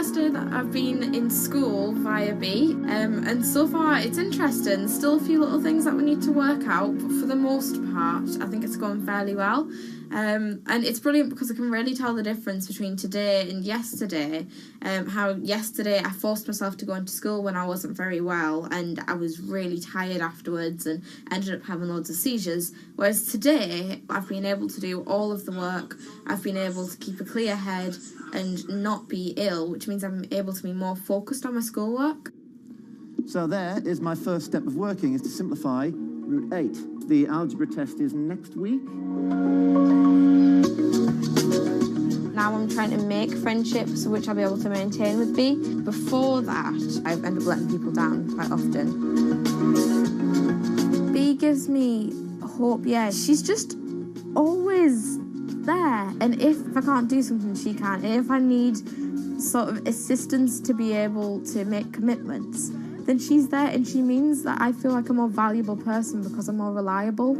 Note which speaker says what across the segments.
Speaker 1: first day that I've been in school via B, and so far it's interesting. Still a few little things that we need to work out, but for the most part I think it's going fairly well. And it's brilliant because I can really tell the difference between today and yesterday. How yesterday I forced myself to go into school when I wasn't very well, and I was really tired afterwards and ended up having loads of seizures. Whereas today I've been able to do all of the work. I've been able to keep a clear head and not be ill, which means I'm able to be more focused on my schoolwork.
Speaker 2: So there is my first step of working, is to simplify root 8. The algebra test is next week.
Speaker 1: Now I'm trying to make friendships which I'll be able to maintain with B. Before that, I end up letting people down quite often. B gives me hope, yeah. She's just always there. And if I can't do something, she can. And if I need sort of assistance to be able to make commitments, then she's there, and she means that I feel like a more valuable person because I'm more reliable.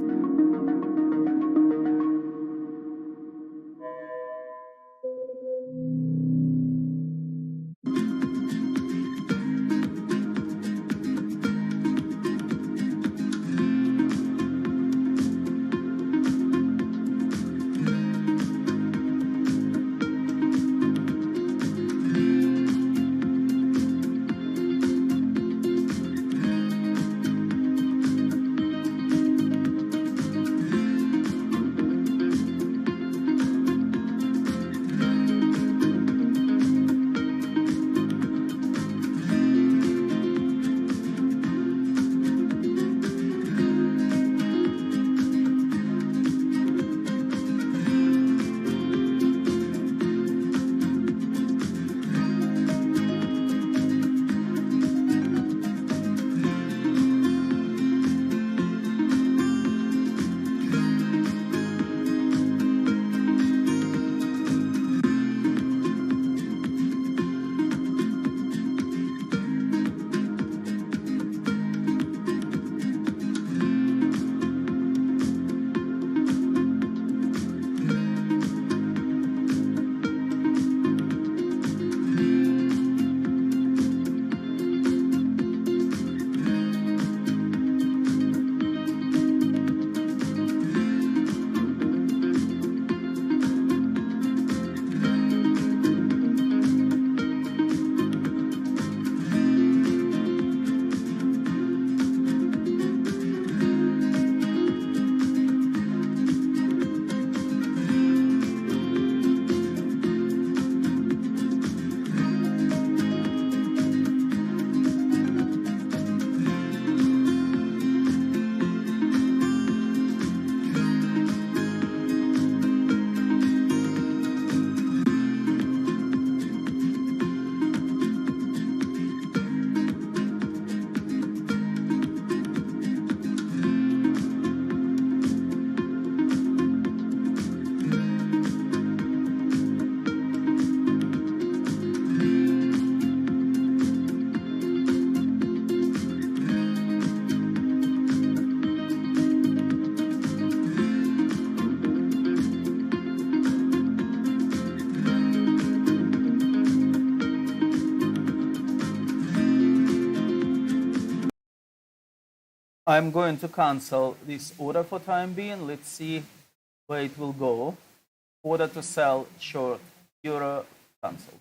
Speaker 3: I'm going to cancel this order for time being. Let's see where it will go. Order to sell short euro, cancel.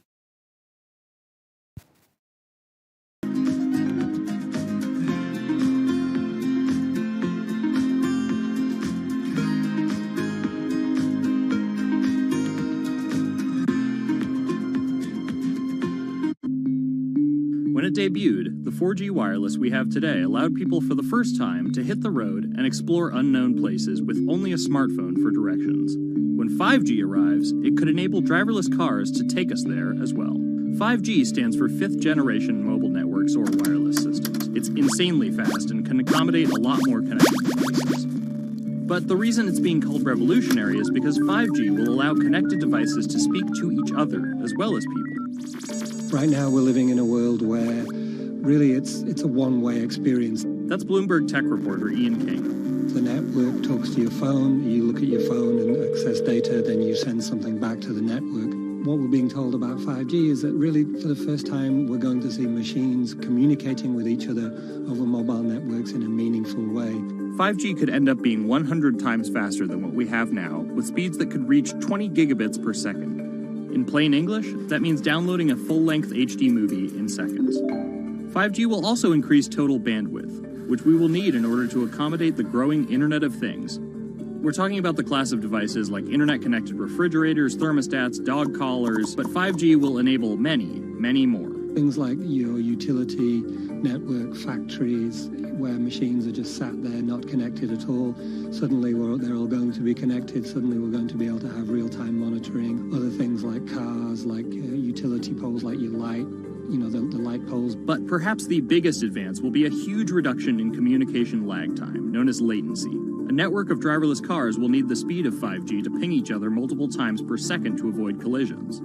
Speaker 4: When it debuted, the 4G wireless we have today allowed people for the first time to hit the road and explore unknown places with only a smartphone for directions. When 5G arrives, it could enable driverless cars to take us there as well. 5G stands for 5th generation mobile networks or wireless systems. It's insanely fast and can accommodate a lot more connected devices. But the reason it's being called revolutionary is because 5G will allow connected devices to speak to each other as well as people.
Speaker 5: Right now we're living in a world where really it's a one-way experience.
Speaker 4: That's Bloomberg tech reporter Ian King.
Speaker 5: The network talks to your phone, you look at your phone and access data, then you send something back to the network. What we're being told about 5G is that really, for the first time, we're going to see machines communicating with each other over mobile networks in a meaningful way.
Speaker 4: 5G could end up being 100 times faster than what we have now, with speeds that could reach 20 gigabits per second. In plain English, that means downloading a full-length HD movie in seconds. 5G will also increase total bandwidth, which we will need in order to accommodate the growing Internet of Things. We're talking about the class of devices like internet-connected refrigerators, thermostats, dog collars, but 5G will enable many, many more.
Speaker 5: Things like your utility network factories, where machines are just sat there not connected at all. Suddenly they're all going to be connected. Suddenly we're going to be able to have real-time monitoring. Other things like cars, like utility poles, like your light, the light poles.
Speaker 4: But perhaps the biggest advance will be a huge reduction in communication lag time, known as latency. A network of driverless cars will need the speed of 5G to ping each other multiple times per second to avoid collisions.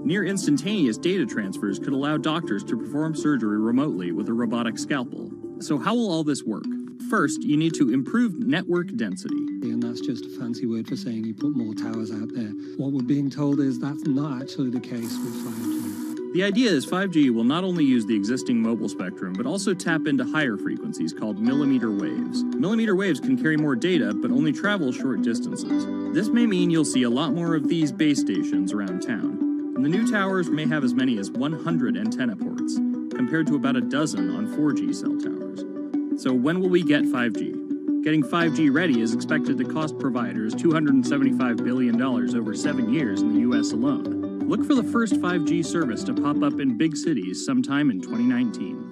Speaker 4: Near instantaneous data transfers could allow doctors to perform surgery remotely with a robotic scalpel. So how will all this work? First, you need to improve network density.
Speaker 5: And that's just a fancy word for saying you put more towers out there. What we're being told is that's not actually the case with 5G.
Speaker 4: The idea is 5G will not only use the existing mobile spectrum, but also tap into higher frequencies called millimeter waves. Millimeter waves can carry more data, but only travel short distances. This may mean you'll see a lot more of these base stations around town. And the new towers may have as many as 100 antenna ports, compared to about a dozen on 4G cell towers. So when will we get 5G? Getting 5G ready is expected to cost providers $275 billion over 7 years in the US alone. Look for the first 5G service to pop up in big cities sometime in 2019.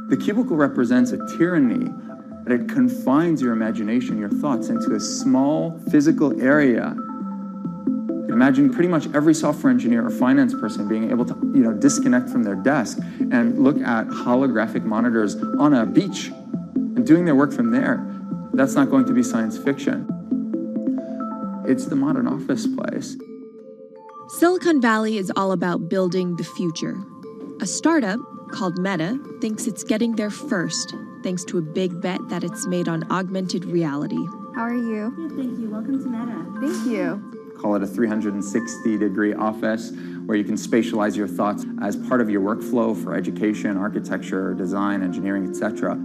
Speaker 6: The cubicle represents a tyranny but it confines your imagination, your thoughts, into a small physical area. Imagine pretty much every software engineer or finance person being able to, disconnect from their desk and look at holographic monitors on a beach and doing their work from there. That's not going to be science fiction. It's the modern office place.
Speaker 7: Silicon Valley is all about building the future. A startup called Meta thinks it's getting there first, thanks to a big bet that it's made on augmented reality.
Speaker 8: How are you?
Speaker 9: Good, thank you. Welcome to Meta.
Speaker 8: Thank you.
Speaker 6: Call it a 360-degree office where you can spatialize your thoughts as part of your workflow for education, architecture, design, engineering, etc.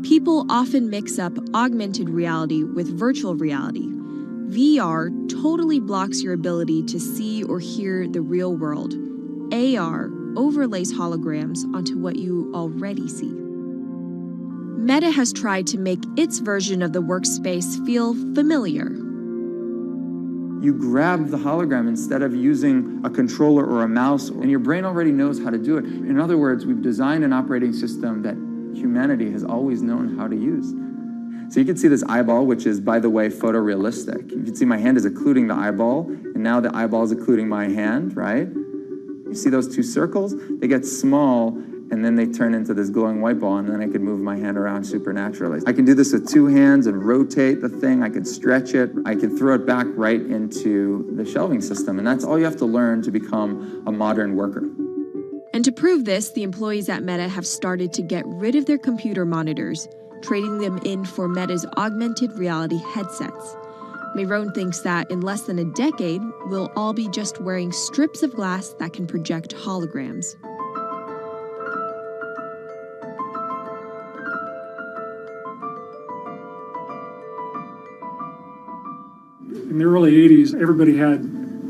Speaker 7: People often mix up augmented reality with virtual reality. VR totally blocks your ability to see or hear the real world. AR overlays holograms onto what you already see. Meta has tried to make its version of the workspace feel familiar.
Speaker 6: You grab the hologram instead of using a controller or a mouse, and your brain already knows how to do it. In other words, we've designed an operating system that humanity has always known how to use. So you can see this eyeball, which is, by the way, photorealistic. You can see my hand is occluding the eyeball, and now the eyeball is occluding my hand, right? You see those two circles? They get small, and then they turn into this glowing white ball, and then I can move my hand around supernaturally. I can do this with two hands and rotate the thing. I can stretch it. I can throw it back right into the shelving system, and that's all you have to learn to become a modern worker.
Speaker 7: And to prove this, the employees at Meta have started to get rid of their computer monitors, trading them in for Meta's augmented reality headsets. Mayron thinks that in less than a decade, we'll all be just wearing strips of glass that can project holograms.
Speaker 10: In the early 80s, everybody had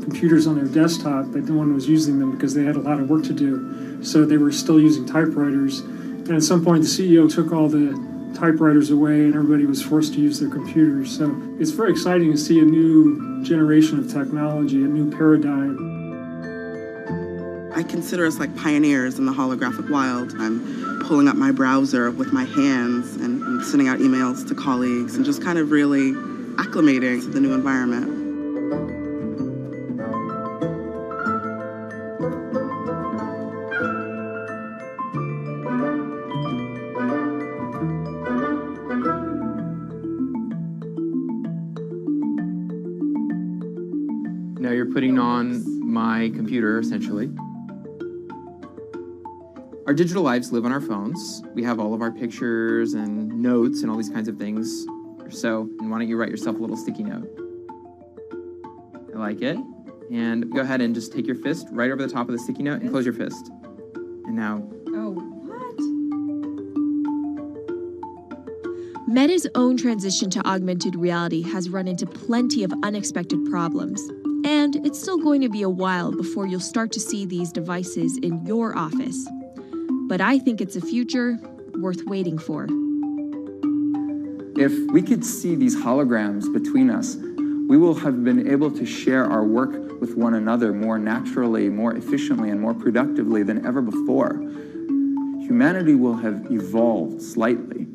Speaker 10: computers on their desktop, but no one was using them because they had a lot of work to do. So they were still using typewriters. And at some point, the CEO took all the typewriters away and everybody was forced to use their computers. So it's very exciting to see a new generation of technology, a new paradigm.
Speaker 11: I consider us like pioneers in the holographic wild. I'm pulling up my browser with my hands and sending out emails to colleagues and just kind of really acclimating to the new environment.
Speaker 12: Now you're putting on my computer, essentially. Our digital lives live on our phones. We have all of our pictures and notes and all these kinds of things. So why don't you write yourself a little sticky note? I like it. And go ahead and just take your fist right over the top of the sticky note and close your fist. And now...
Speaker 1: Oh, what?
Speaker 7: Meta's own transition to augmented reality has run into plenty of unexpected problems. And it's still going to be a while before you'll start to see these devices in your office. But I think it's a future worth waiting for.
Speaker 6: If we could see these holograms between us, we will have been able to share our work with one another more naturally, more efficiently, and more productively than ever before. Humanity will have evolved slightly.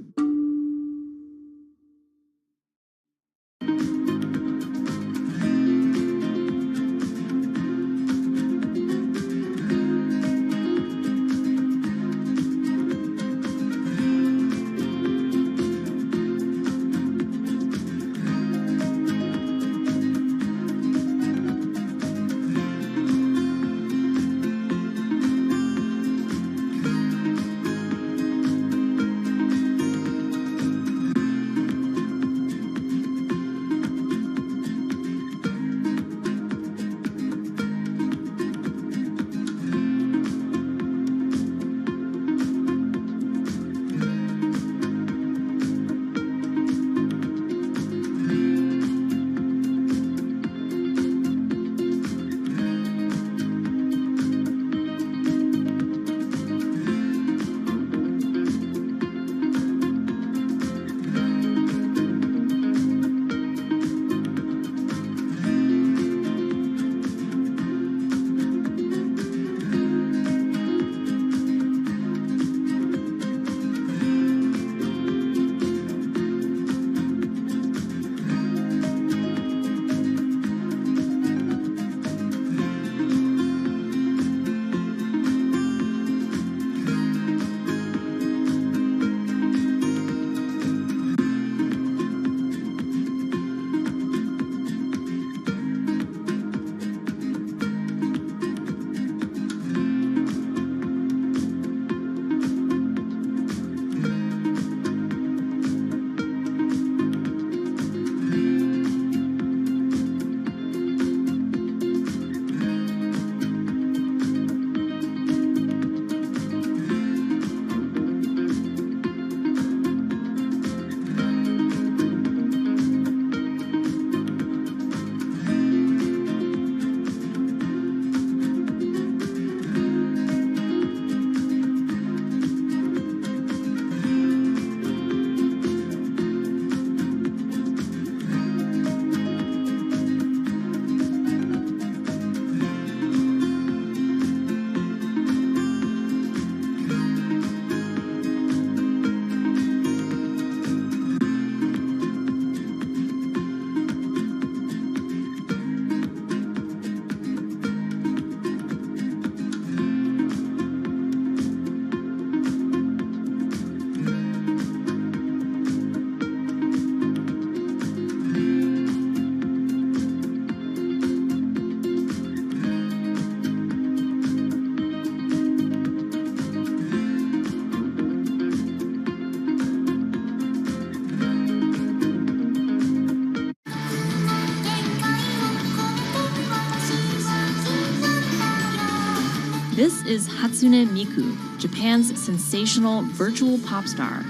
Speaker 8: This is Hatsune Miku, Japan's sensational virtual pop star.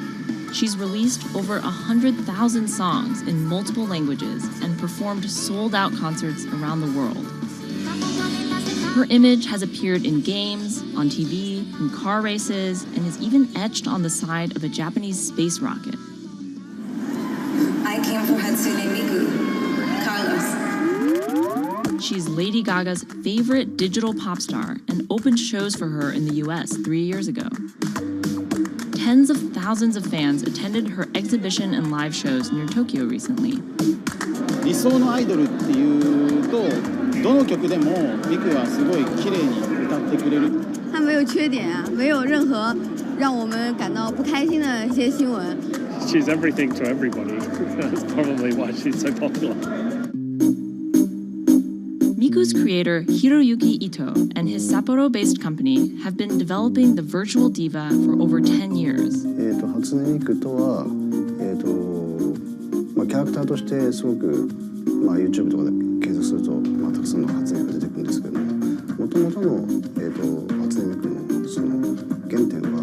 Speaker 8: She's released over 100,000 songs in multiple languages and performed sold-out concerts around the world. Her image has appeared in games, on TV, in car races, and is even etched on the side of a Japanese space rocket.
Speaker 13: I came for Hatsune Miku, Carlos.
Speaker 8: She's Lady Gaga's favorite digital pop star and opened shows for her in the US 3 years ago. Tens of thousands of fans attended her exhibition and live shows near Tokyo recently.
Speaker 14: 理想のアイドルっていうとどの曲でもミクはすごい綺麗に歌ってくれる。
Speaker 15: 他没有缺点啊，没有任何让我们感到不開心的一些新聞。
Speaker 16: She's everything to everybody. That's probably why she's so popular.
Speaker 8: Miku's creator Hiroyuki Ito and his Sapporo-based company have been developing the virtual diva for over 10 years.
Speaker 17: 初音ミクとはキャラクターとしてすごくYouTube とかで検索するとたくさんの初音ミクが出てくるんですけども、元々の初音ミクのその原点は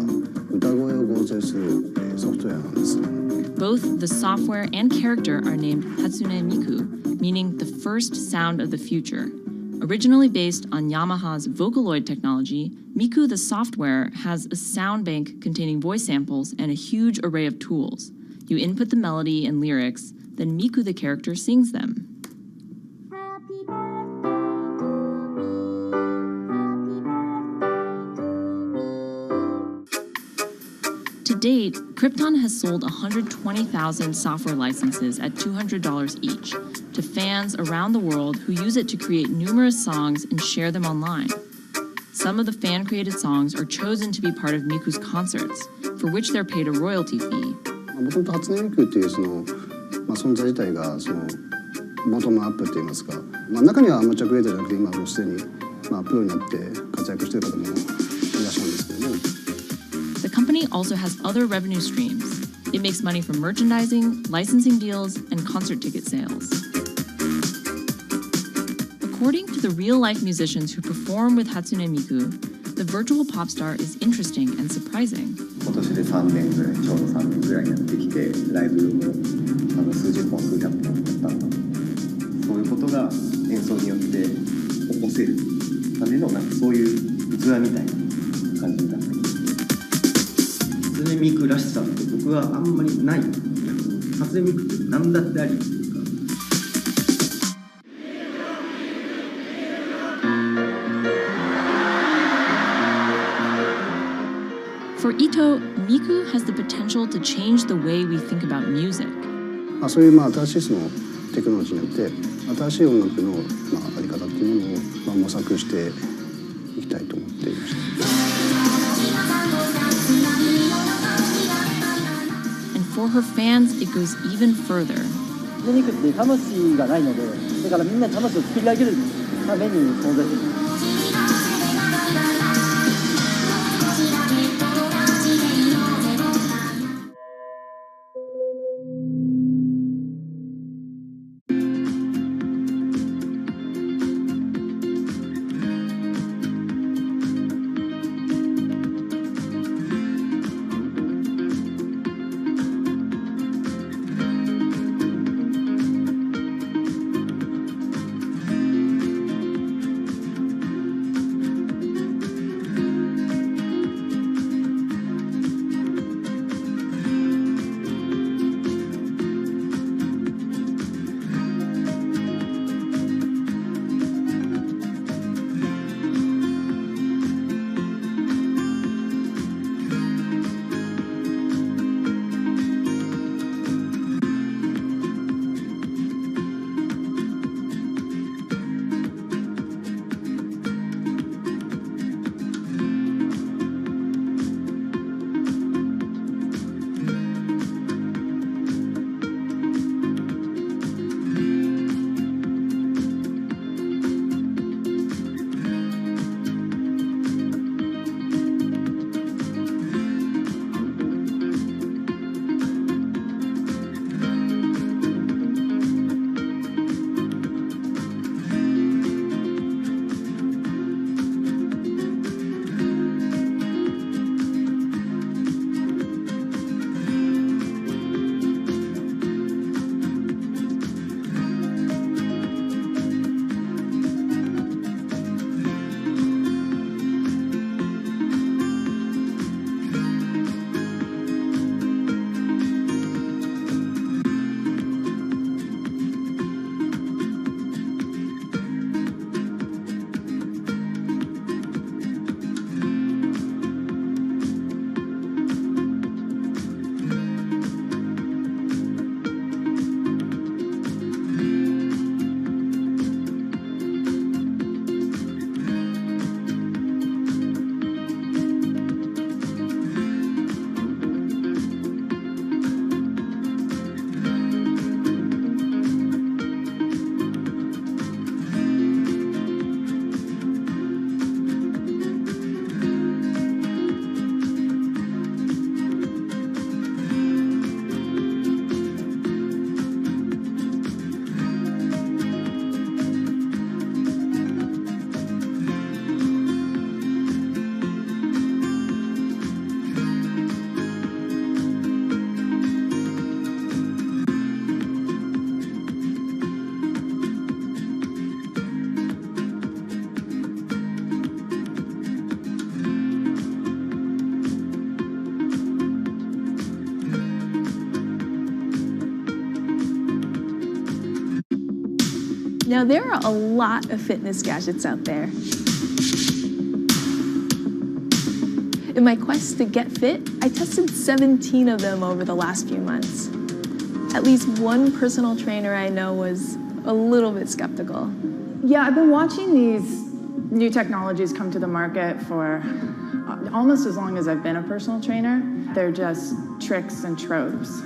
Speaker 17: 歌声を合成するソフトウェアなんです。
Speaker 8: Both the software and character are named Hatsune Miku, meaning the first sound of the future. Originally based on Yamaha's Vocaloid technology, Miku the software has a sound bank containing voice samples and a huge array of tools. You input the melody and lyrics, then Miku the character sings them. To date, Krypton has sold 120,000 software licenses at $200 each to fans around the world who use it to create numerous songs and share them online. Some of the fan-created songs are chosen to be part of Miku's concerts, for which they're paid a royalty fee.
Speaker 17: もともと初音ミクっていうその存在自体がそのボトムアップって言いますか、中にはアマチュアクリエイターじゃなくて今もうすでにプロになって活躍している方もいらっしゃるんですけども。
Speaker 8: The company also has other revenue streams. It makes money from merchandising, licensing deals, and concert ticket sales. According to the real-life musicians who perform with Hatsune Miku, the virtual pop star is interesting and surprising.
Speaker 18: 今年で3年ぐらい、ちょうど3年ぐらいになってきて、ライブも数十本、数百本やったんだ。そういうことが演奏によって起こせるためのそういう器みたいな感じになってきて。初音ミクらしさって僕はあんまりない。初音ミクって何だってありっていうか。
Speaker 8: For Ito, Miku has the potential to change the way we think about music.
Speaker 17: そういう新しいそのテクノロジーによって新しい音楽のあり方っていうものを模索していきたいと思っていました。
Speaker 8: And for her fans, it goes even further.
Speaker 19: 初音ミクって魂がないので、だからみんな魂を作り上げるために存在する。
Speaker 20: Now, there are a lot of fitness gadgets out there. In my quest to get fit, I tested 17 of them over the last few months. At least one personal trainer I know was a little bit skeptical.
Speaker 21: Yeah, I've been watching these new technologies come to the market for almost as long as I've been a personal trainer. They're just tricks and tropes.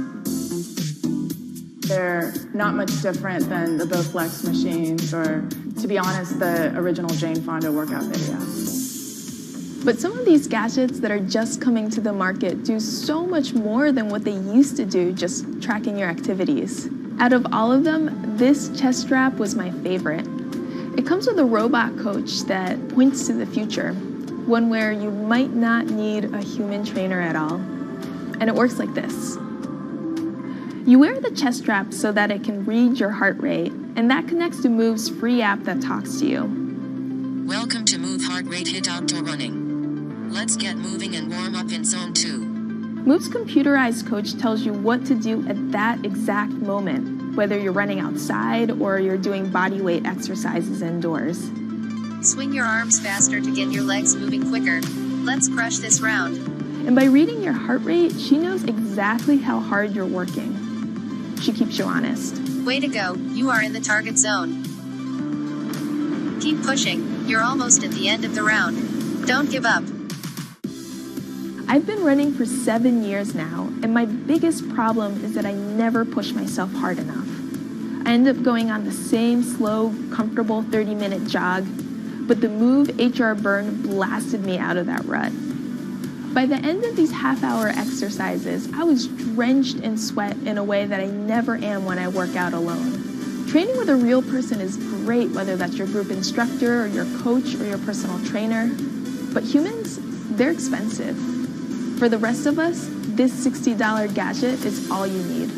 Speaker 21: They're not much different than the Bowflex machines or, to be honest, the original Jane Fonda workout video.
Speaker 20: But some of these gadgets that are just coming to the market do so much more than what they used to do, just tracking your activities. Out of all of them, this chest strap was my favorite. It comes with a robot coach that points to the future, one where you might not need a human trainer at all. And it works like this. You wear the chest strap so that it can read your heart rate, and that connects to Move's free app that talks to you.
Speaker 22: Welcome to Move Heart Rate Hit Outdoor Running. Let's get moving and warm up in Zone 2.
Speaker 20: Move's computerized coach tells you what to do at that exact moment, whether you're running outside or you're doing body weight exercises indoors.
Speaker 23: Swing your arms faster to get your legs moving quicker. Let's crush this round.
Speaker 20: And by reading your heart rate, she knows exactly how hard you're working. She keeps you honest.
Speaker 23: Way to go, you are in the target zone. Keep pushing, you're almost at the end of the round. Don't give up.
Speaker 20: I've been running for 7 years now, and my biggest problem is that I never push myself hard enough. I end up going on the same slow, comfortable 30-minute jog, but the Move HR Burn blasted me out of that rut. By the end of these half-hour exercises, I was drenched in sweat in a way that I never am when I work out alone. Training with a real person is great, whether that's your group instructor or your coach or your personal trainer, but humans, they're expensive. For the rest of us, this $60 gadget is all you need.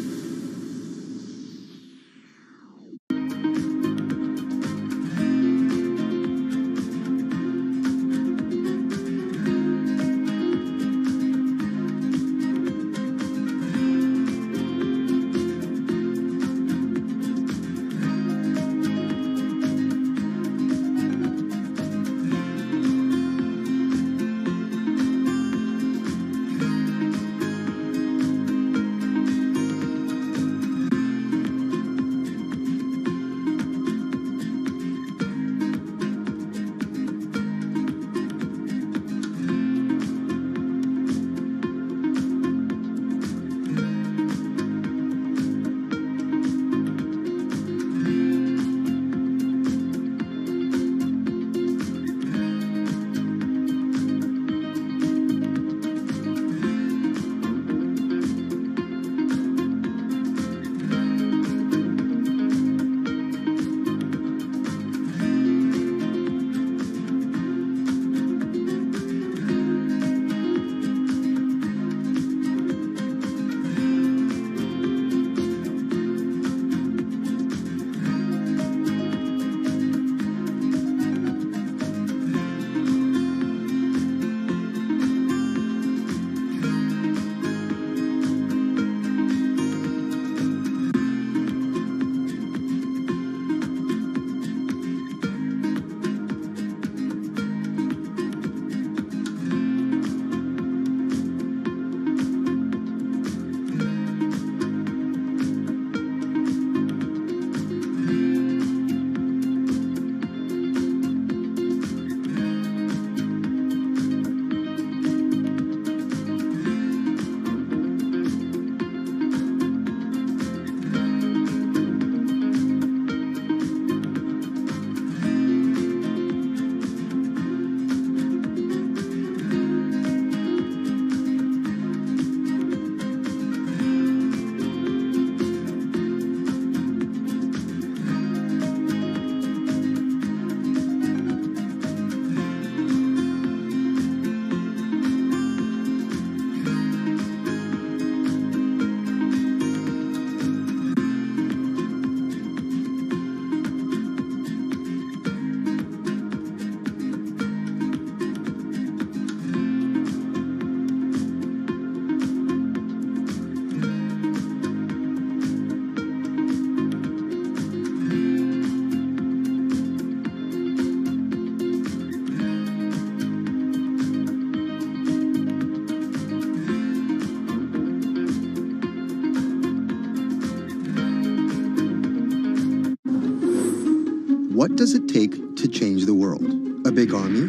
Speaker 2: what does it take to change the world? A big army?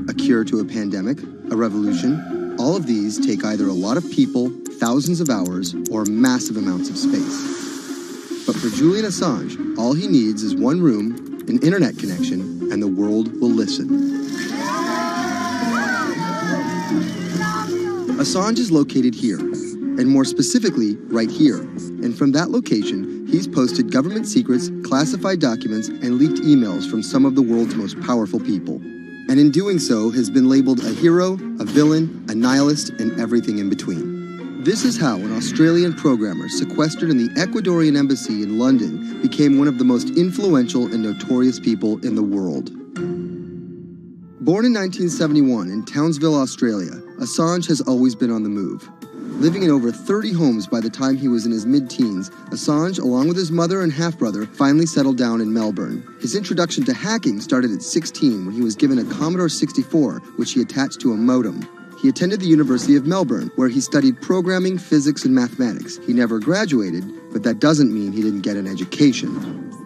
Speaker 2: A cure to a pandemic? A revolution? All of these take either a lot of people, thousands of hours, or massive amounts of space. But for Julian Assange, all he needs is one room, an internet connection, and the world will listen. Assange is located here, and more specifically, right here. And from that location, he's posted government secrets, classified documents, and leaked emails from some of the world's most powerful people. And in doing so, has been labeled a hero, a villain, a nihilist, and everything in between. This is how an Australian programmer sequestered in the Ecuadorian embassy in London became one of the most influential and notorious people in the world. Born in 1971 in Townsville, Australia, Assange has always been on the move. Living in over 30 homes by the time he was in his mid-teens, Assange, along with his mother and half-brother, finally settled down in Melbourne. His introduction to hacking started at 16 when he was given a Commodore 64, which he attached to a modem. He attended the University of Melbourne, where he studied programming, physics, and mathematics. He never graduated, but that doesn't mean he didn't get an education.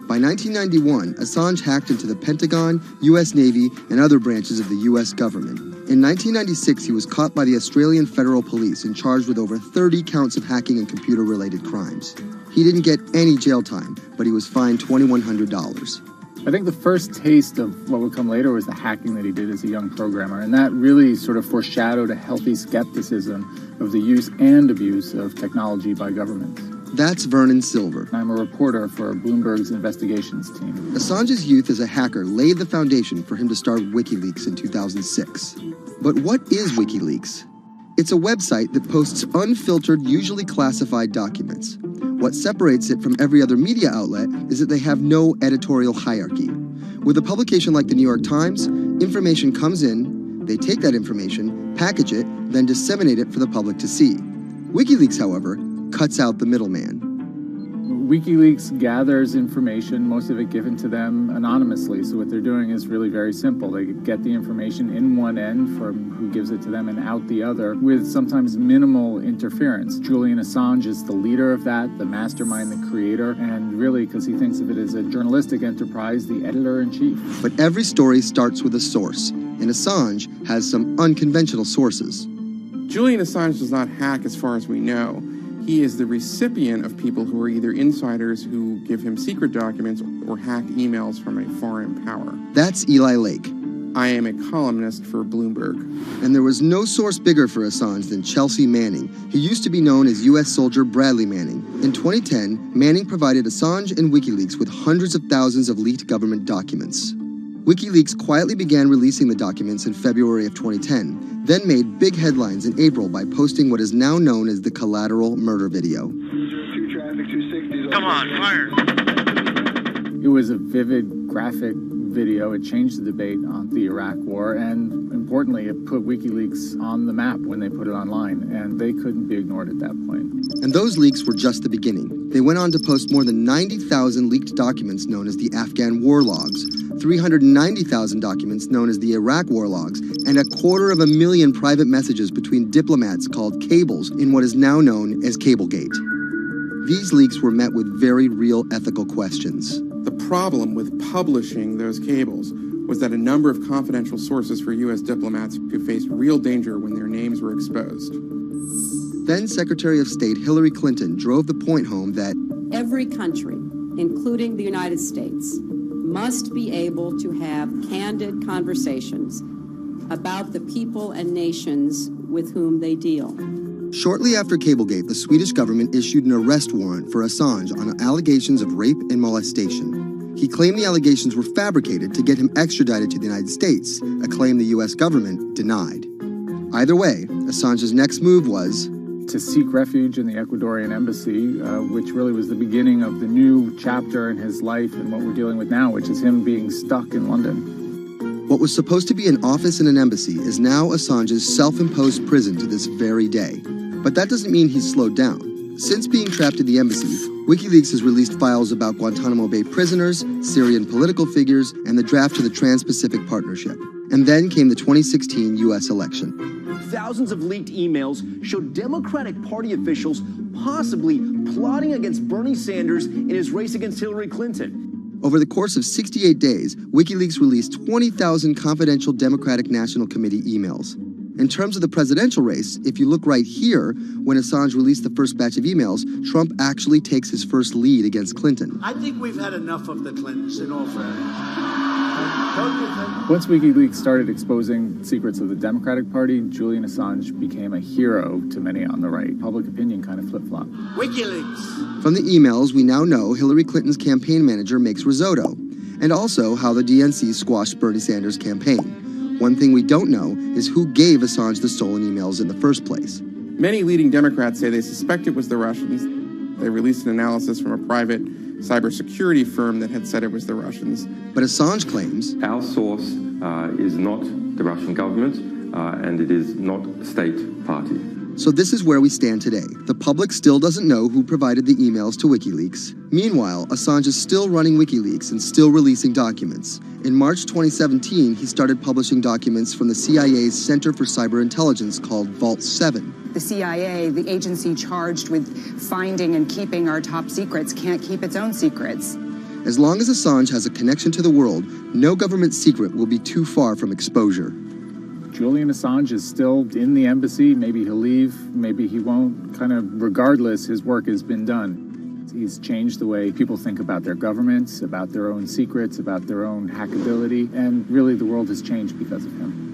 Speaker 2: By 1991, Assange hacked into the Pentagon, U.S. Navy, and other branches of the U.S. government. In 1996, he was caught by the Australian Federal Police and charged with over 30 counts of hacking and computer-related crimes. He didn't get any jail time, but he was fined $2,100.
Speaker 3: I think the first taste of what would come later was the hacking that he did as a young programmer, and that really sort of foreshadowed a healthy skepticism of the use and abuse of technology by governments.
Speaker 2: That's Vernon Silver.
Speaker 3: I'm a reporter for Bloomberg's investigations team.
Speaker 2: Assange's youth as a hacker laid the foundation for him to start WikiLeaks in 2006. But what is WikiLeaks? It's a website that posts unfiltered, usually classified documents. What separates it from every other media outlet is that they have no editorial hierarchy. With a publication like the New York Times, information comes in, they take that information, package it, then disseminate it for the public to see. WikiLeaks, however, cuts out the middleman.
Speaker 3: WikiLeaks gathers information, most of it given to them anonymously. So what they're doing is really very simple. They get the information in one end from who gives it to them and out the other with sometimes minimal interference. Julian Assange is the leader of that, the mastermind, the creator, and really, because he thinks of it as a journalistic enterprise, the editor-in-chief.
Speaker 2: But every story starts with a source, and Assange has some unconventional sources.
Speaker 5: Julian Assange does not hack as far as we know. He is the recipient of people who are either insiders who give him secret documents or hacked emails from a foreign power.
Speaker 2: That's Eli Lake.
Speaker 5: I am a columnist for Bloomberg.
Speaker 2: And there was no source bigger for Assange than Chelsea Manning, who used to be known as U.S. soldier Bradley Manning. In 2010, Manning provided Assange and WikiLeaks with hundreds of thousands of leaked government documents. WikiLeaks quietly began releasing the documents in February of 2010, then made big headlines in April by posting what is now known as the collateral murder video.
Speaker 24: Come on, fire!
Speaker 3: It was a vivid, graphic video. It changed the debate on the Iraq War, and importantly, it put WikiLeaks on the map when they put it online, and they couldn't be ignored at that point.
Speaker 2: And those leaks were just the beginning. They went on to post more than 90,000 leaked documents known as the Afghan war logs, 390,000 documents known as the Iraq war logs, and 250,000 private messages between diplomats called cables in what is now known as Cablegate. These leaks were met with very real ethical questions.
Speaker 5: The problem with publishing those cables was that a number of confidential sources for U.S. diplomats who faced real danger when their names were exposed.
Speaker 2: Then Secretary of State Hillary Clinton drove the point home that
Speaker 25: every country, including the United States, must be able to have candid conversations about the people and nations with whom they deal.
Speaker 2: Shortly after Cablegate, the Swedish government issued an arrest warrant for Assange on allegations of rape and molestation. He claimed the allegations were fabricated to get him extradited to the United States, a claim the U.S. government denied. Either way, Assange's next move was
Speaker 3: to seek refuge in the Ecuadorian embassy, which really was the beginning of the new chapter in his life and what we're dealing with now, which is him being stuck in London.
Speaker 2: What was supposed to be an office in an embassy is now Assange's self-imposed prison to this very day. But that doesn't mean he's slowed down. Since being trapped in the embassy, WikiLeaks has released files about Guantanamo Bay prisoners, Syrian political figures, and the draft to the Trans-Pacific Partnership. And then came the 2016 U.S. election.
Speaker 26: Thousands of leaked emails showed Democratic Party officials possibly plotting against Bernie Sanders in his race against Hillary Clinton.
Speaker 2: Over the course of 68 days, WikiLeaks released 20,000 confidential Democratic National Committee emails. In terms of the presidential race, if you look right here, when Assange released the first batch of emails, Trump actually takes his first lead against Clinton.
Speaker 1: I think we've had enough of the Clintons, in all fairness. Don't you think?
Speaker 3: Once WikiLeaks started exposing secrets of the Democratic Party, Julian Assange became a hero to many on the right. Public opinion kind of flip-flopped.
Speaker 1: WikiLeaks.
Speaker 2: From the emails, we now know Hillary Clinton's campaign manager makes risotto, and also how the DNC squashed Bernie Sanders' campaign. One thing we don't know is who gave Assange the stolen emails in the first place.
Speaker 5: Many leading Democrats say they suspect it was the Russians. They released an analysis from a private cybersecurity firm that had said it was the Russians.
Speaker 2: But Assange claims
Speaker 4: our source is not the Russian government, and it is not a state party.
Speaker 2: So this is where we stand today. The public still doesn't know who provided the emails to WikiLeaks. Meanwhile, Assange is still running WikiLeaks and still releasing documents. In March 2017, he started publishing documents from the CIA's Center for Cyber Intelligence called Vault 7.
Speaker 9: The CIA, the agency charged with finding and keeping our top secrets, can't keep its own secrets.
Speaker 2: As long as Assange has a connection to the world, no government secret will be too far from exposure.
Speaker 3: Julian Assange is still in the embassy. Maybe he'll leave, maybe he won't. Kind of regardless, his work has been done. He's changed the way people think about their governments, about their own secrets, about their own hackability, and really the world has changed because of him.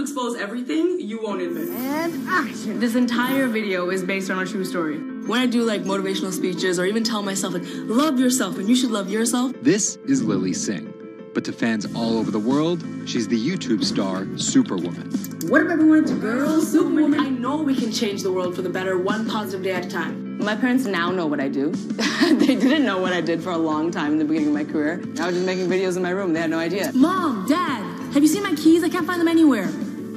Speaker 10: to expose everything you won't admit. And action. This entire video is based on a true story. When I do like motivational speeches or even tell myself like, love yourself and you should love yourself.
Speaker 11: This is Lily Singh.
Speaker 6: But to fans all over the world, she's the YouTube star Superwoman.
Speaker 10: What if everyone to girl, Superwoman? I know we can change the world for the better, one positive day at a time.
Speaker 7: My parents now know what I do. They didn't know what I did for a long time in the beginning of my career. I was just making videos in my room. They had no idea.
Speaker 10: Mom, Dad, have you seen my keys? I can't find them anywhere.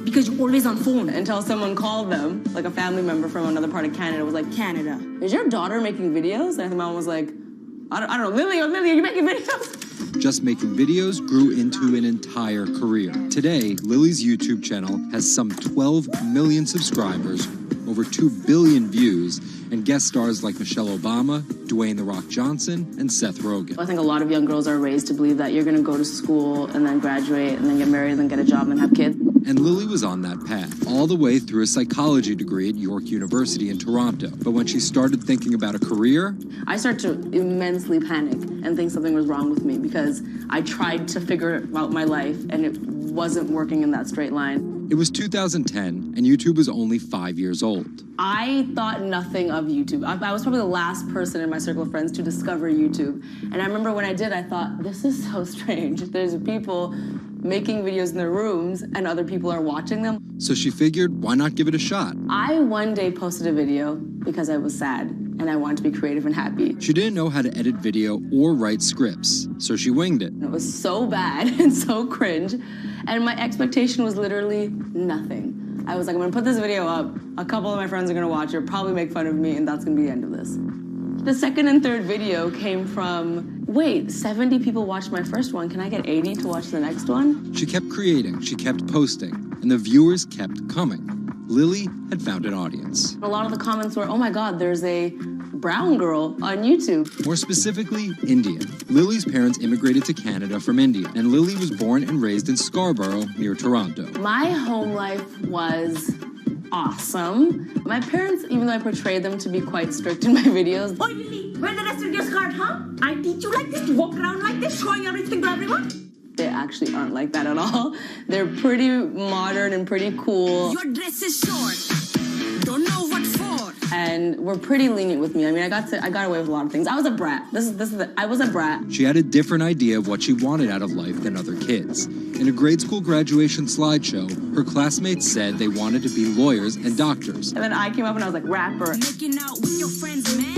Speaker 10: Because you're always on phone.
Speaker 7: Until someone called them, like a family member from another part of Canada, was like, Canada, is your daughter making videos? And my mom was like, I don't know, Lily, are you making videos?
Speaker 6: Just making videos grew into an entire career. Today, Lily's YouTube channel has some 12 million subscribers, over 2 billion views, and guest stars like Michelle Obama, Dwayne "The Rock" Johnson, and Seth Rogen.
Speaker 7: I think a lot of young girls are raised to believe that you're going to go to school and then graduate and then get married and then get a job and then have kids.
Speaker 6: And Lily was on that path, all the way through a psychology degree at York University in Toronto. But when she started thinking about a career,
Speaker 7: I started to immensely panic and think something was wrong with me because I tried to figure out my life and it wasn't working in that straight line.
Speaker 6: It was 2010, and YouTube was only 5 years old.
Speaker 7: I thought nothing of YouTube. I was probably the last person in my circle of friends to discover YouTube. And I remember when I did, I thought, this is so strange. There's people making videos in their rooms, and other people are watching them.
Speaker 6: So she figured, why not give it a shot?
Speaker 7: I one day posted a video because I was sad, and I wanted to be creative and happy.
Speaker 6: She didn't know how to edit video or write scripts, so she winged it.
Speaker 7: It was so bad and so cringe, and my expectation was literally nothing. I was like, I'm gonna put this video up, a couple of my friends are gonna watch it, probably make fun of me, and that's gonna be the end of this. The second and third video came from, wait, 70 people watched my first one, can I get 80 to watch the next one?
Speaker 6: She kept creating, she kept posting, and the viewers kept coming. Lily had found an audience.
Speaker 7: A lot of the comments were, oh my God, there's a brown girl on YouTube.
Speaker 6: More specifically, Indian. Lily's parents immigrated to Canada from India, and Lily was born and raised in Scarborough, near Toronto.
Speaker 7: My home life was awesome. My parents, even though I portrayed them to be quite strict in my videos.
Speaker 10: Oh, Lily, wear the rest of your skirt, huh? I teach you like this, to walk around like this, showing everything to everyone?
Speaker 7: They actually aren't like that at all. They're pretty modern and pretty cool.
Speaker 10: Your dress is short. Don't know what for.
Speaker 7: And were pretty lenient with me. I mean, I got away with a lot of things. I was a brat. I was a brat.
Speaker 6: She had a different idea of what she wanted out of life than other kids. In a grade school graduation slideshow, her classmates said they wanted to be lawyers and doctors.
Speaker 7: And then I came up and I was like, rapper.
Speaker 10: Making out with your friends, man.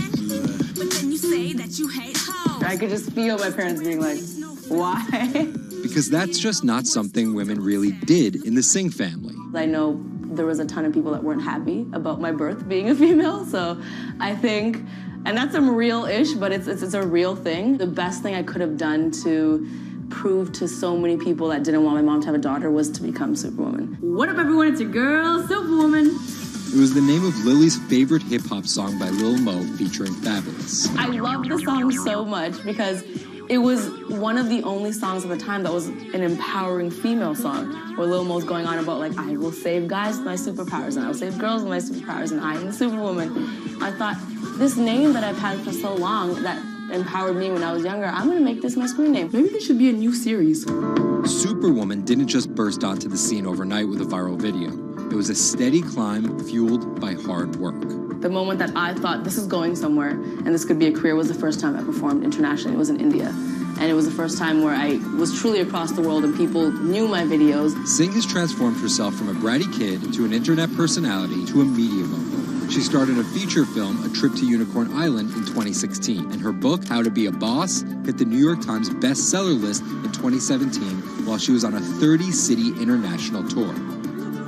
Speaker 10: But then you say that you hate hoes.
Speaker 7: I could just feel my parents being like, why?
Speaker 6: Because that's just not something women really did in the Singh family.
Speaker 7: I know there was a ton of people that weren't happy about my birth being a female, so I think, and that's some real-ish, but it's a real thing. The best thing I could have done to prove to so many people that didn't want my mom to have a daughter was to become Superwoman.
Speaker 10: What up, everyone? It's your girl, Superwoman.
Speaker 6: It was the name of Lily's favorite hip-hop song by Lil Mo featuring Fabulous.
Speaker 7: I love the song so much because it was one of the only songs at the time that was an empowering female song, where Lil Mo's going on about, like, I will save guys with my superpowers, and I will save girls with my superpowers, and I am the Superwoman. I thought, this name that I've had for so long that empowered me when I was younger, I'm gonna make this my screen name. Maybe there should be a new series.
Speaker 6: Superwoman didn't just burst onto the scene overnight with a viral video. It was a steady climb fueled by hard work.
Speaker 7: The moment that I thought this is going somewhere and this could be a career was the first time I performed internationally. It was in India. And it was the first time where I was truly across the world and people knew my videos.
Speaker 6: Singh has transformed herself from a bratty kid to an internet personality to a media mogul. She starred in a feature film, A Trip to Unicorn Island, in 2016. And her book, How to Be a Boss, hit the New York Times bestseller list in 2017 while she was on a 30-city international tour.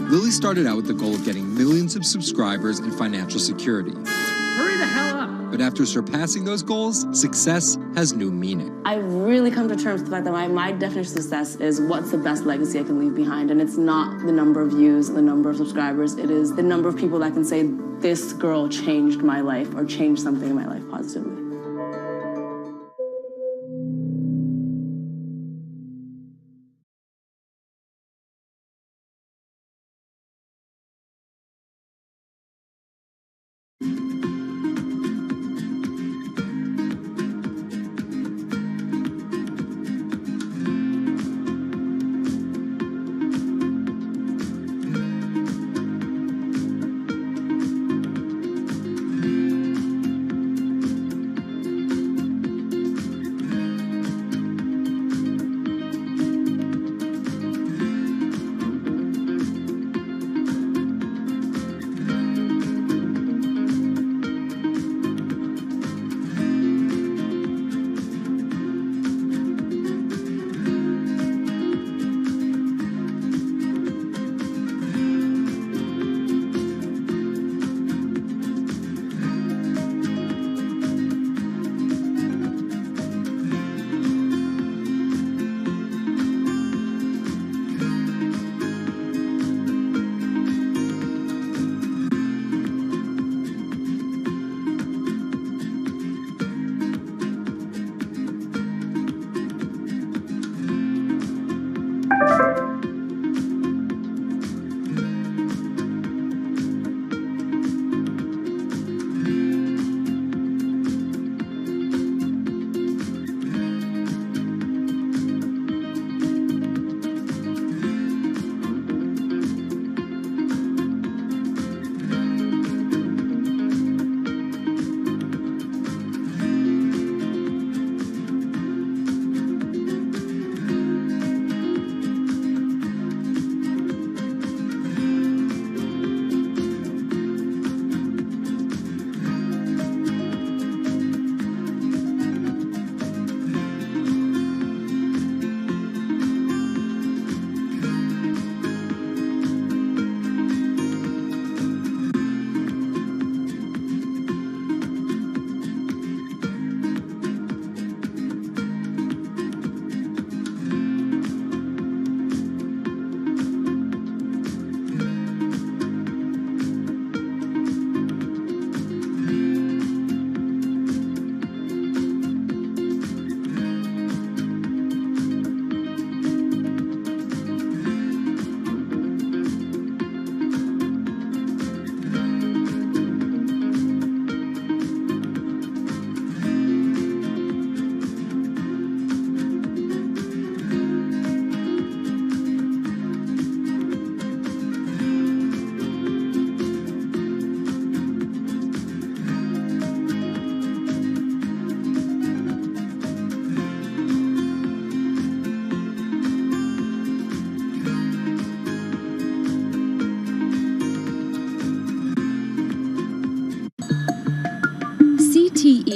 Speaker 6: Lily started out with the goal of getting millions of subscribers and financial security.
Speaker 10: Hurry the hell up!
Speaker 6: But after surpassing those goals, success has new meaning.
Speaker 7: I've really come to terms with the fact that my definition of success is what's the best legacy I can leave behind. And it's not the number of views and the number of subscribers. It is the number of people that can say, this girl changed my life or changed something in my life positively.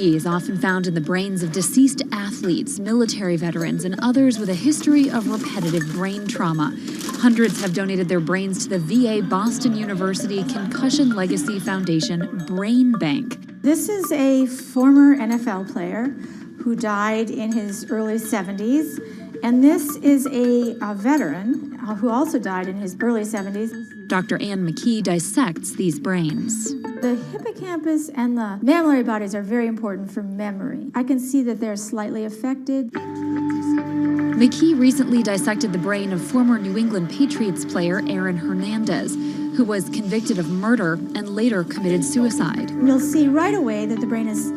Speaker 11: CTE is often found in the brains of deceased athletes, military veterans, and others with a history of repetitive brain trauma. Hundreds have donated their brains to the VA Boston University Concussion Legacy Foundation Brain Bank.
Speaker 12: This is a former NFL player who died in his early 70s, and this is a veteran who also died in his early 70s.
Speaker 11: Dr. Ann McKee dissects these brains.
Speaker 12: The hippocampus and the mammillary bodies are very important for memory. I can see that they're slightly affected.
Speaker 11: McKee recently dissected the brain of former New England Patriots player Aaron Hernandez, who was convicted of murder and later committed suicide.
Speaker 12: You'll see right away that the brain is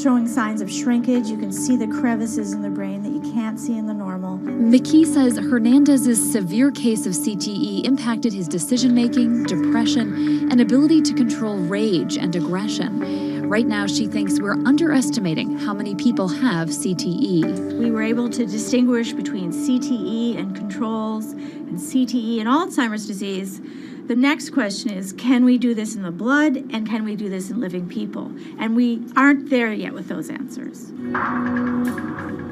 Speaker 12: showing signs of shrinkage. You can see the crevices in the brain that you can't see in the normal.
Speaker 11: McKee says Hernandez's severe case of CTE impacted his decision-making, depression, and ability to control rage and aggression. Right now, she thinks we're underestimating how many people have CTE.
Speaker 12: We were able to distinguish between CTE and controls and CTE and Alzheimer's disease. The next question is, can we do this in the blood, and can we do this in living people? And we aren't there yet with those answers.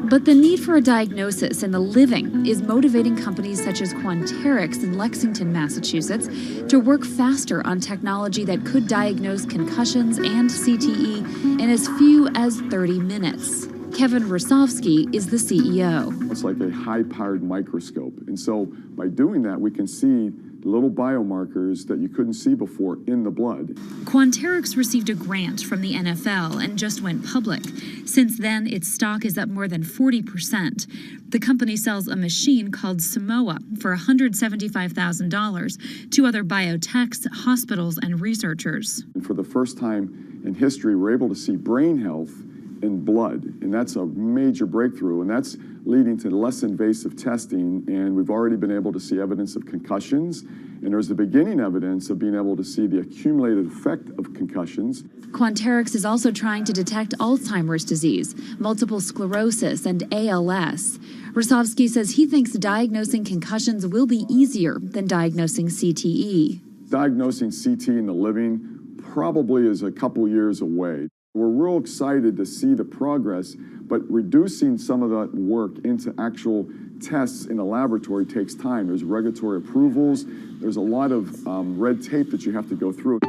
Speaker 11: But the need for a diagnosis in the living is motivating companies such as Quanterix in Lexington, Massachusetts, to work faster on technology that could diagnose concussions and CTE in as few as 30 minutes. Kevin Rosovsky is the CEO.
Speaker 13: It's like a high-powered microscope. And so by doing that, we can see little biomarkers that you couldn't see before in the blood.
Speaker 11: Quanterix received a grant from the NFL and just went public. Since then, its stock is up more than 40%. The company sells a machine called Simoa for $175,000 to other biotechs, hospitals, and researchers.
Speaker 13: And for the first time in history, we're able to see brain health in blood, and that's a major breakthrough, and that's leading to less invasive testing, and we've already been able to see evidence of concussions, and there's the beginning evidence of being able to see the accumulated effect of concussions.
Speaker 11: Quanterix is also trying to detect Alzheimer's disease, multiple sclerosis, and ALS. Rosovsky says he thinks diagnosing concussions will be easier than diagnosing CTE.
Speaker 13: Diagnosing CT in the living probably is a couple years away. We're real excited to see the progress, but reducing some of that work into actual tests in the laboratory takes time. There's regulatory approvals. There's a lot of red tape that you have to go through.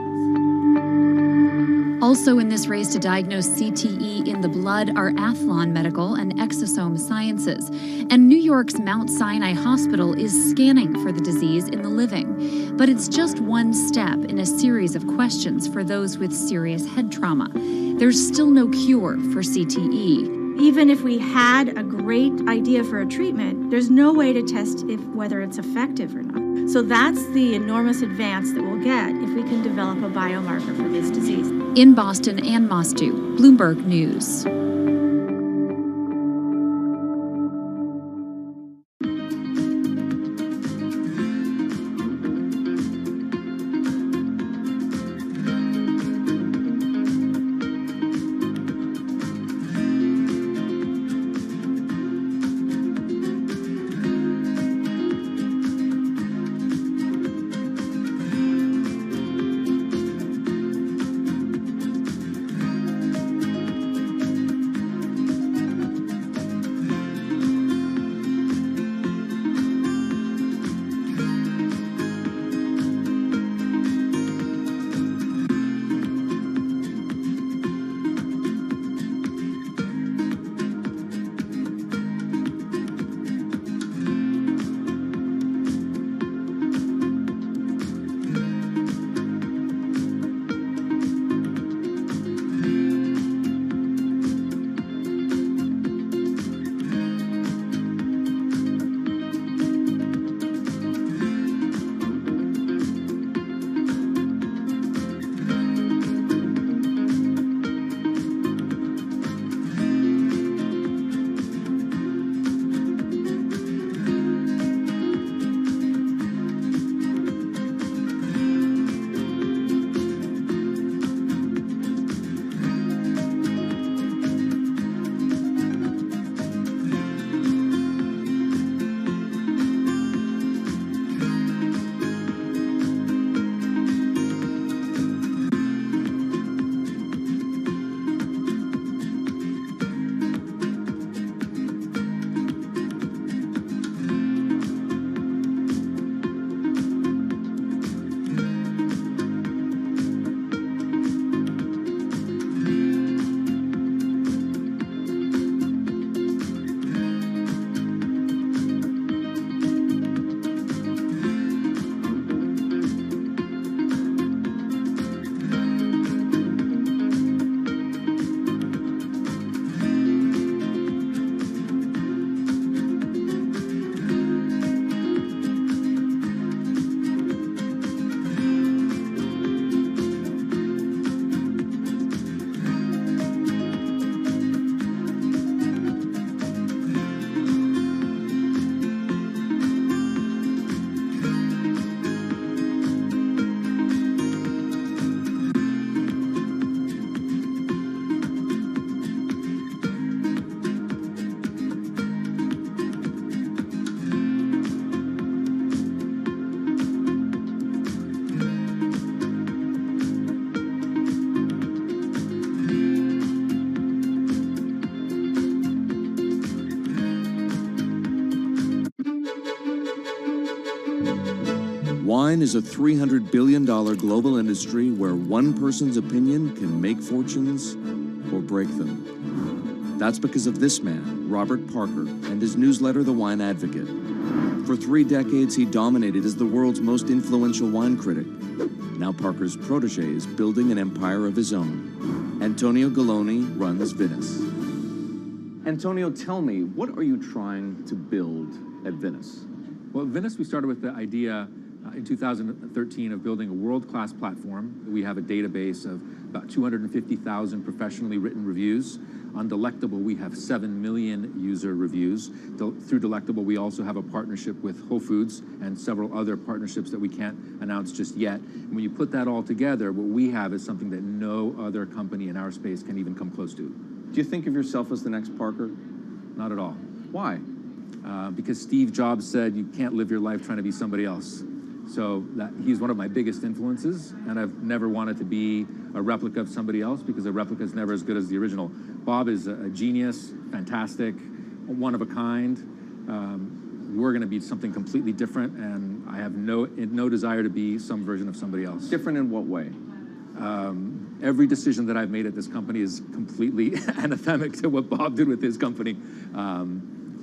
Speaker 11: Also in this race to diagnose CTE in the blood are Athlon Medical and Exosome Sciences. And New York's Mount Sinai Hospital is scanning for the disease in the living. But it's just one step in a series of questions for those with serious head trauma. There's still no cure for CTE.
Speaker 12: Even if we had a great idea for a treatment, there's no way to test whether it's effective or not. So that's the enormous advance that we'll get if we can develop a biomarker for this disease.
Speaker 11: In Boston, Ann Mostu, Bloomberg News.
Speaker 8: Wine is a $300 billion global industry where one person's opinion can make fortunes or break them. That's because of this man, Robert Parker, and his newsletter, The Wine Advocate. For 3 decades, he dominated as the world's most influential wine critic. Now Parker's protege is building an empire of his own. Antonio Galloni runs Venice.
Speaker 14: Antonio, tell me, what are you trying to build at Venice?
Speaker 15: Well, at Venice, we started with the idea in 2013 of building a world-class platform. We have a database of about 250,000 professionally written reviews. On Delectable, we have 7 million user reviews. Through Delectable, we also have a partnership with Whole Foods and several other partnerships that we can't announce just yet. And when you put that all together, what we have is something that no other company in our space can even come close to.
Speaker 14: Do you think of yourself as the next Parker?
Speaker 15: Not at all.
Speaker 14: Why?
Speaker 15: Because Steve Jobs said you can't live your life trying to be somebody else. So he's one of my biggest influences, and I've never wanted to be a replica of somebody else because a replica is never as good as the original. Bob is a genius, fantastic, one of a kind. We're going to be something completely different, and I have no desire to be some version of somebody else.
Speaker 14: Different in what way?
Speaker 15: Every decision that I've made at this company is completely anathemic to what Bob did with his company.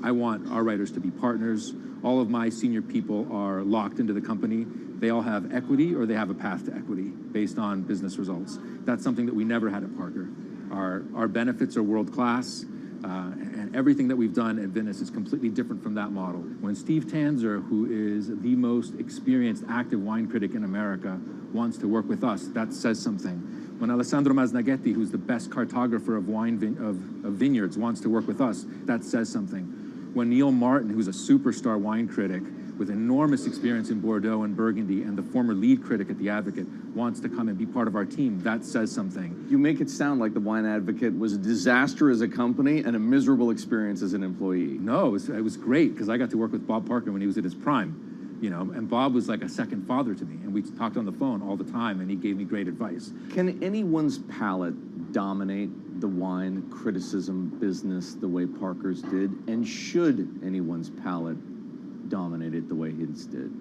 Speaker 15: I want our writers to be partners. All of my senior people are locked into the company. They all have equity or they have a path to equity based on business results. That's something that we never had at Parker. Our benefits are world-class, and everything that we've done at Venice is completely different from that model. When Steve Tanzer, who is the most experienced active wine critic in America, wants to work with us, that says something. When Alessandro Masnaghetti, who's the best cartographer of vineyards, wants to work with us, that says something. When Neil Martin, who's a superstar wine critic with enormous experience in Bordeaux and Burgundy and the former lead critic at The Advocate, wants to come and be part of our team, that says something.
Speaker 14: You make it sound like The Wine Advocate was a disaster as a company and a miserable experience as an employee.
Speaker 15: No, it was great because I got to work with Bob Parker when he was at his prime. You know, and Bob was like a second father to me, and we talked on the phone all the time, and he gave me great advice.
Speaker 14: Can anyone's palate dominate the wine criticism business the way Parker's did? And should anyone's palate dominate it the way his did?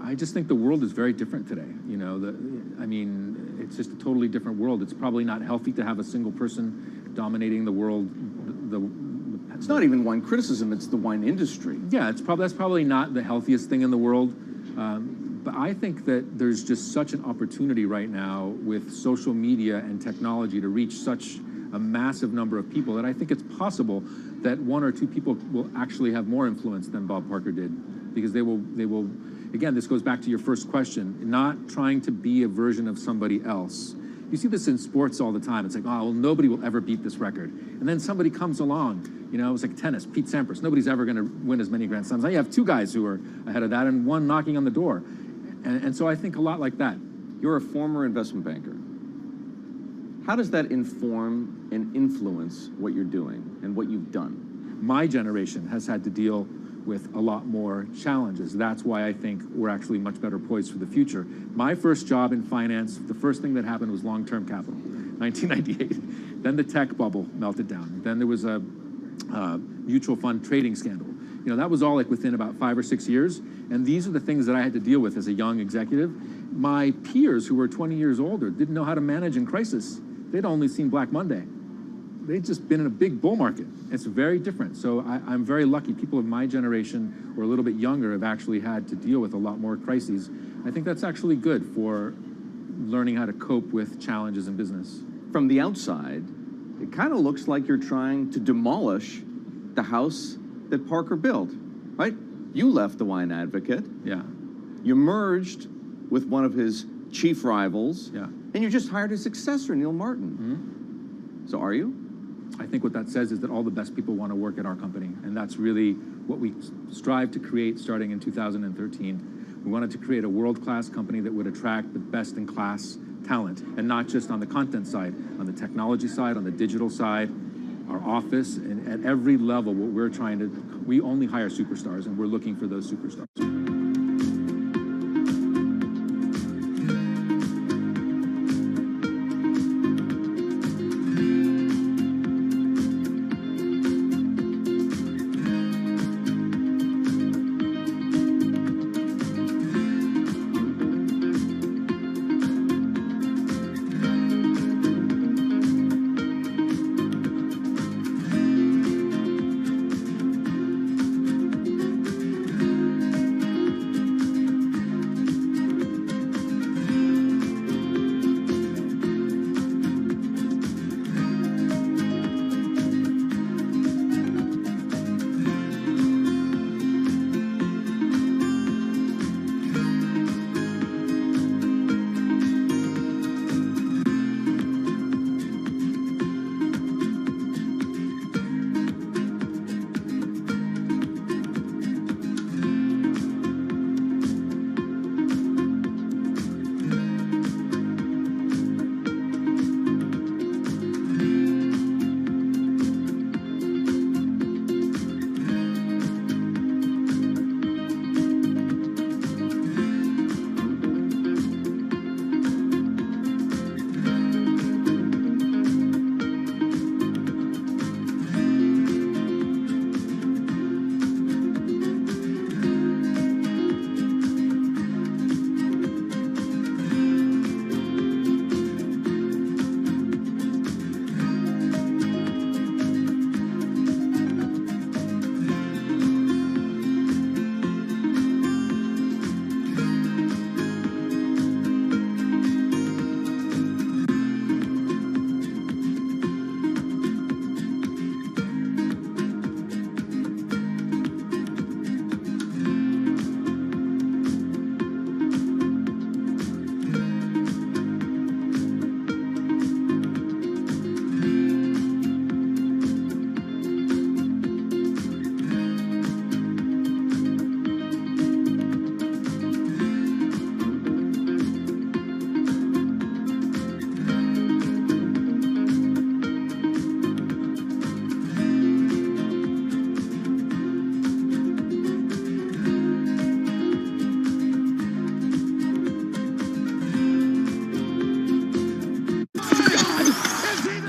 Speaker 15: I just think the world is very different today. You know, it's just a totally different world. It's probably not healthy to have a single person dominating the world.
Speaker 14: It's not even wine criticism, it's the wine industry.
Speaker 15: Yeah, that's probably not the healthiest thing in the world. But I think that there's just such an opportunity right now with social media and technology to reach such a massive number of people that I think it's possible that 1 or 2 people will actually have more influence than Bob Parker did, because they will, again, this goes back to your first question, not trying to be a version of somebody else. You see this in sports all the time. It's like, oh, well, nobody will ever beat this record. And then somebody comes along, you know, it's like tennis, Pete Sampras. Nobody's ever going to win as many Grand Slams. Now you have 2 guys who are ahead of that and 1 knocking on the door. And so I think a lot like that.
Speaker 14: You're a former investment banker. How does that inform and influence what you're doing and what you've done?
Speaker 15: My generation has had to deal with a lot more challenges. That's why I think we're actually much better poised for the future. My first job in finance, the first thing that happened was long-term capital, 1998. Then the tech bubble melted down. Then there was a mutual fund trading scandal. You know, that was all like within about 5 or 6 years. And these are the things that I had to deal with as a young executive. My peers who were 20 years older didn't know how to manage in crisis. They'd only seen Black Monday. They'd just been in a big bull market. It's very different. So I'm very lucky. People of my generation or a little bit younger have actually had to deal with a lot more crises. I think that's actually good for learning how to cope with challenges in business.
Speaker 14: From the outside, it kind of looks like you're trying to demolish the house that Parker built, right? You left The Wine Advocate.
Speaker 15: Yeah.
Speaker 14: You merged with one of his chief rivals.
Speaker 15: Yeah.
Speaker 14: And you just hired his successor, Neil Martin.
Speaker 15: Mm-hmm.
Speaker 14: So are you?
Speaker 15: I think what that says is that all the best people want to work at our company. And that's really what we strive to create starting in 2013. We wanted to create a world-class company that would attract the best-in-class talent, and not just on the content side, on the technology side, on the digital side, our office, and at every level, what we're trying to, we only hire superstars, and we're looking for those superstars.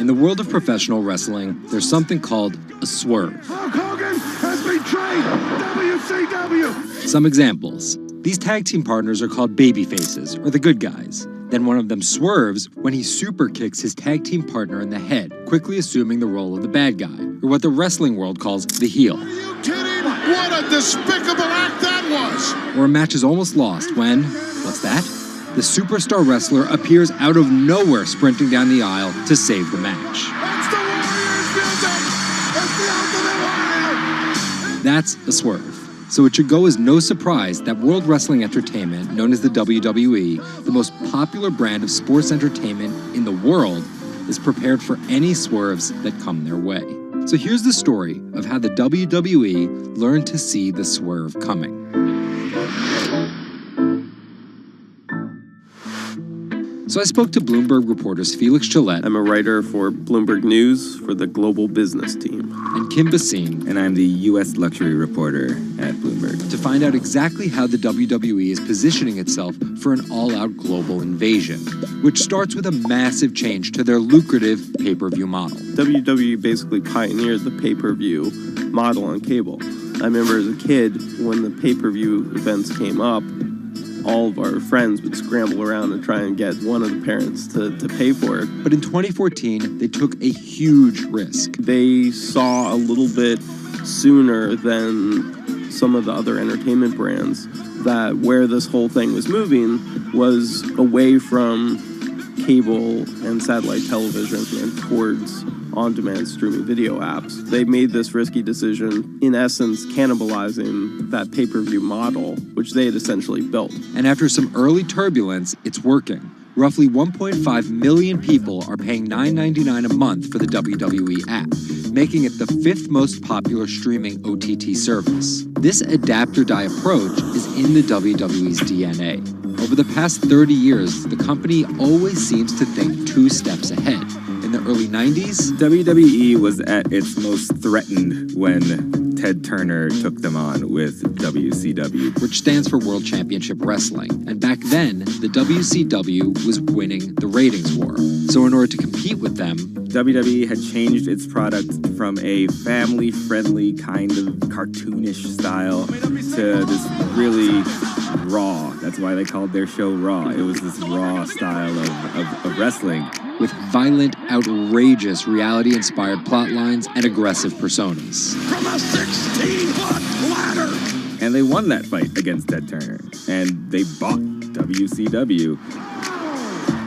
Speaker 6: In the world of professional wrestling, there's something called a swerve.
Speaker 24: Hulk Hogan has betrayed WCW!
Speaker 6: Some examples. These tag team partners are called babyfaces, or the good guys. Then one of them swerves when he super kicks his tag team partner in the head, quickly assuming the role of the bad guy, or what the wrestling world calls the heel.
Speaker 24: Are you kidding? What a despicable act that was!
Speaker 6: Or a match is almost lost when, what's that? The superstar wrestler appears out of nowhere sprinting down the aisle to save the match.
Speaker 24: That's the Warriors music! That's the Ultimate Warrior!
Speaker 6: That's a swerve. So it should go as no surprise that World Wrestling Entertainment, known as the WWE, the most popular brand of sports entertainment in the world, is prepared for any swerves that come their way. So here's the story of how the WWE learned to see the swerve coming. So I spoke to Bloomberg reporters Felix Gillette.
Speaker 16: I'm a writer for Bloomberg News for the global business team.
Speaker 6: And Kim Basine.
Speaker 17: And I'm the U.S. luxury reporter at Bloomberg.
Speaker 6: To find out exactly how the WWE is positioning itself for an all-out global invasion, which starts with a massive change to their lucrative pay-per-view model.
Speaker 16: WWE basically pioneered the pay-per-view model on cable. I remember as a kid, when the pay-per-view events came up, all of our friends would scramble around and try and get one of the parents to pay for it.
Speaker 6: But in 2014, they took a huge risk.
Speaker 16: They saw a little bit sooner than some of the other entertainment brands that where this whole thing was moving was away from cable and satellite television and towards on-demand streaming video apps. They made this risky decision, in essence, cannibalizing that pay-per-view model, which they had essentially built.
Speaker 6: And after some early turbulence, it's working. Roughly 1.5 million people are paying $9.99 a month for the WWE app, making it the 5th most popular streaming OTT service. This adapt-or-die approach is in the WWE's DNA. Over the past 30 years, the company always seems to think 2 steps ahead. In the early 90s,
Speaker 17: WWE was at its most threatened when Ted Turner took them on with WCW,
Speaker 6: which stands for World Championship Wrestling. And back then, the WCW was winning the ratings war. So in order to compete with them,
Speaker 17: WWE had changed its product from a family-friendly kind of cartoonish style to this really raw. That's why they called their show Raw. It was this raw style of wrestling.
Speaker 6: With violent, outrageous, reality-inspired plot lines and aggressive personas.
Speaker 24: From a 16-foot ladder!
Speaker 17: And they won that fight against Ted Turner. And they bought WCW.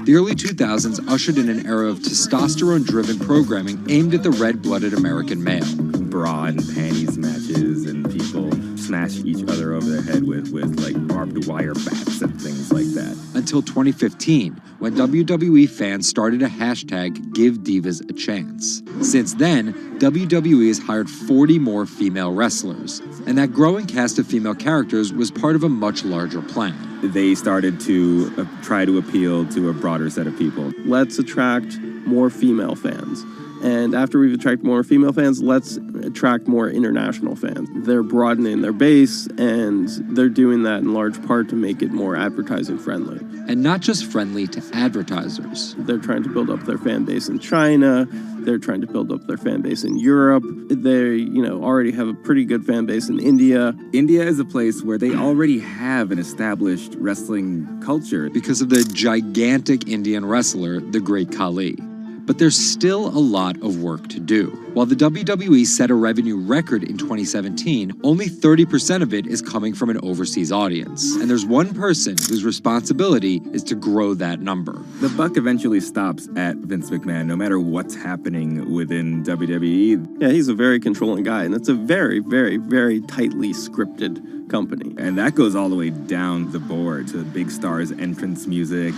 Speaker 6: The early 2000s ushered in an era of testosterone-driven programming aimed at the red-blooded American male.
Speaker 17: Bra and panties matches, and people smash each other over their head with like barbed wire bats and things like that.
Speaker 6: Until 2015, when WWE fans started a hashtag Give Divas a Chance. Since then, WWE has hired 40 more female wrestlers, and that growing cast of female characters was part of a much larger plan.
Speaker 17: They started to try to appeal to a broader set of people.
Speaker 16: Let's attract more female fans. And after we've attracted more female fans, let's attract more international fans. They're broadening their base, and they're doing that in large part to make it more advertising friendly.
Speaker 6: And not just friendly to advertisers.
Speaker 16: They're trying to build up their fan base in China. They're trying to build up their fan base in Europe. They, already have a pretty good fan base in India.
Speaker 17: India is a place where they already have an established wrestling culture.
Speaker 6: Because of the gigantic Indian wrestler, the Great Khali. But there's still a lot of work to do. While the WWE set a revenue record in 2017, only 30% of it is coming from an overseas audience. And there's one person whose responsibility is to grow that number.
Speaker 17: The buck eventually stops at Vince McMahon, no matter what's happening within WWE.
Speaker 16: Yeah, he's a very controlling guy, and it's a very, very, very tightly scripted company.
Speaker 17: And that goes all the way down the board to big stars' entrance music.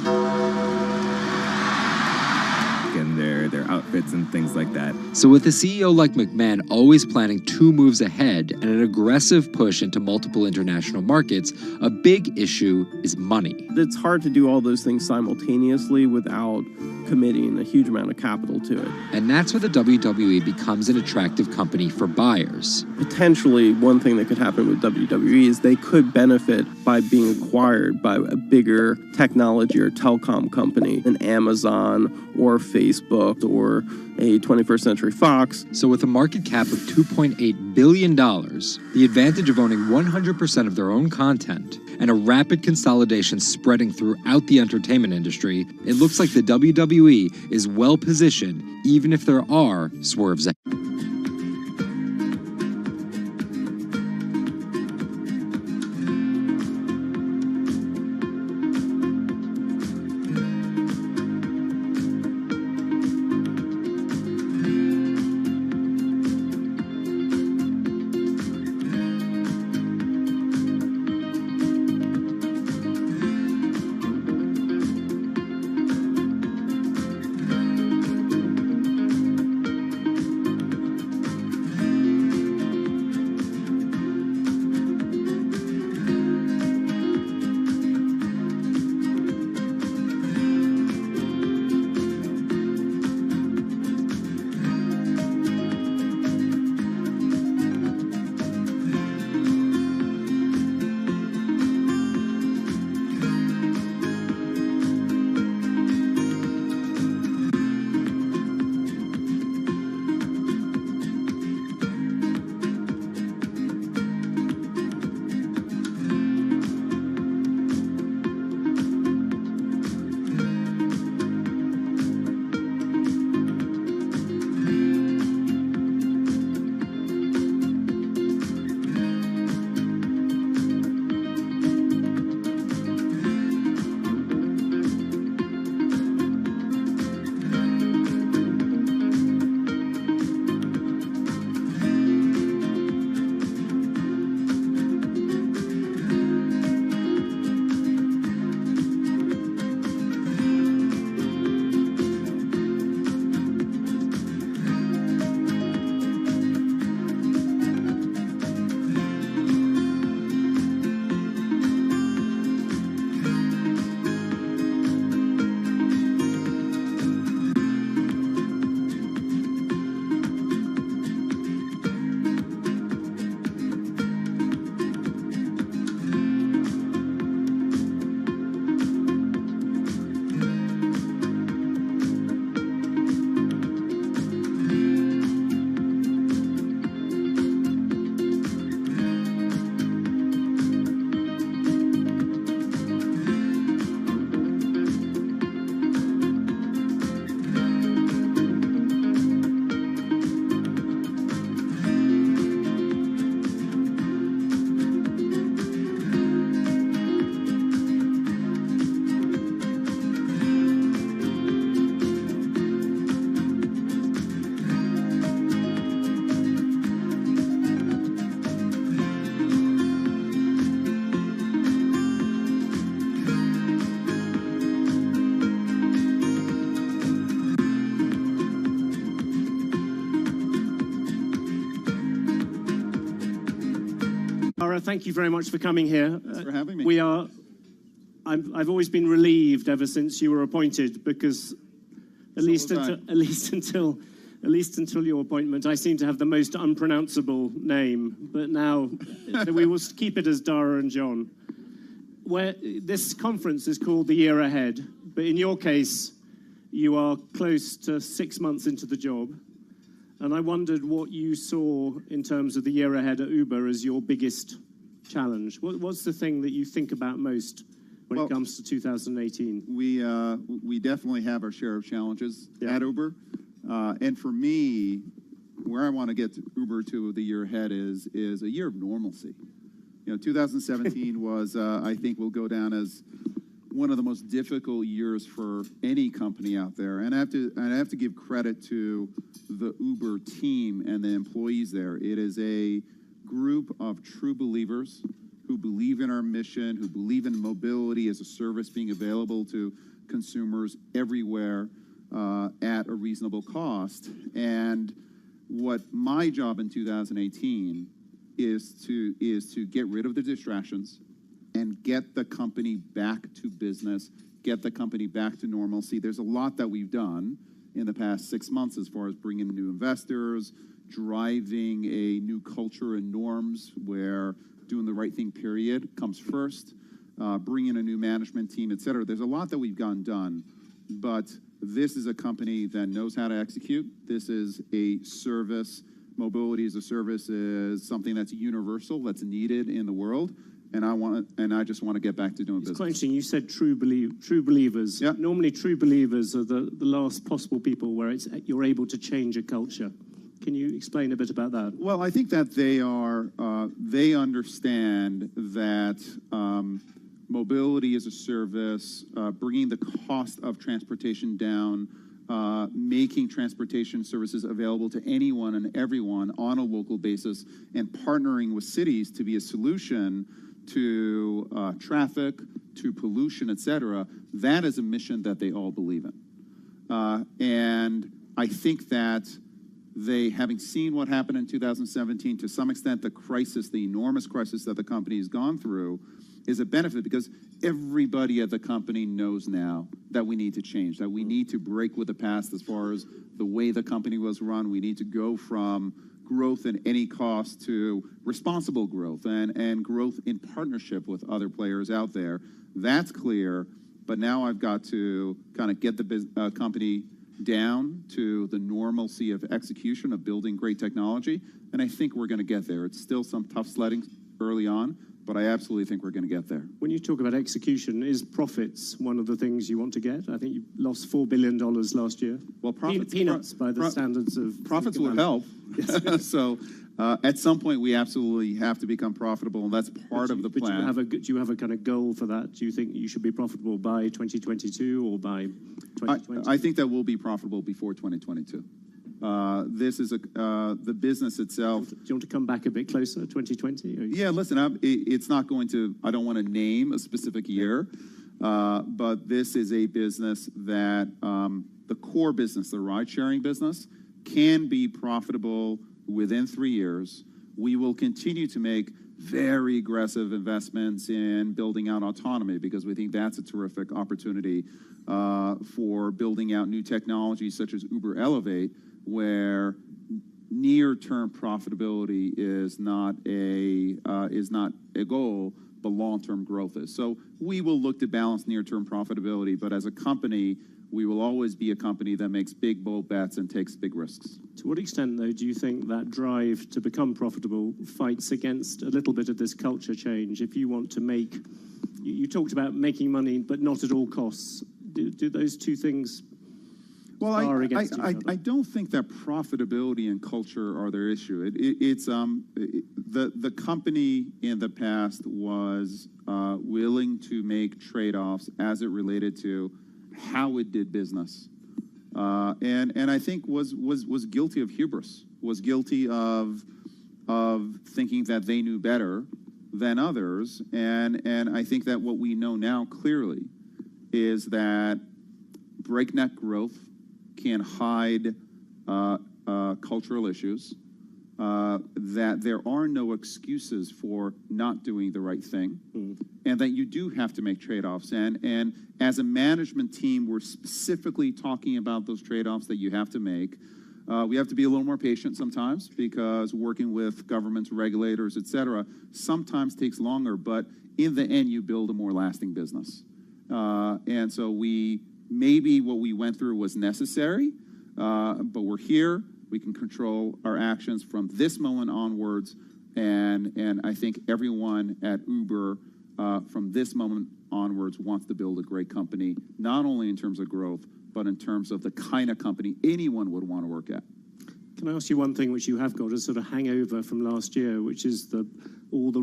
Speaker 17: And their outfits and things like that.
Speaker 6: So with a CEO like McMahon always planning 2 moves ahead and an aggressive push into multiple international markets, a big issue is money.
Speaker 16: It's hard to do all those things simultaneously without committing a huge amount of capital to it.
Speaker 6: And that's where the WWE becomes an attractive company for buyers.
Speaker 16: Potentially, one thing that could happen with WWE is they could benefit by being acquired by a bigger technology or telecom company, an Amazon or Facebook or a 21st Century Fox.
Speaker 6: So with a market cap of $2.8 billion, the advantage of owning 100% of their own content, and a rapid consolidation spreading throughout the entertainment industry, it looks like the WWE is well positioned, even if there are swerves.
Speaker 1: Thank you very much for coming here.
Speaker 18: Thanks for having me.
Speaker 1: I've always been relieved ever since you were appointed, because at least until your appointment, I seem to have the most unpronounceable name. But now, so we will keep it as Dara and John. This conference is called The Year Ahead, but in your case, you are close to 6 months into the job. And I wondered what you saw in terms of the year ahead at Uber as your biggest challenge. What's the thing that you think about most when it comes to 2018?
Speaker 18: We definitely have our share of challenges at Uber. And for me, where I want to get Uber to the year ahead is a year of normalcy. 2017 was, I think, will go down as one of the most difficult years for any company out there. And I have to give credit to the Uber team and the employees there. It is a group of true believers who believe in our mission, who believe in mobility as a service being available to consumers everywhere at a reasonable cost. And what my job in 2018 is to get rid of the distractions and get the company back to business, get the company back to normalcy. There's a lot that we've done in the past 6 months as far as bringing new investors, driving a new culture and norms where doing the right thing, period, comes first, bringing a new management team, et cetera. There's a lot that we've gotten done, but This is a company that knows how to execute. This is a service. Mobility as a service is something that's universal, that's needed in the world. And I just want to get back to doing business.
Speaker 1: It's quite interesting. You said true believers.
Speaker 18: Yeah.
Speaker 1: Normally, true believers are the last possible people where you're able to change a culture. Can you explain a bit about that?
Speaker 18: Well, I think that they understand that mobility as a service, bringing the cost of transportation down, making transportation services available to anyone and everyone on a local basis, and partnering with cities to be a solution to traffic, to pollution, et cetera. That is a mission that they all believe in. And I think that they, having seen what happened in 2017, to some extent the crisis, the enormous crisis that the company has gone through, is a benefit because everybody at the company knows now that we need to change, that we need to break with the past as far as the way the company was run. We need to go from growth at any cost to responsible growth and growth in partnership with other players out there. That's clear, but now I've got to kind of get the company down to the normalcy of execution, of building great technology, and I think we're going to get there. It's still some tough sledding early on, but I absolutely think we're going to get there.
Speaker 1: When you talk about execution, is profits one of the things you want to get? I think you lost $4 billion last year.
Speaker 18: Well, profits,
Speaker 1: peanuts by the standards of...
Speaker 18: Profits would help. So at some point, we absolutely have to become profitable, and that's part of the plan.
Speaker 1: Do you have a kind of goal for that? Do you think you should be profitable by 2022 or by 2020?
Speaker 18: I think that we'll be profitable before 2022. This is the business itself.
Speaker 1: Do you want to come back a bit closer, 2020?
Speaker 18: Yeah, listen, it's not going to, I don't want to name a specific year, but this is a business that the core business, the ride-sharing business, can be profitable within 3 years. We will continue to make very aggressive investments in building out autonomy because we think that's a terrific opportunity for building out new technologies such as Uber Elevate, where near-term profitability is not a goal, but long-term growth is. So we will look to balance near-term profitability, but as a company, we will always be a company that makes big, bold bets and takes big risks.
Speaker 1: To what extent, though, do you think that drive to become profitable fights against a little bit of this culture change? If you want to make, you talked about making money, but not at all costs. Do those two things?
Speaker 18: Well, I don't think that profitability and culture are their issue. It's the company in the past was willing to make trade-offs as it related to how it did business, and I think was guilty of hubris, was guilty of thinking that they knew better than others, and I think that what we know now clearly is that breakneck growth can hide cultural issues, that there are no excuses for not doing the right thing, and that you do have to make trade-offs. And as a management team, we're specifically talking about those trade-offs that you have to make. We have to be a little more patient sometimes because working with governments, regulators, et cetera, sometimes takes longer, but in the end, you build a more lasting business. And so maybe what we went through was necessary, but we're here. We can control our actions from this moment onwards, and I think everyone at Uber from this moment onwards wants to build a great company, not only in terms of growth, but in terms of the kind of company anyone would want to work at.
Speaker 1: Can I ask you one thing which you have got a sort of hangover from last year, which is all the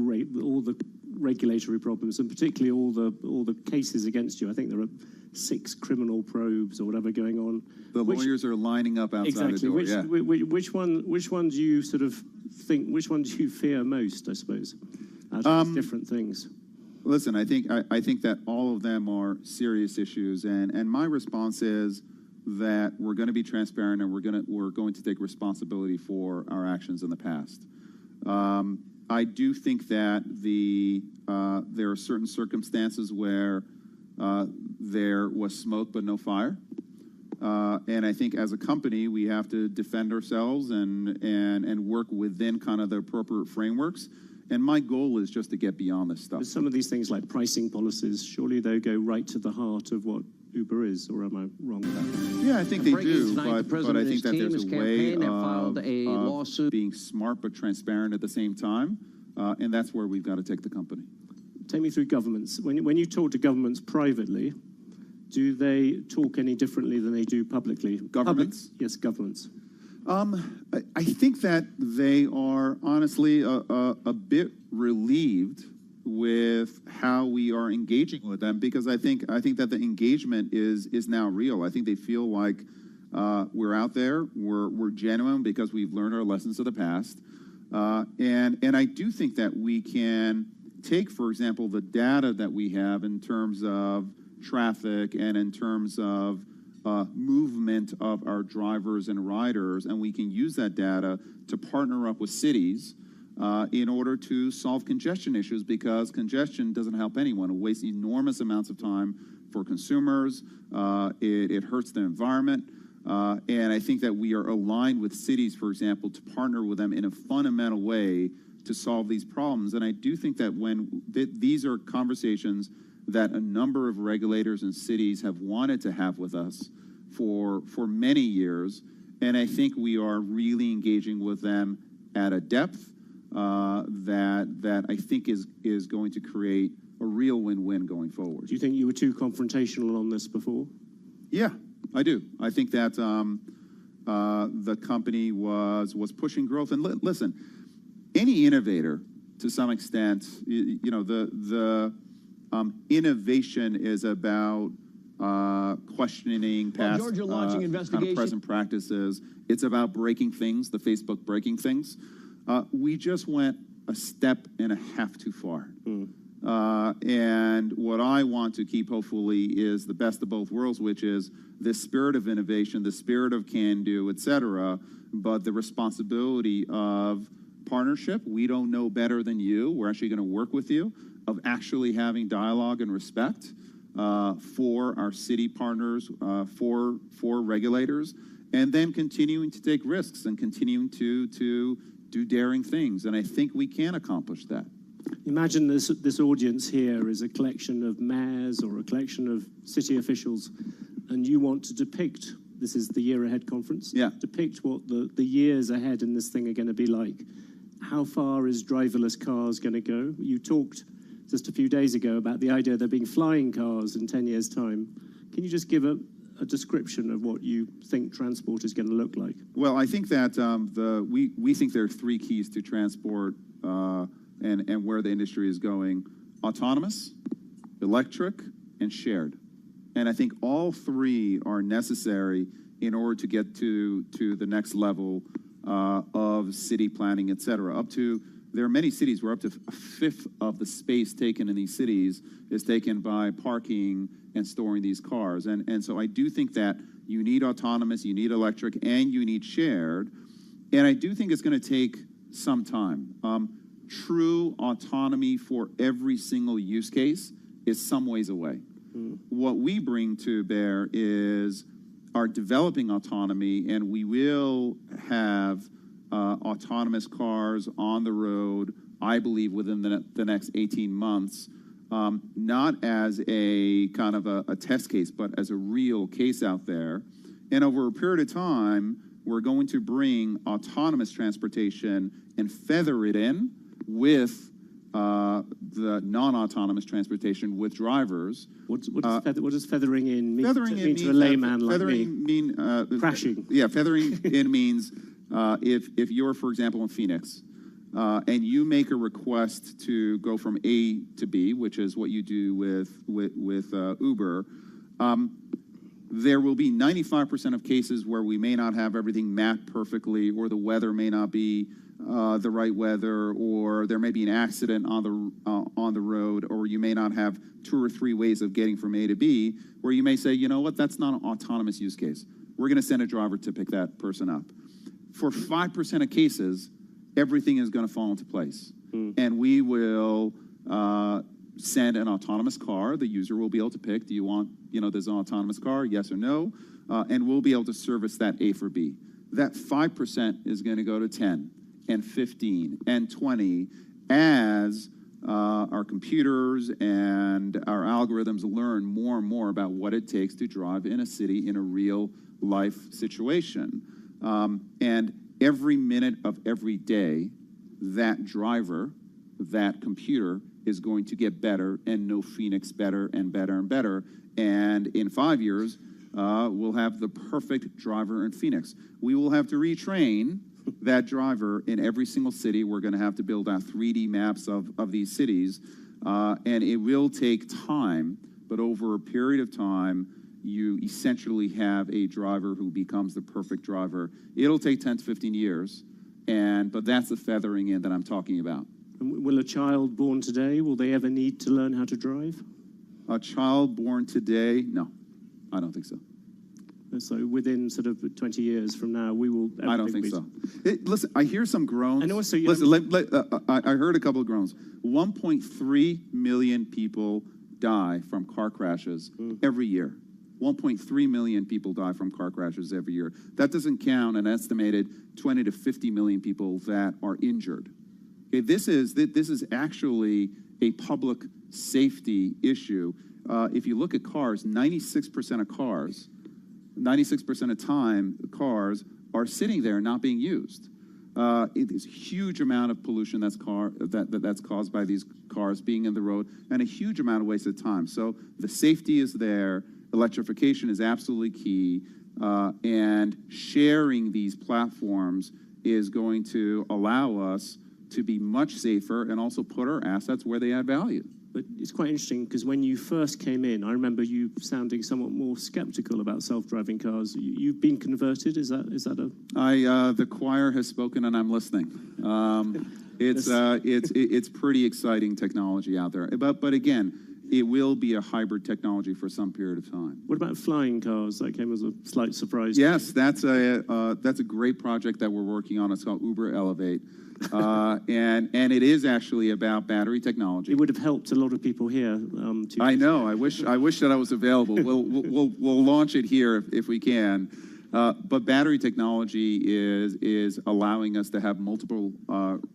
Speaker 1: regulatory problems, and particularly all the cases against you? I think there are 6 criminal probes or whatever going on.
Speaker 18: The lawyers are lining up outside the door.
Speaker 1: Which one do you sort of think? Which one do you fear most? I suppose out of these different things.
Speaker 18: Listen, I think that all of them are serious issues, and my response is that we're going to be transparent and we're going to take responsibility for our actions in the past. I do think that there are certain circumstances where there was smoke but no fire, and I think as a company we have to defend ourselves and work within kind of the appropriate frameworks. And my goal is just to get beyond this stuff.
Speaker 1: Some of these things like pricing policies, surely they go right to the heart of what Uber is, or am I wrong with that?
Speaker 18: Yeah, I think they do,
Speaker 19: tonight, the
Speaker 18: but
Speaker 19: president
Speaker 18: I
Speaker 19: and
Speaker 18: think that
Speaker 19: his
Speaker 18: there's
Speaker 19: team,
Speaker 18: a
Speaker 19: his
Speaker 18: way
Speaker 19: campaign, have filed a
Speaker 18: of
Speaker 19: lawsuit.
Speaker 18: being smart but transparent at the same time, and that's where we've got to take the company.
Speaker 1: Take me through governments. When you talk to governments privately, do they talk any differently than they do publicly?
Speaker 18: Governments?
Speaker 1: Yes, governments.
Speaker 18: I think that they are honestly a bit relieved with how we are engaging with them, because I think that the engagement is now real. I think they feel like we're out there, we're genuine because we've learned our lessons of the past, and I do think that we can take, for example, the data that we have in terms of traffic and in terms of movement of our drivers and riders, and we can use that data to partner up with cities in order to solve congestion issues, because congestion doesn't help anyone. It wastes enormous amounts of time for consumers. It hurts the environment. And I think that we are aligned with cities, for example, to partner with them in a fundamental way to solve these problems. And I do think that when these are conversations that a number of regulators and cities have wanted to have with us for many years, and I think we are really engaging with them at a depth that I think is going to create a real win-win going forward.
Speaker 1: Do you think you were too confrontational on this before?
Speaker 18: Yeah, I do. I think that the company was pushing growth. And listen, any innovator, to some extent, the innovation is about questioning past kind of present practices. It's about breaking things, the Facebook breaking things. We just went a step and a half too far. And what I want to keep, hopefully, is the best of both worlds, which is this spirit of innovation, the spirit of can-do, et cetera, but the responsibility of partnership. We don't know better than you. We're actually going to work with you, of actually having dialogue and respect for our city partners, for regulators, and then continuing to take risks and continuing to do daring things. And I think we can accomplish that.
Speaker 1: Imagine this audience here is a collection of mayors or a collection of city officials, and you want to depict, this is the Year Ahead conference, depict what the years ahead in this thing are going to be like. How far is driverless cars going to go? You talked just a few days ago about the idea of there being flying cars in 10 years' time. Can you just give a description of what you think transport is going to look like?
Speaker 18: Well, I think that we think there are three keys to transport and where the industry is going: autonomous, electric, and shared. And I think all three are necessary in order to get to the next level of city planning, et cetera. There are many cities where up to a fifth of the space taken in these cities is taken by parking and storing these cars. And so I do think that you need autonomous, you need electric, and you need shared. And I do think it's going to take some time. True autonomy for every single use case is some ways away. What we bring to bear is our developing autonomy, and we will have autonomous cars on the road, I believe, within the next 18 months, not as a kind of a test case, but as a real case out there. And over a period of time, we're going to bring autonomous transportation and feather it in with the non-autonomous transportation with drivers.
Speaker 1: What does feathering in mean?
Speaker 18: Feathering
Speaker 1: mean to a layman like me? Crashing.
Speaker 18: Yeah, feathering in means if you're, for example, in Phoenix, and you make a request to go from A to B, which is what you do with Uber, there will be 95% of cases where we may not have everything mapped perfectly, or the weather may not be the right weather, or there may be an accident on the road, or you may not have 2 or 3 ways of getting from A to B, where you may say, you know what, that's not an autonomous use case. We're going to send a driver to pick that person up. For 5% of cases, everything is going to fall into place. And we will send an autonomous car. The user will be able to pick, do you want, there's an autonomous car, yes or no? And we'll be able to service that A for B. That 5% is going to go to 10 and 15 and 20 as our computers and our algorithms learn more and more about what it takes to drive in a city in a real life situation. And every minute of every day, that driver, that computer is going to get better and know Phoenix better and better and better. And in 5 years, we'll have the perfect driver in Phoenix. We will have to retrain that driver in every single city. We're going to have to build out 3D maps of these cities. And it will take time, but over a period of time, you essentially have a driver who becomes the perfect driver. It'll take 10 to 15 years, but that's the feathering in that I'm talking about.
Speaker 1: And will a child born today, will they ever need to learn how to drive?
Speaker 18: A child born today? No, I don't think so.
Speaker 1: So within sort of 20 years from now, we will...
Speaker 18: I don't think so. Listen, I hear some groans.
Speaker 1: And also,
Speaker 18: I heard a couple of groans. 1.3 million people die from car crashes every year. 1.3 million people die from car crashes every year. That doesn't count an estimated 20 to 50 million people that are injured. Okay, this is actually a public safety issue. If you look at cars, 96% of cars, 96% of time, cars are sitting there not being used. It is a huge amount of pollution that's caused by these cars being in the road, and a huge amount of wasted time. So the safety is there. Electrification is absolutely key, and sharing these platforms is going to allow us to be much safer and also put our assets where they add value.
Speaker 1: But it's quite interesting because when you first came in, I remember you sounding somewhat more skeptical about self-driving cars. You've been converted. Is that a?
Speaker 18: The choir has spoken, and I'm listening. It's pretty exciting technology out there. But again, it will be a hybrid technology for some period of time.
Speaker 1: What about flying cars? That came as a slight surprise.
Speaker 18: Yes, that's a great project that we're working on. It's called Uber Elevate. And it is actually about battery technology.
Speaker 1: It would have helped a lot of people here.
Speaker 18: I know. I wish that I was available. We'll launch it here if we can. But battery technology is allowing us to have multiple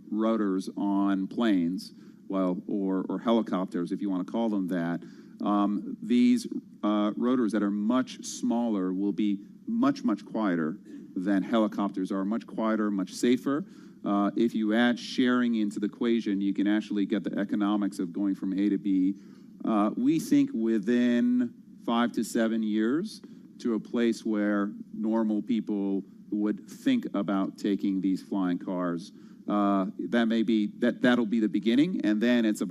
Speaker 18: rotors on planes, or helicopters, if you want to call them that. These rotors that are much smaller will be much quieter than helicopters are. Much quieter, much safer. If you add sharing into the equation, you can actually get the economics of going from A to B. We think within 5 to 7 years to a place where normal people would think about taking these flying cars. That'll be the beginning, and then it's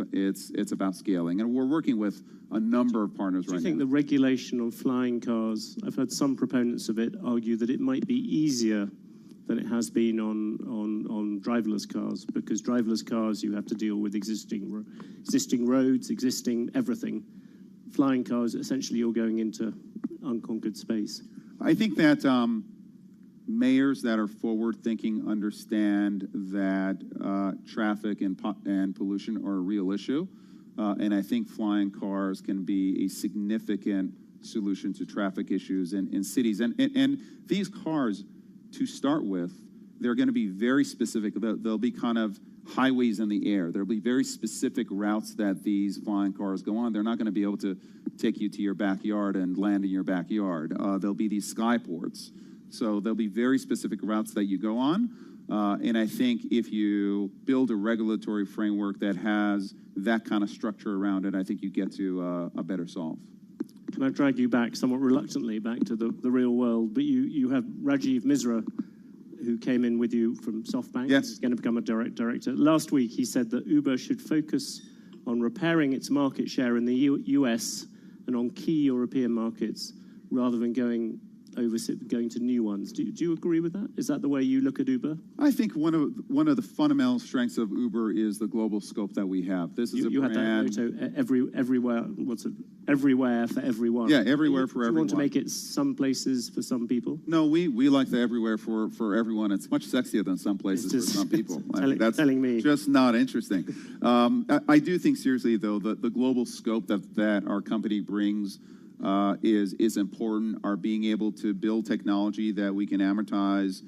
Speaker 18: about scaling. And we're working with a number of partners right now.
Speaker 1: Do you think the regulation on flying cars, I've heard some proponents of it argue that it might be easier than it has been on driverless cars, because driverless cars, you have to deal with existing roads, existing everything. Flying cars, essentially you're going into unconquered space.
Speaker 18: I think that mayors that are forward-thinking understand that traffic and pollution are a real issue, and I think flying cars can be a significant solution to traffic issues in cities. And these cars, to start with, they're going to be very specific. They'll be kind of highways in the air. There'll be very specific routes that these flying cars go on. They're not going to be able to take you to your backyard and land in your backyard. There'll be these skyports. So there'll be very specific routes that you go on. And I think if you build a regulatory framework that has that kind of structure around it, I think you get to a better solve.
Speaker 1: Can I drag you back somewhat reluctantly back to the real world? But you have Rajiv Misra, who came in with you from SoftBank.
Speaker 18: Yes.
Speaker 1: He's going to become a director. Last week, he said that Uber should focus on repairing its market share in the US and on key European markets rather than going to new ones. Do you agree with that? Is that the way you look at Uber?
Speaker 18: I think one of the fundamental strengths of Uber is the global scope that we have. This is a brand.
Speaker 1: Had that motto, everywhere. What's it? Everywhere for everyone.
Speaker 18: Yeah, everywhere for everyone.
Speaker 1: Do you want to make it some places for some people?
Speaker 18: No, we like the everywhere for everyone. It's much sexier than some places for some people.
Speaker 1: That's telling me.
Speaker 18: Just not interesting. I do think seriously though that the global scope that our company brings is important. Our being able to build technology that we can amortize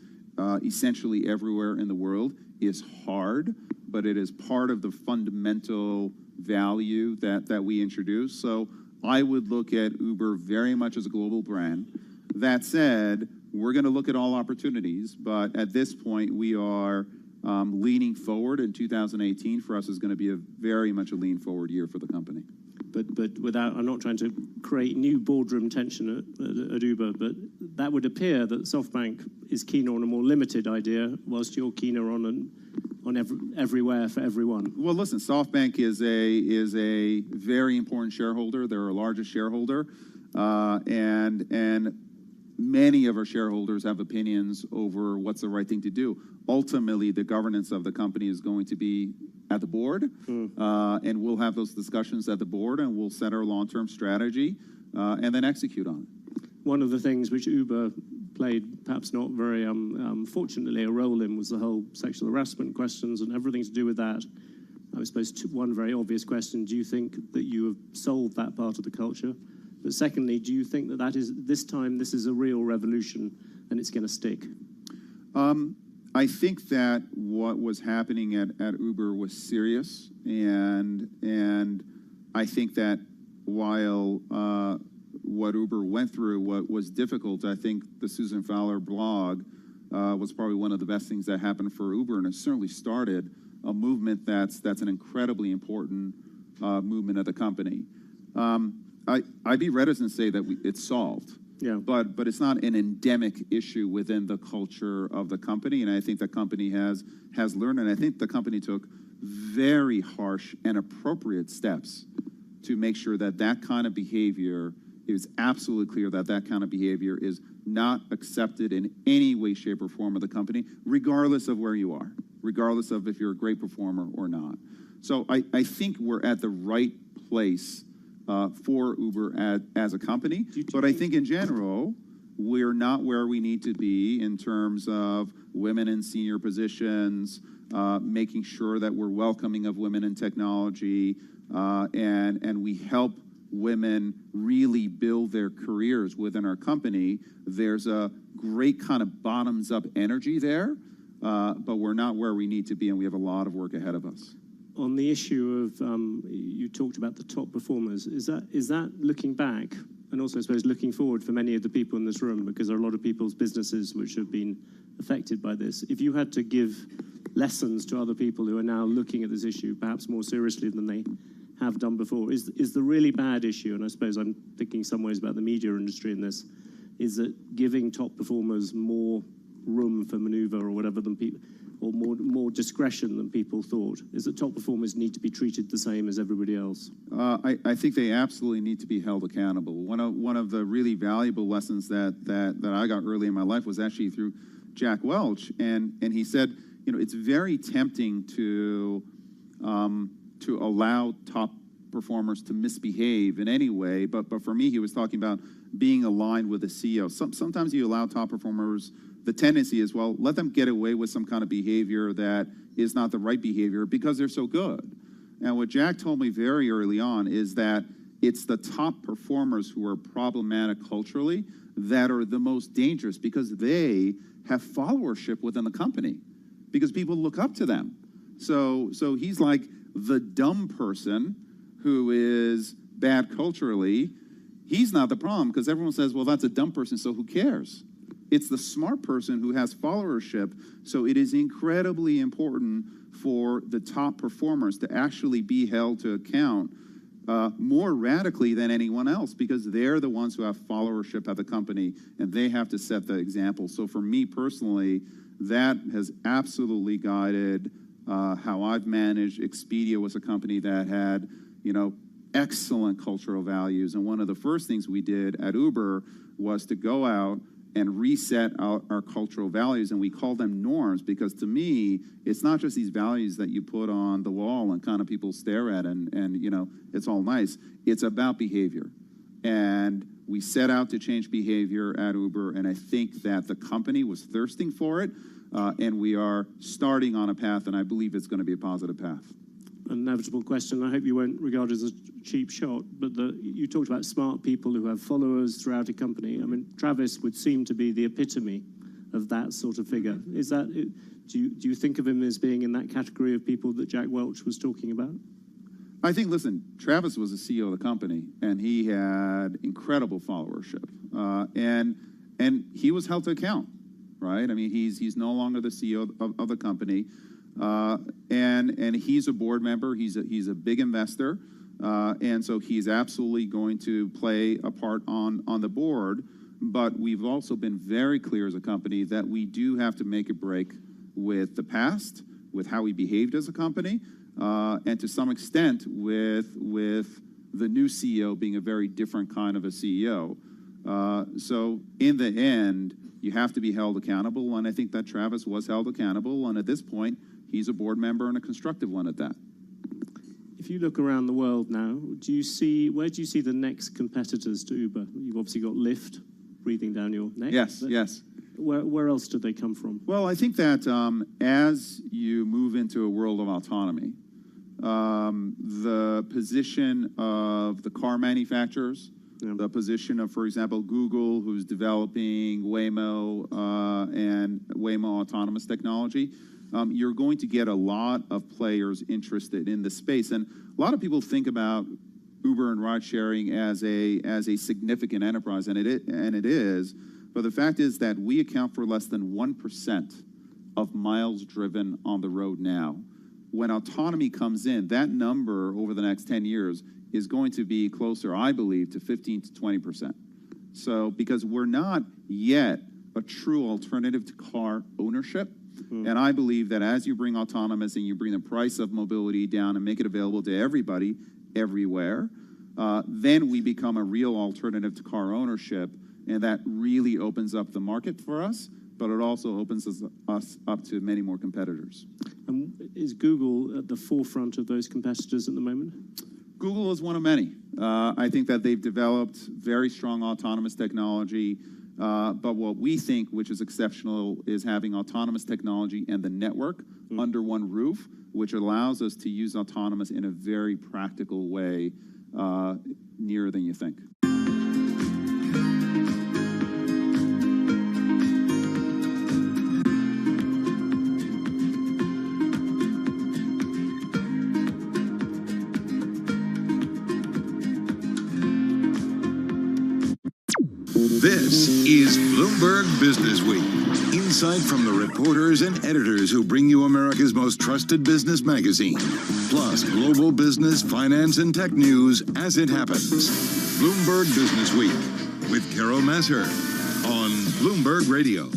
Speaker 18: essentially everywhere in the world is hard, but it is part of the fundamental value that we introduce. So I would look at Uber very much as a global brand. That said, we're going to look at all opportunities, but at this point, we are leaning forward. In 2018, for us, is going to be very much a lean forward year for the company.
Speaker 1: But without, I'm not trying to create new boardroom tension at Uber, but that would appear that SoftBank is keener on a more limited idea, whilst you're keener on everywhere for everyone.
Speaker 18: Well, listen, SoftBank is a very important shareholder. They're our largest shareholder, and many of our shareholders have opinions over what's the right thing to do. Ultimately, the governance of the company is going to be at the board, and we'll have those discussions at the board, and we'll set our long-term strategy and then execute on it.
Speaker 1: One of the things which Uber played, perhaps not very fortunately, a role in was the whole sexual harassment questions and everything to do with that. I suppose one very obvious question, do you think that you have solved that part of the culture? But secondly, do you think that this is a real revolution and it's going to stick?
Speaker 18: I think that what was happening at Uber was serious, and I think that while what Uber went through was difficult, I think the Susan Fowler blog was probably one of the best things that happened for Uber, and it certainly started a movement that's an incredibly important movement of the company. I'd be reticent to say that it's solved.
Speaker 1: Yeah.
Speaker 18: But it's not an endemic issue within the culture of the company, and I think the company has learned, and I think the company took very harsh and appropriate steps to make sure that kind of behavior is absolutely clear, that kind of behavior is not accepted in any way, shape, or form of the company, regardless of where you are, regardless of if you're a great performer or not. So I think we're at the right place for Uber as a company, but I think in general, we're not where we need to be in terms of women in senior positions, making sure that we're welcoming of women in technology, and we help women really build their careers within our company. There's a great kind of bottoms-up energy there, but we're not where we need to be, and we have a lot of work ahead of us.
Speaker 1: On the issue of, you talked about the top performers, is that looking back, and also I suppose looking forward for many of the people in this room, because there are a lot of people's businesses which have been affected by this. If you had to give lessons to other people who are now looking at this issue, perhaps more seriously than they have done before, is the really bad issue, and I suppose I'm thinking in some ways about the media industry in this, is that giving top performers more room for maneuver or whatever than people, or more discretion than people thought? Is that top performers need to be treated the same as everybody else?
Speaker 18: I think they absolutely need to be held accountable. One of the really valuable lessons that I got early in my life was actually through Jack Welch, and he said, it's very tempting to allow top performers to misbehave in any way, but for me, he was talking about being aligned with the CEO. Sometimes you allow top performers. The tendency is, well, let them get away with some kind of behavior that is not the right behavior because they're so good. And what Jack told me very early on is that it's the top performers who are problematic culturally that are the most dangerous because they have followership within the company, because people look up to them. So he's like the dumb person who is bad culturally. He's not the problem because everyone says, well, that's a dumb person, so who cares? It's the smart person who has followership. So it is incredibly important for the top performers to actually be held to account more radically than anyone else, because they're the ones who have followership at the company, and they have to set the example. So for me personally, that has absolutely guided how I've managed. Expedia was a company that had, excellent cultural values. And one of the first things we did at Uber was to go out and reset our cultural values, and we call them norms, because to me, it's not just these values that you put on the wall and kind of people stare at and it's all nice. It's about behavior. And we set out to change behavior at Uber, and I think that the company was thirsting for it, and we are starting on a path, and I believe it's going to be a positive path.
Speaker 1: An inevitable question, I hope you won't regard it as a cheap shot, but you talked about smart people who have followers throughout a company. I mean, Travis would seem to be the epitome of that sort of figure. Is that, do you think of him as being in that category of people that Jack Welch was talking about?
Speaker 18: I think, listen, Travis was the CEO of the company, and he had incredible followership, and he was held to account, right? I mean, he's no longer the CEO of the company, and he's a board member. He's a big investor, and so he's absolutely going to play a part on the board. But we've also been very clear as a company that we do have to make a break with the past, with how we behaved as a company, and to some extent with the new CEO being a very different kind of a CEO. So in the end, you have to be held accountable, and I think that Travis was held accountable, and at this point, he's a board member and a constructive one at that.
Speaker 1: If you look around the world now, where do you see the next competitors to Uber? You've obviously got Lyft breathing down your neck.
Speaker 18: Yes.
Speaker 1: Where else do they come from?
Speaker 18: Well, I think that as you move into a world of autonomy, the position of the car manufacturers, the position of, for example, Google, who's developing Waymo and Waymo autonomous technology, you're going to get a lot of players interested in this space. And a lot of people think about Uber and ride sharing as a significant enterprise, and it is. But the fact is that we account for less than 1% of miles driven on the road now. When autonomy comes in, that number over the next 10 years is going to be closer, I believe, to 15 to 20%. So because we're not yet a true alternative to car ownership, and I believe that as you bring autonomous and you bring the price of mobility down and make it available to everybody, everywhere, then we become a real alternative to car ownership, and that really opens up the market for us, but it also opens us up to many more competitors.
Speaker 1: And is Google at the forefront of those competitors at the moment?
Speaker 18: Google is one of many. I think that they've developed very strong autonomous technology, but what we think, which is exceptional, is having autonomous technology and the network under one roof, which allows us to use autonomous in a very practical way, nearer than you think.
Speaker 19: This is Bloomberg Business Week. Insight from the reporters and editors who bring you America's most trusted business magazine. Plus global business, finance, and tech news as it happens. Bloomberg Business Week with Carol Masser on Bloomberg Radio.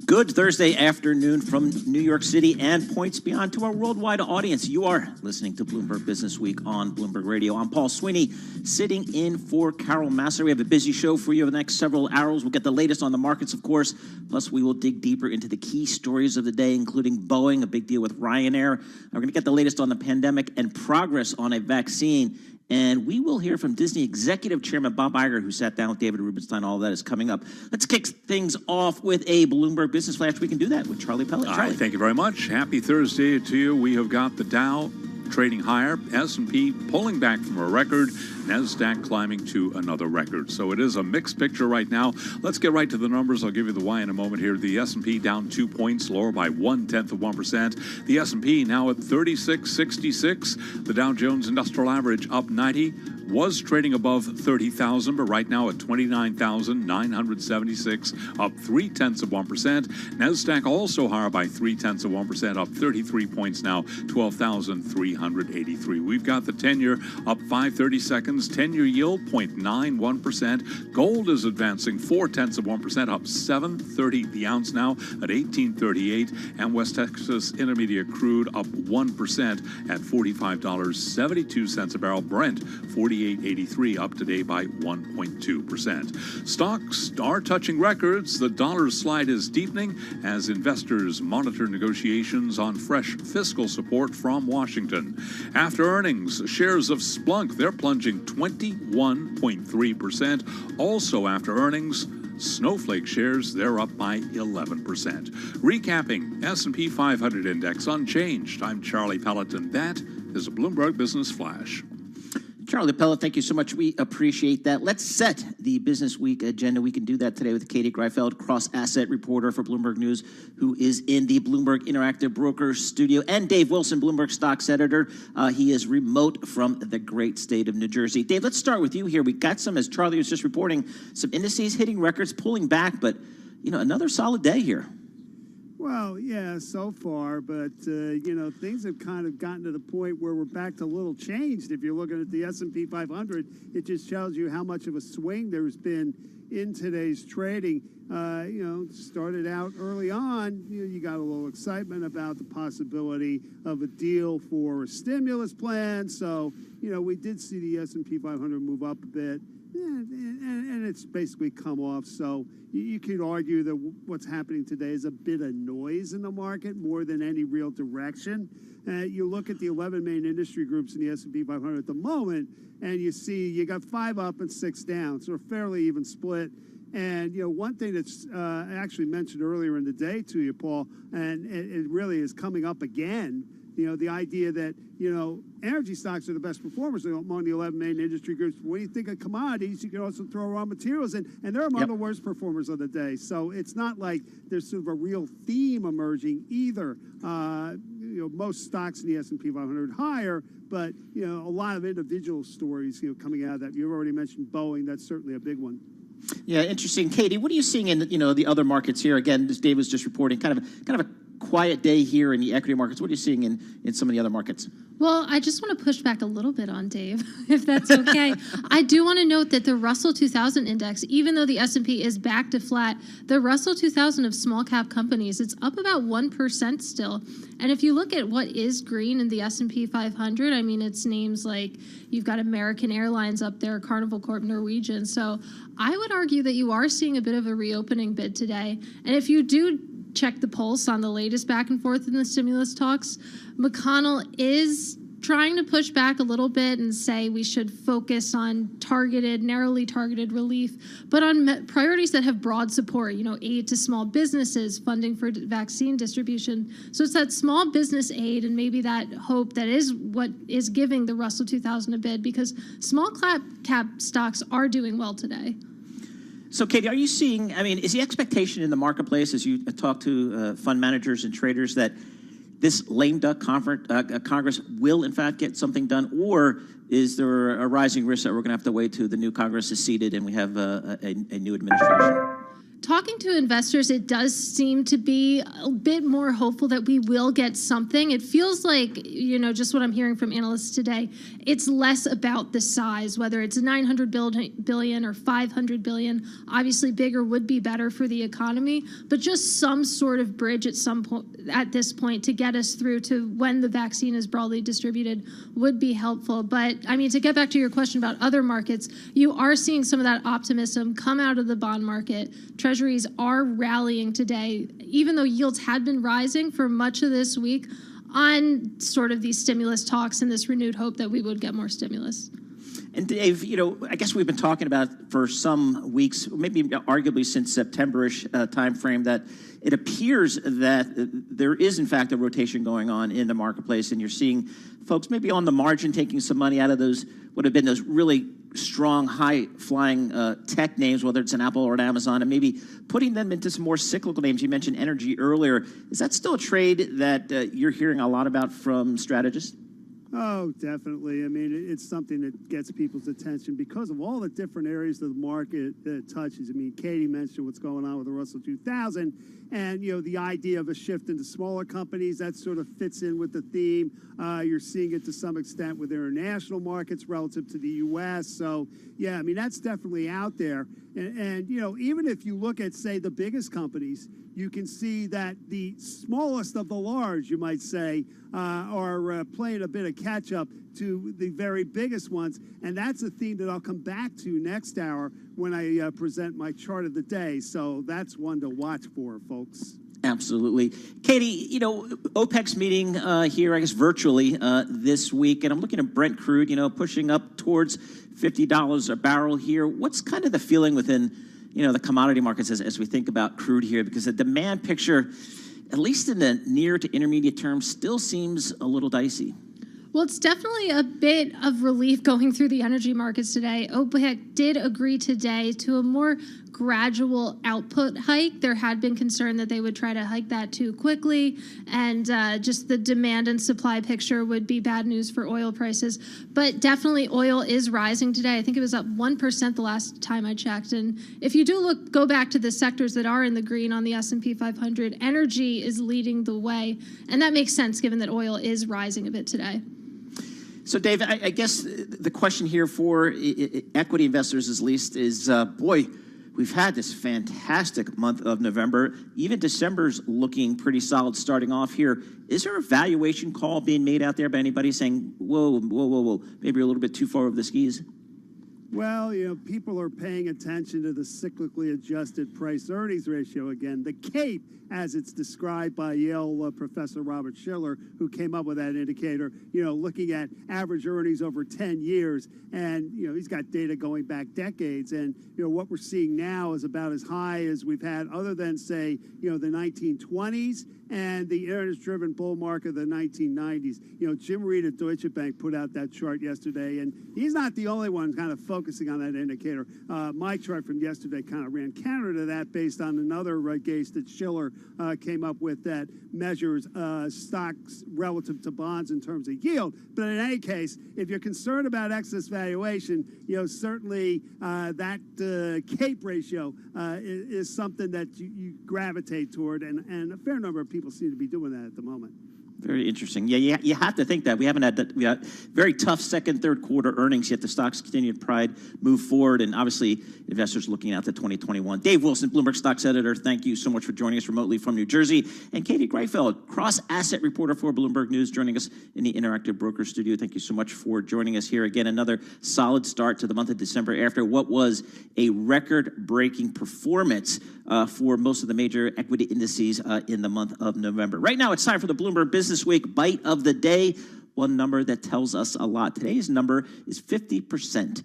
Speaker 20: Good Thursday afternoon from New York City and points beyond to our worldwide audience. You are listening to Bloomberg Business Week on Bloomberg Radio. I'm Paul Sweeney, sitting in for Carol Masser. We have a busy show for you over the next several hours. We'll get the latest on the markets, of course. Plus, we will dig deeper into the key stories of the day, including Boeing, a big deal with Ryanair. We're going to get the latest on the pandemic and progress on a vaccine. And we will hear from Disney Executive Chairman Bob Iger, who sat down with David Rubenstein. All of that is coming up. Let's kick things off with a Bloomberg Business Flash. We can do that with Charlie Pellet. Charlie.
Speaker 21: Thank you very much. Happy Thursday to you. We have got the Dow trading higher, S&P pulling back from a record, NASDAQ climbing to another record. So it is a mixed picture right now. Let's get right to the numbers. I'll give you the why in a moment here. The S&P down 2 points, lower by 0.1%. The S&P now at 3666. The Dow Jones Industrial Average up 90. Was trading above 30,000, but right now at 29,976, up 0.3%. NASDAQ also higher by 0.3%, up 33 points now, 12,383. We've got the 10-year up 5/32, 10-year yield 0.91%. Gold is advancing 0.4%, up 7.30 the ounce now at 18.38, and West Texas Intermediate crude up 1% at $45.72 a barrel. Brent 48.83, up today by 1.2%. Stocks are touching records. The dollar slide is deepening as investors monitor negotiations on fresh fiscal support from Washington. After earnings, shares of Splunk, they're plunging 21.3%. Also after earnings, Snowflake shares, they're up by 11%. Recapping, S&P 500 index unchanged. I'm Charlie Pellet, and that is a Bloomberg Business Flash.
Speaker 20: Charlie Pella, thank you so much. We appreciate that. Let's set the business week agenda. We can do that today with Katie Greifeld, cross-asset reporter for Bloomberg News, who is in the Bloomberg Interactive Brokers studio, and Dave Wilson, Bloomberg Stocks editor. He is remote from the great state of New Jersey. Dave, let's start with you here. We got some, as Charlie was just reporting, some indices hitting records, pulling back, but another solid day here.
Speaker 4: Well, yeah, so far, but, things have kind of gotten to the point where we're back to a little changed. If you're looking at the S&P 500, it just tells you how much of a swing there's been in today's trading. Started out early on, you got a little excitement about the possibility of a deal for a stimulus plan. So, we did see the S&P 500 move up a bit. And it's basically come off. So you could argue that what's happening today is a bit of noise in the market more than any real direction. You look at the 11 main industry groups in the S&P 500 at the moment, and you see you got 5 up and 6 down, so a fairly even split. And, one thing that's I actually mentioned earlier in the day to you, Paul, and it really is coming up again, the idea that, energy stocks are the best performers among the 11 main industry groups. When you think of commodities, you can also throw raw materials in, and they're among the worst performers of the day. So it's not like there's sort of a real theme emerging either. Most stocks in the S&P 500 higher, but, a lot of individual stories, coming out of that. You've already mentioned Boeing. That's certainly a big one.
Speaker 20: Yeah, interesting. Katie, what are you seeing in, the other markets here? Again, as Dave was just reporting, kind of a quiet day here in the equity markets. What are you seeing in some of the other markets?
Speaker 5: Well, I just want to push back a little bit on Dave, if that's okay. I do want to note that the Russell 2000 index, even though the S&P is back to flat, the Russell 2000 of small cap companies, it's up about 1% still. And if you look at what is green in the S&P 500, I mean, it's names like you've got American Airlines up there, Carnival Corp, Norwegian. So I would argue that you are seeing a bit of a reopening bid today. And if you do check the pulse on the latest back and forth in the stimulus talks, McConnell is trying to push back a little bit and say we should focus on narrowly targeted relief, but on priorities that have broad support, aid to small businesses, funding for vaccine distribution. So it's that small business aid and maybe that hope that is what is giving the Russell 2000 a bid, because small cap stocks are doing well today.
Speaker 20: So, Katie, are you seeing, is the expectation in the marketplace as you talk to fund managers and traders that this lame duck Congress will, in fact, get something done? Or is there a rising risk that we're going to have to wait till the new Congress is seated and we have a new administration?
Speaker 5: Talking to investors, it does seem to be a bit more hopeful that we will get something. It feels like, just what I'm hearing from analysts today, it's less about the size, whether it's $900 billion or $500 billion. Obviously, bigger would be better for the economy, but just some sort of bridge at this point to get us through to when the vaccine is broadly distributed would be helpful. But, to get back to your question about other markets, you are seeing some of that optimism come out of the bond market. Treasuries are rallying today, even though yields had been rising for much of this week on sort of these stimulus talks and this renewed hope that we would get more stimulus.
Speaker 20: And Dave, I guess we've been talking about for some weeks, maybe arguably since September-ish timeframe, that it appears that there is, in fact, a rotation going on in the marketplace, and you're seeing folks maybe on the margin taking some money out of those, would have been those really strong, high-flying tech names, whether it's an Apple or an Amazon, and maybe putting them into some more cyclical names. You mentioned energy earlier. Is that still a trade that you're hearing a lot about from strategists?
Speaker 4: Oh, definitely. It's something that gets people's attention because of all the different areas of the market that it touches. Katie mentioned what's going on with the Russell 2000 and, the idea of a shift into smaller companies. That sort of fits in with the theme. You're seeing it to some extent with international markets relative to the U.S. So, yeah, that's definitely out there. And even if you look at, say, the biggest companies, you can see that the smallest of the large, you might say, are playing a bit of catch-up to the very biggest ones. And that's a theme that I'll come back to next hour when I present my chart of the day. So that's one to watch for, folks.
Speaker 20: Absolutely. Katie, OPEC's meeting here, I guess, virtually this week. And I'm looking at Brent crude, pushing up towards $50 a barrel here. What's kind of the feeling within the commodity markets as we think about crude here? Because the demand picture, at least in the near to intermediate term, still seems a little dicey.
Speaker 5: Well, it's definitely a bit of relief going through the energy markets today. OPEC did agree today to a more gradual output hike. There had been concern that they would try to hike that too quickly, and just the demand and supply picture would be bad news for oil prices. But definitely oil is rising today. I think it was up 1% the last time I checked. And if you do go back to the sectors that are in the green on the S&P 500, energy is leading the way. And that makes sense given that oil is rising a bit today.
Speaker 20: So, Dave, I guess the question here for equity investors, at least, is, boy, we've had this fantastic month of November. Even December's looking pretty solid starting off here. Is there a valuation call being made out there by anybody saying, whoa, maybe you're a little bit too far over the skis?
Speaker 4: Well, people are paying attention to the cyclically adjusted price-earnings ratio again, the CAPE, as it's described by Yale Professor Robert Shiller, who came up with that indicator, looking at average earnings over 10 years. And, he's got data going back decades. And, what we're seeing now is about as high as we've had other than, say, the 1920s and the earnings-driven bull market of the 1990s. Jim Reed at Deutsche Bank put out that chart yesterday, and he's not the only one kind of focusing on that indicator. My chart from yesterday kind of ran counter to that based on another case that Shiller came up with that measures stocks relative to bonds in terms of yield. But in any case, if you're concerned about excess valuation, certainly that CAPE ratio is something that you gravitate toward, and a fair number of people seem to be doing that at the moment.
Speaker 20: Very interesting. Yeah, you have to think that. We haven't had that. We got very tough second, third quarter earnings, yet the stocks continue to move forward, and obviously investors looking out to 2021. Dave Wilson, Bloomberg Stocks editor, thank you so much for joining us remotely from New Jersey. And Katie Greifeld, cross-asset reporter for Bloomberg News, joining us in the Interactive Broker Studio. Thank you so much for joining us here. Again, another solid start to the month of December after what was a record-breaking performance for most of the major equity indices in the month of November. Right now, it's time for the Bloomberg Business Week Bite of the Day, one number that tells us a lot. Today's number is 50%.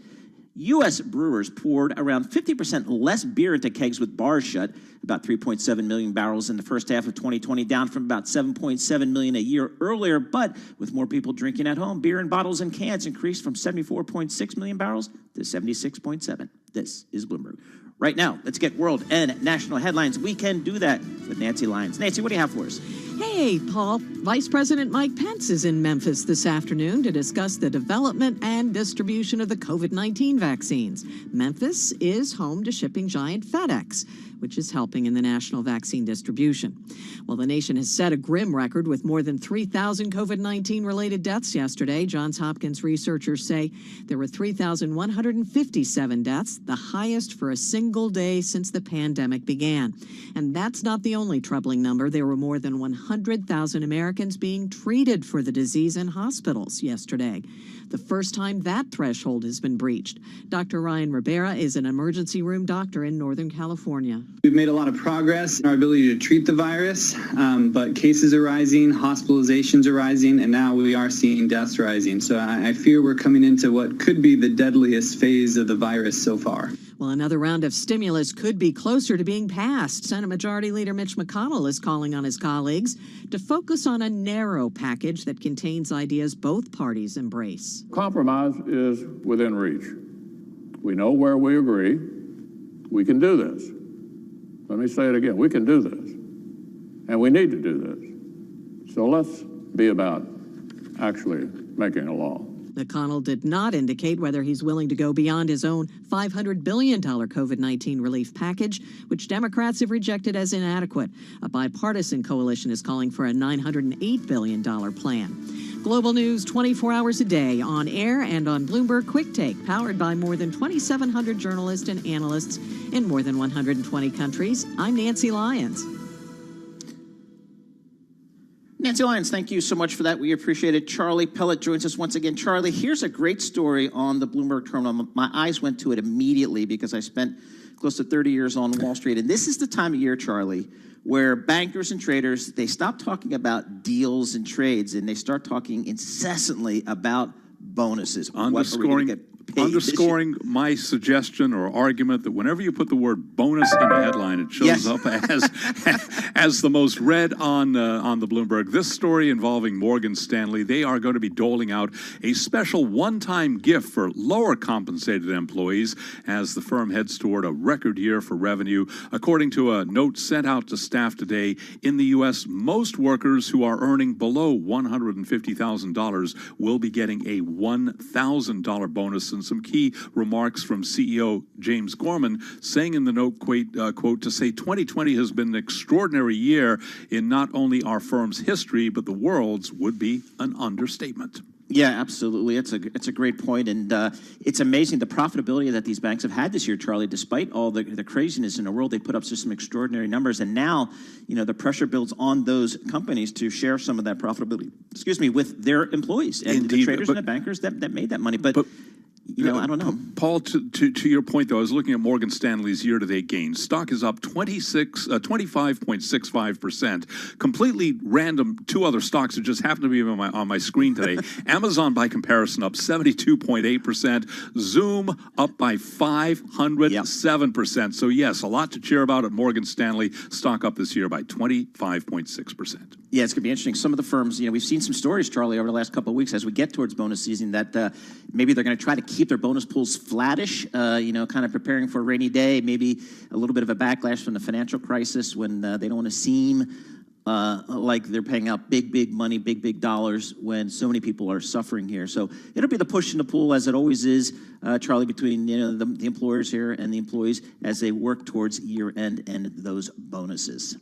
Speaker 20: U.S. brewers poured around 50% less beer into kegs with bars shut, about 3.7 million barrels in the first half of 2020, down from about 7.7 million a year earlier. But with more people drinking at home, beer in bottles and cans increased from 74.6 million barrels to 76.7. This is Bloomberg. Right now, let's get world and national headlines. We can do that with Nancy Lyons. Nancy, what do you have for us?
Speaker 2: Hey, Paul. Vice President Mike Pence is in Memphis this afternoon to discuss the development and distribution of the COVID-19 vaccines. Memphis is home to shipping giant FedEx, which is helping in the national vaccine distribution. Well, the nation has set a grim record with more than 3,000 COVID-19 related deaths yesterday. Johns Hopkins researchers say there were 3,157 deaths, the highest for a single day since the pandemic began. And that's not the only troubling number. There were more than 100,000 Americans being treated for the disease in hospitals yesterday, the first time that threshold has been breached. Dr. Ryan Rivera is an emergency room doctor in Northern California.
Speaker 9: We've made a lot of progress in our ability to treat the virus, but cases are rising, hospitalizations are rising, and now we are seeing deaths rising. So I fear we're coming into what could be the deadliest phase of the virus so far.
Speaker 2: Well, another round of stimulus could be closer to being passed. Senate Majority Leader Mitch McConnell is calling on his colleagues to focus on a narrow package that contains ideas both parties embrace.
Speaker 22: Compromise is within reach. We know where we agree. We can do this. Let me say it again. We can do this. And we need to do this. So let's be about actually making a law.
Speaker 2: McConnell did not indicate whether he's willing to go beyond his own $500 billion COVID-19 relief package, which Democrats have rejected as inadequate. A bipartisan coalition is calling for a $908 billion plan. Global news 24 hours a day, on air and on Bloomberg Quick Take, powered by more than 2,700 journalists and analysts in more than 120 countries. I'm Nancy Lyons.
Speaker 20: Nancy Lyons, thank you so much for that. We appreciate it. Charlie Pellet joins us once again. Charlie, here's a great story on the Bloomberg terminal. My eyes went to it immediately because I spent close to 30 years on Wall Street. And this is the time of year, Charlie, where bankers and traders, they stop talking about deals and trades and they start talking incessantly about bonuses.
Speaker 21: Underscoring my suggestion or argument that whenever you put the word bonus in the headline, it shows up As the most read on the Bloomberg, this story involving Morgan Stanley, they are going to be doling out a special one-time gift for lower compensated employees as the firm heads toward a record year for revenue. According to a note sent out to staff today, in the U.S., most workers who are earning below $150,000 will be getting a $1,000 bonus, and some key remarks from CEO James Gorman saying in the note, quote, to say 2020 has been an extraordinary year in not only our firm's history, but the world's would be an understatement.
Speaker 20: Yeah, absolutely. It's a great point, and it's amazing the profitability that these banks have had this year, Charlie. Despite all the craziness in the world, they put up just some extraordinary numbers, and now, the pressure builds on those companies to share some of that profitability. With their employees and
Speaker 21: Indeed,
Speaker 20: the traders and the bankers that made that money. But I don't know.
Speaker 21: Paul, to your point, though, I was looking at Morgan Stanley's year-to-date gains. Stock is up 25.65%. Completely random, two other stocks that just happen to be on my screen today. Amazon, by comparison, up 72.8%. Zoom up by 507%. So, yes, a lot to cheer about at Morgan Stanley. Stock up this year by 25.6%.
Speaker 20: Yeah, it's going to be interesting. Some of the firms, we've seen some stories, Charlie, over the last couple of weeks as we get towards bonus season that maybe they're going to try to keep their bonus pools flattish, kind of preparing for a rainy day, maybe a little bit of a backlash from the financial crisis when they don't want to seem like they're paying out big money, big dollars when so many people are suffering here. So it'll be the push and the pull, as it always is, Charlie, between the employers here and the employees as they work towards year end and those bonuses.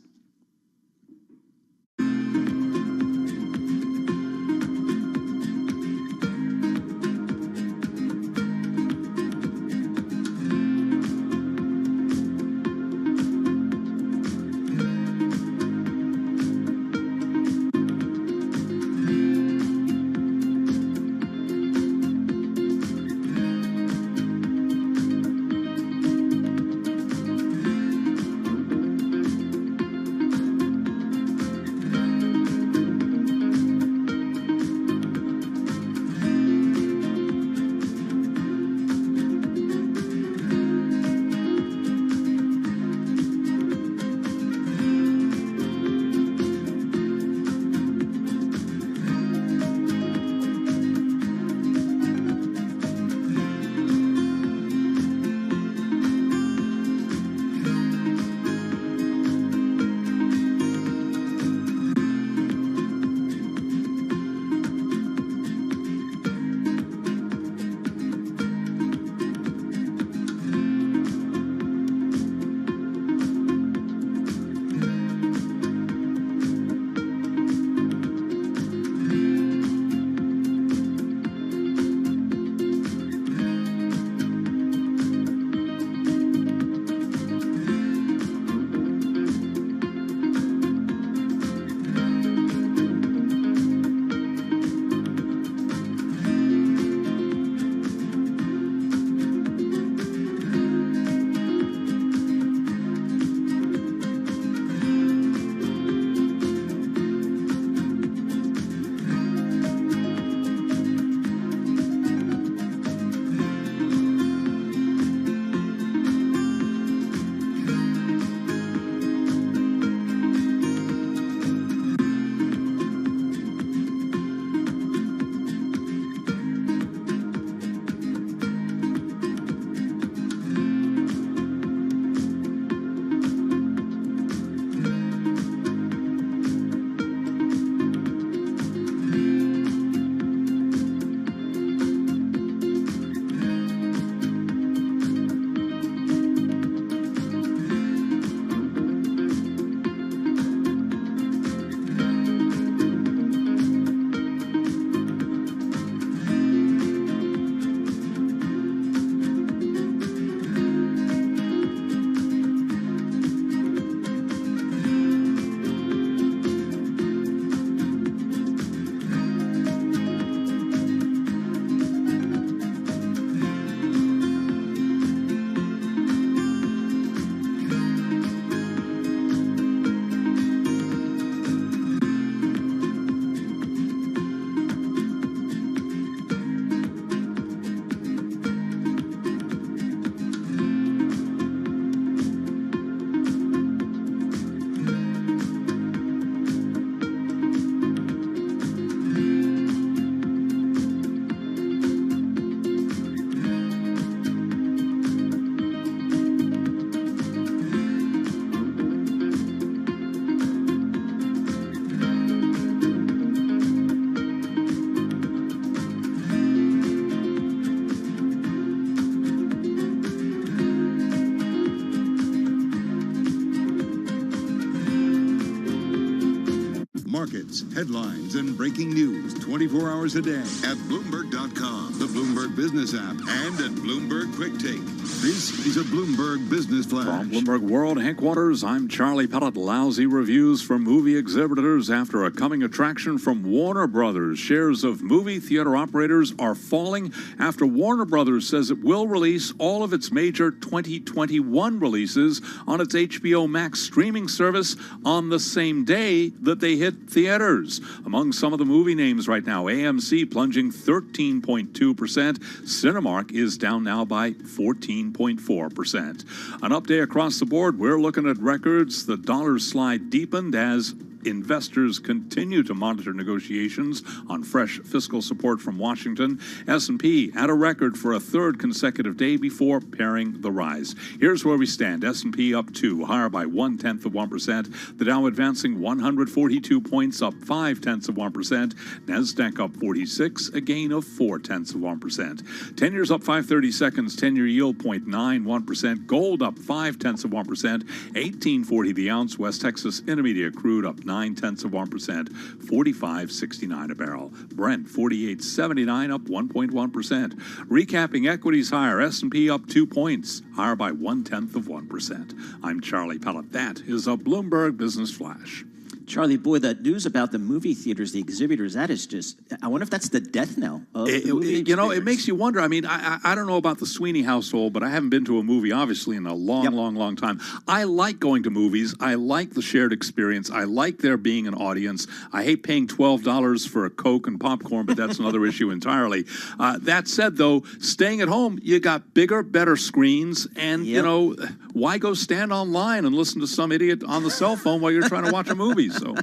Speaker 19: Markets, headlines, and breaking news 24 hours a day at Bloomberg.com, the Bloomberg Business app, and at Bloomberg Quick Take. This is a Bloomberg Business Flash.
Speaker 21: From Bloomberg World Headquarters, I'm Charlie Pellet. Lousy reviews for movie exhibitors after a coming attraction from Warner Brothers. Shares of movie theater operators are falling after Warner Brothers says it will release all of its major 2021 releases on its HBO Max streaming service on the same day that they hit theaters. Among some of the movie names right now, AMC plunging 13.2%. Cinemark is down now by 14.4%. An update across the board. We're looking at records. The dollar slide deepened as investors continue to monitor negotiations on fresh fiscal support from Washington. S&P at a record for a third consecutive day before paring the rise. Here's where we stand. S&P up 2, higher by 0.1%. The Dow advancing 142 points, up 0.5%. NASDAQ up 46, a gain of 0.4%. 10 years up 5/32, 10-year yield 0.91%. Gold up 0.5%. 1840 the ounce. West Texas Intermediate crude up 0.9%, 45.69 a barrel. Brent 48.79, up 1.1%. Recapping equities higher. S&P up 2 points, higher by 0.1%. I'm Charlie Pellet. That is a Bloomberg Business Flash.
Speaker 20: Charlie, boy, that news about the movie theaters, the exhibitors, that is just, I wonder if that's the death knell of the movie
Speaker 21: it makes you wonder. I mean, I don't know about the Sweeney household, but I haven't been to a movie, obviously, in a long time. I like going to movies. I like the shared experience. I like there being an audience. I hate paying $12 for a Coke and popcorn, but that's another issue entirely. That said, though, staying at home, you got bigger, better screens, and, you know, why go stand online and listen to some idiot on the cell phone while you're trying to watch a movie? So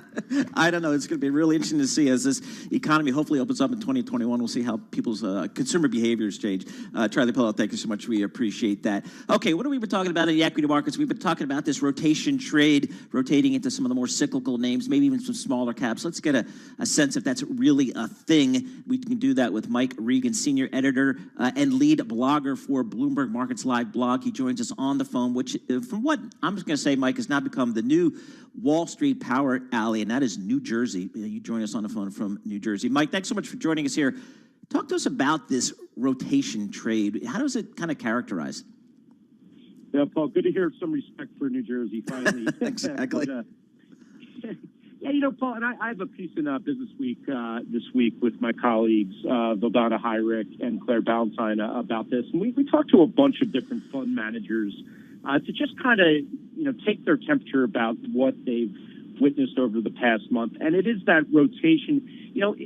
Speaker 20: I don't know. It's going to be really interesting to see as this economy hopefully opens up in 2021. We'll see how people's consumer behaviors change. Charlie Pellet, thank you so much. We appreciate that. Okay, what have we been talking about in the equity markets? We've been talking about this rotation trade, rotating into some of the more cyclical names, maybe even some smaller caps. Let's get a sense if that's really a thing. We can do that with Mike Regan, senior editor and lead blogger for Bloomberg Markets Live blog. He joins us on the phone, which from what I'm just going to say, Mike, has now become the new Wall Street power alley, and that is New Jersey. You join us on the phone from New Jersey. Mike, thanks so much for joining us here. Talk to us about this rotation trade. How does it kind of characterize?
Speaker 3: Yeah, Paul, good to hear some respect for New Jersey, finally.
Speaker 20: Exactly.
Speaker 3: But, yeah, you know, Paul, and I have a piece in Business Week this week with my colleagues, Vildana Hyrick and Claire Ballantyne, about this. And we talked to a bunch of different fund managers to just kind of, you know, take their temperature about what they've witnessed over the past month. And it is that rotation. You know,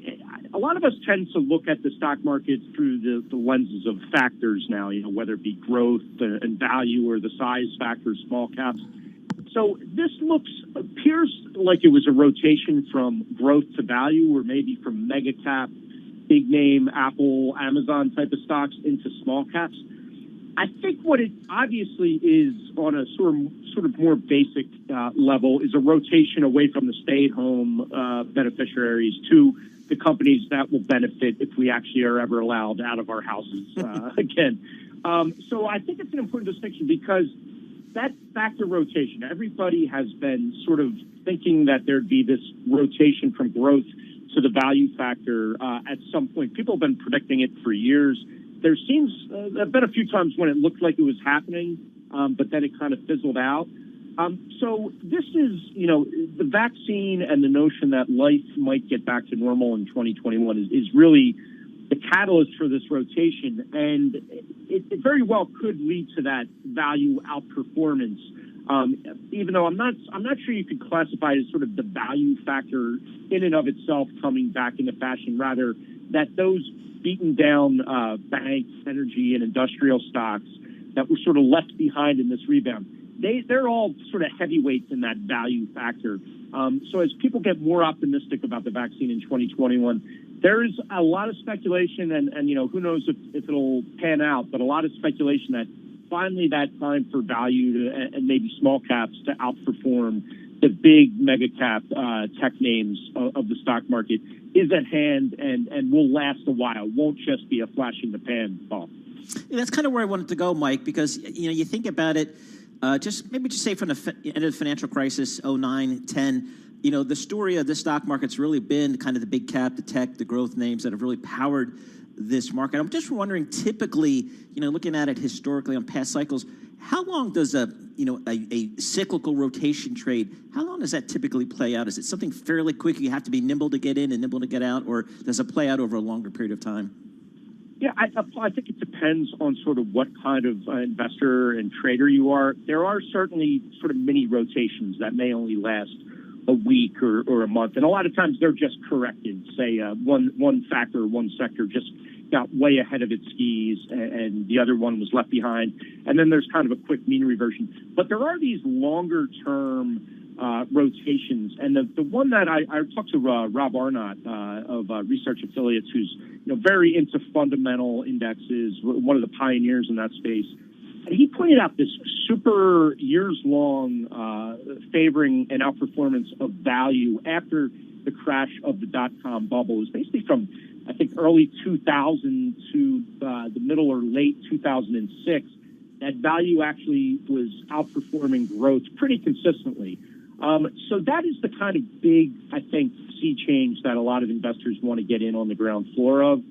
Speaker 3: a lot of us tend to look at the stock market through the lenses of factors now, you know, whether it be growth and value or the size factor, small caps. So this appears like it was a rotation from growth to value, or maybe from mega cap, big name, Apple, Amazon type of stocks into small caps. I think what it obviously is on a sort of more basic level is a rotation away from the stay-at-home beneficiaries to the companies that will benefit if we actually are ever allowed out of our houses again. So I think it's an important distinction because that factor rotation, everybody has been sort of thinking that there'd be this rotation from growth to the value factor at some point. People have been predicting it for years. There seems have been a few times when it looked like it was happening, but then it kind of fizzled out. So this is, you know, the vaccine and the notion that life might get back to normal in 2021 is really the catalyst for this rotation, and it very well could lead to that value outperformance. Even though I'm not sure you could classify it as sort of the value factor in and of itself coming back into fashion. Rather, that those beaten down banks, energy, and industrial stocks that were sort of left behind in this rebound, they're all sort of heavyweights in that value factor. So as people get more optimistic about the vaccine in 2021, there's a lot of speculation, and you know, who knows if it'll pan out, but a lot of speculation that finally that time for value and maybe small caps to outperform the big mega cap tech names of the stock market is at hand and will last a while. Won't just be a flash in the pan, Paul.
Speaker 20: Yeah, that's kind of where I wanted to go, Mike, because, you know, you think about it, just say from the end of the financial crisis, 09, 10, the story of the stock market's really been kind of the big cap, the tech, the growth names that have really powered this market. I'm just wondering, typically, looking at it historically on past cycles, how long does a cyclical rotation trade, how long does that typically play out? Is it something fairly quick? You have to be nimble to get in and nimble to get out, or does it play out over a longer period of time?
Speaker 3: Yeah, I think it depends on sort of what kind of investor and trader you are. There are certainly sort of mini rotations that may only last a week or a month, and a lot of times they're just corrected. Say one factor, one sector just got way ahead of its skis, and the other one was left behind, and then there's kind of a quick mean reversion. But there are these longer-term rotations, and the one that I talked to Rob Arnott of Research Affiliates, who's very into fundamental indexes, one of the pioneers in that space. And he pointed out this super years-long favoring an outperformance of value after the crash of the dot-com bubble. It was basically from, I think, early 2000 to the middle or late 2006. That value actually was outperforming growth pretty consistently. So that is the kind of big, I think, sea change that a lot of investors want to get in on the ground floor of.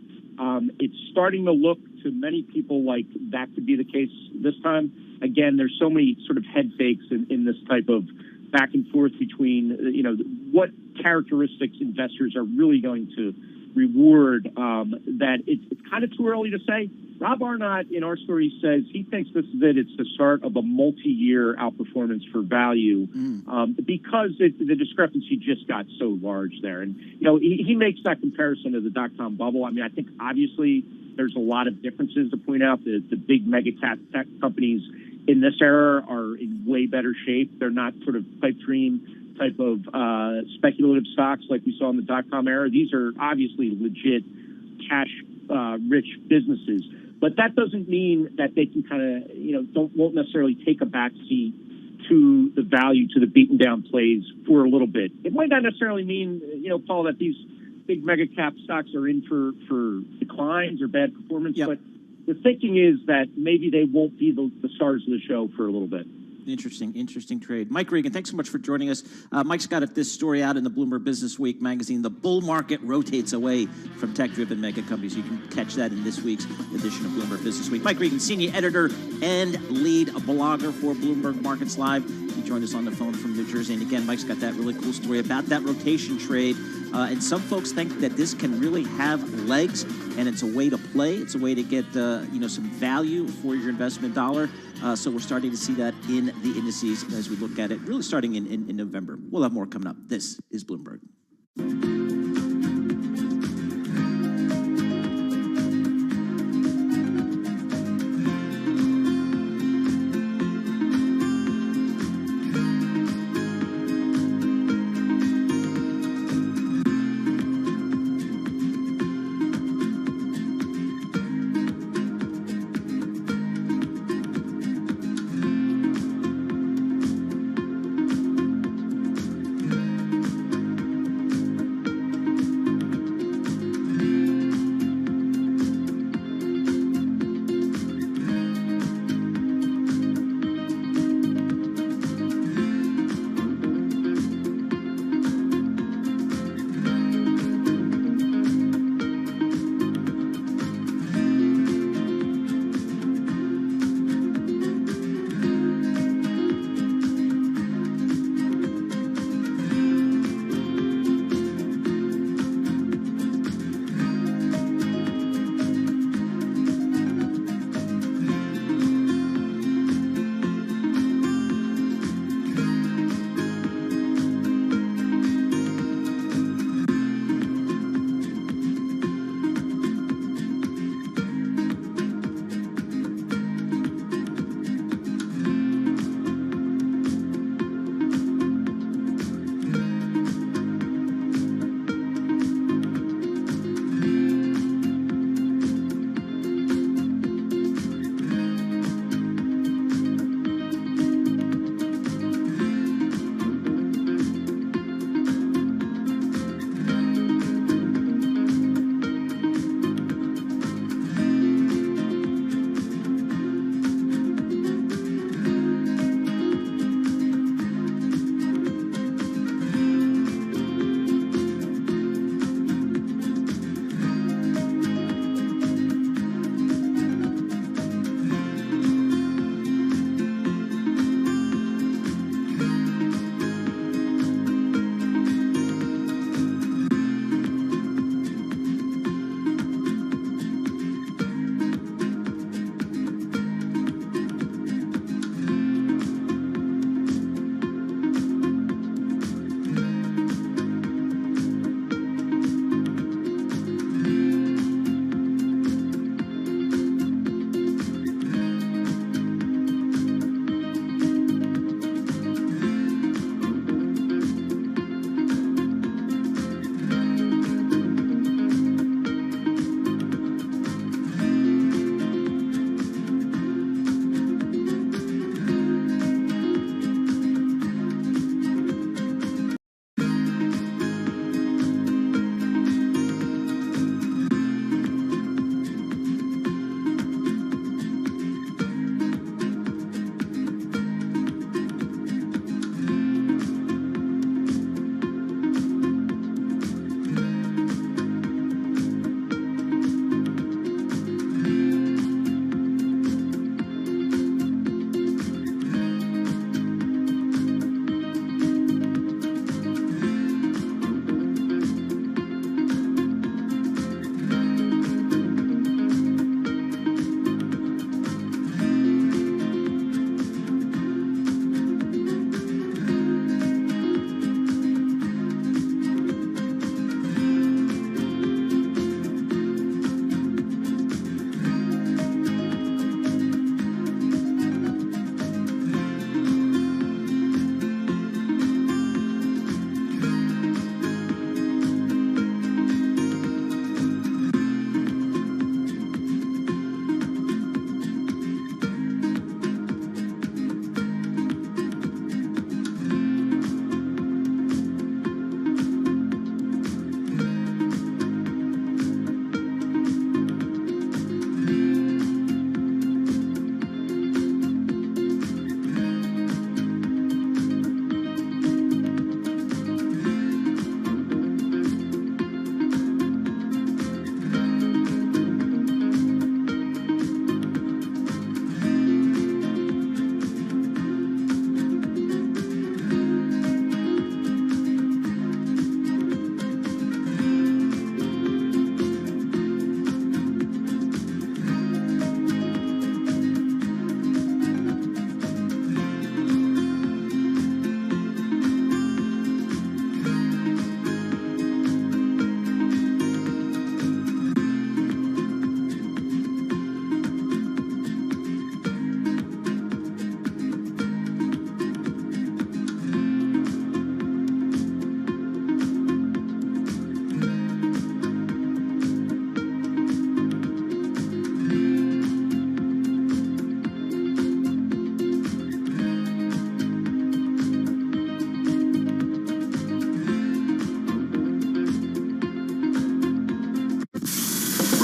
Speaker 3: It's starting to look to many people like that could be the case this time. Again, there's so many sort of head fakes in this type of back and forth between, what characteristics investors are really going to reward, that it's kind of too early to say. Rob Arnott, in our story, says he thinks this is it. It's the start of a multi-year outperformance for value, because the discrepancy just got so large there. And, he makes that comparison to the dot-com bubble. I mean, I think obviously there's a lot of differences to point out. The big mega cap tech companies in this era are in way better shape. They're not sort of pipe dream type of speculative stocks like we saw in the dot-com era. These are obviously legit cash-rich businesses. But that doesn't mean that they can kind of, won't necessarily take a backseat to the value, to the beaten down plays for a little bit. It might not necessarily mean, Paul, that these big mega cap stocks are in for declines or bad performance, but the thinking is that maybe they won't be the stars of the show for a little bit.
Speaker 20: Interesting trade. Mike Regan, thanks so much for joining us. Mike's got this story out in the Bloomberg Business Week magazine. The bull market rotates away from tech-driven mega companies. You can catch that in this week's edition of Bloomberg Business Week. Mike Regan, senior editor and lead blogger for Bloomberg Markets Live. He joined us on the phone from New Jersey. And again, Mike's got that really cool story about that rotation trade. And some folks think that this can really have legs, and it's a way to play. It's a way to get some value for your investment dollar. So we're starting to see that in the indices as we look at it, really starting in November. We'll have more coming up. This is Bloomberg.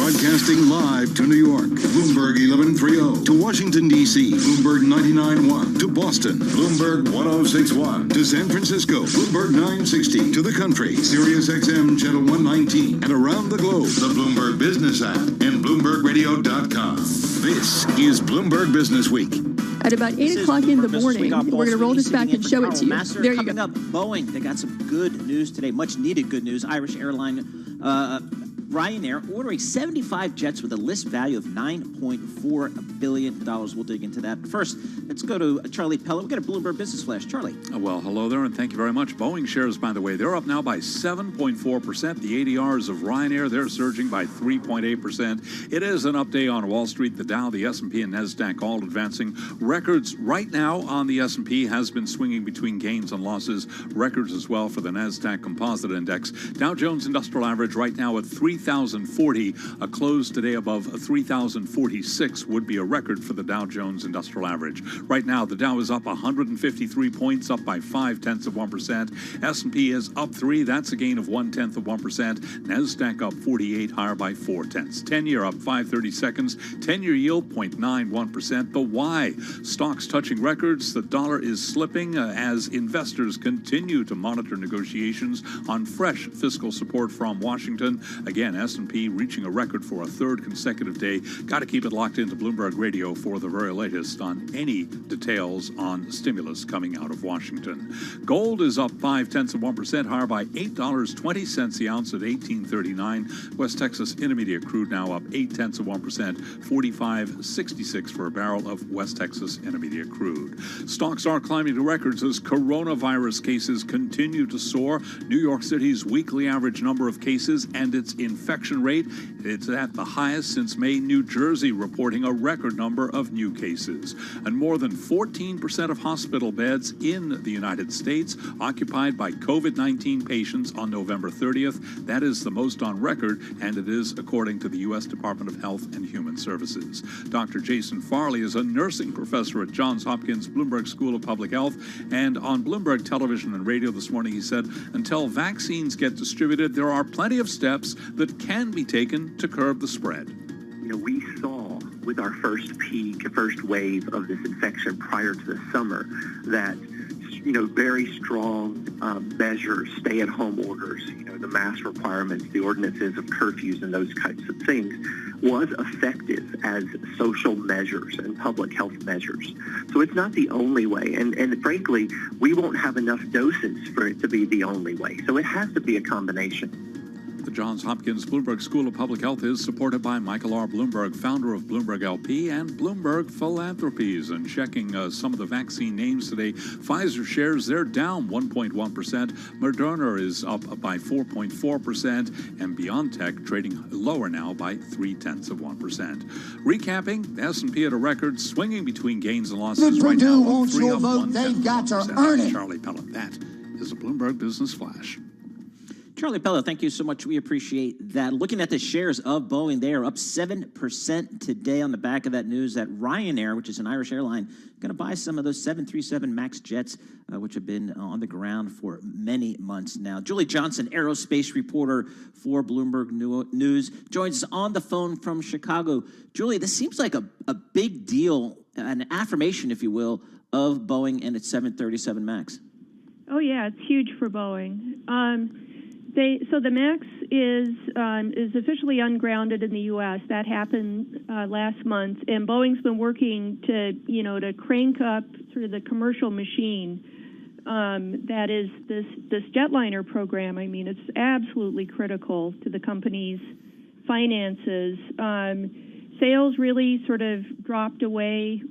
Speaker 19: Broadcasting live to New York, Bloomberg 1130. To Washington, D.C., Bloomberg 99.1. To Boston, Bloomberg 1061. To San Francisco, Bloomberg 960. To the country, Sirius XM Channel 119. And around the globe, the Bloomberg Business app and BloombergRadio.com. This is Bloomberg Business Week.
Speaker 7: At about 8 o'clock in the morning, we're going to roll this back and show it to you. There you go.
Speaker 20: Coming up, Boeing, they got some good news today, much needed good news. Irish airline Ryanair ordering 75 jets with a list value of $9.4 billion. We'll dig into that. First, let's go to Charlie Pella. We've got a Bloomberg Business Flash. Charlie.
Speaker 21: Well, hello there, and thank you very much. Boeing shares, by the way, they're up now by 7.4%. The ADRs of Ryanair, they're surging by 3.8%. It is an up day on Wall Street. The Dow, the S&P, and NASDAQ all advancing. Records right now on the S&P has been swinging between gains and losses. Records as well for the NASDAQ Composite Index. Dow Jones Industrial Average right now at 3,040. A close today above 3,046 would be a record for the Dow Jones Industrial Average. Right now, the Dow is up 153 points, up by 0.5%. S&P is up 3. That's a gain of 0.1%. NASDAQ up 48, higher by 0.4. 10-year up 5/30 seconds. 10-year yield 0.91%. The why? Stocks touching records. The dollar is slipping as investors continue to monitor negotiations on fresh fiscal support from Washington. Again, S&P reaching a record for a third consecutive day. Got to keep it locked into Bloomberg Radio for the very latest on any details on stimulus coming out of Washington. Gold is up 0.5%, higher by $8.20 the ounce at $18.39. West Texas Intermediate crude now up 0.8%, $45.66 for a barrel of West Texas Intermediate crude. Stocks are climbing to records as coronavirus cases continue to soar. New York City's weekly average number of cases and its infection rate, it's at the highest since May. New Jersey reporting a record number of new cases. And more than 14% of hospital beds in the United States occupied by COVID-19 patients on November 30th. That is the most on record, and it is according to the U.S. Department of Health and Human Services. Dr. Jason Farley is a nursing professor at Johns Hopkins Bloomberg School of Public Health, and on Bloomberg Television and Radio this morning he said, until vaccines get distributed, there are plenty of steps that can be taken to curb the spread.
Speaker 10: You know, we saw with our first wave of this infection prior to the summer that, you know, very strong measures, stay-at-home orders, you know, the mask requirements, the ordinances of curfews and those types of things was effective as social measures and public health measures. So it's not the only way. And frankly, we won't have enough doses for it to be the only way. So it has to be a combination.
Speaker 21: The Johns Hopkins Bloomberg School of Public Health is supported by Michael R. Bloomberg, founder of Bloomberg LP and Bloomberg Philanthropies. And checking some of the vaccine names today, Pfizer shares, they're down 1.1%. Moderna is up by 4.4%. And BioNTech trading lower now by 0.3%. Recapping, the S&P at a record, swinging between gains and losses right now.
Speaker 24: Wants your vote, they've got to earn it.
Speaker 21: Charlie Pella, that is a Bloomberg Business Flash.
Speaker 20: Charlie Pella, thank you so much. We appreciate that. Looking at the shares of Boeing, they are up 7% today on the back of that news that Ryanair, which is an Irish airline, going to buy some of those 737 MAX jets, which have been on the ground for many months now. Julie Johnson, aerospace reporter for Bloomberg News, joins us on the phone from Chicago. Julie, this seems like a big deal, an affirmation, if you will, of Boeing and its 737 MAX.
Speaker 13: Oh, yeah, it's huge for Boeing. So the MAX is officially ungrounded in the U.S. That happened last month, and Boeing's been working to crank up sort of the commercial machine that is this jetliner program. I mean, it's absolutely critical to the company's finances. Sales really sort of dropped away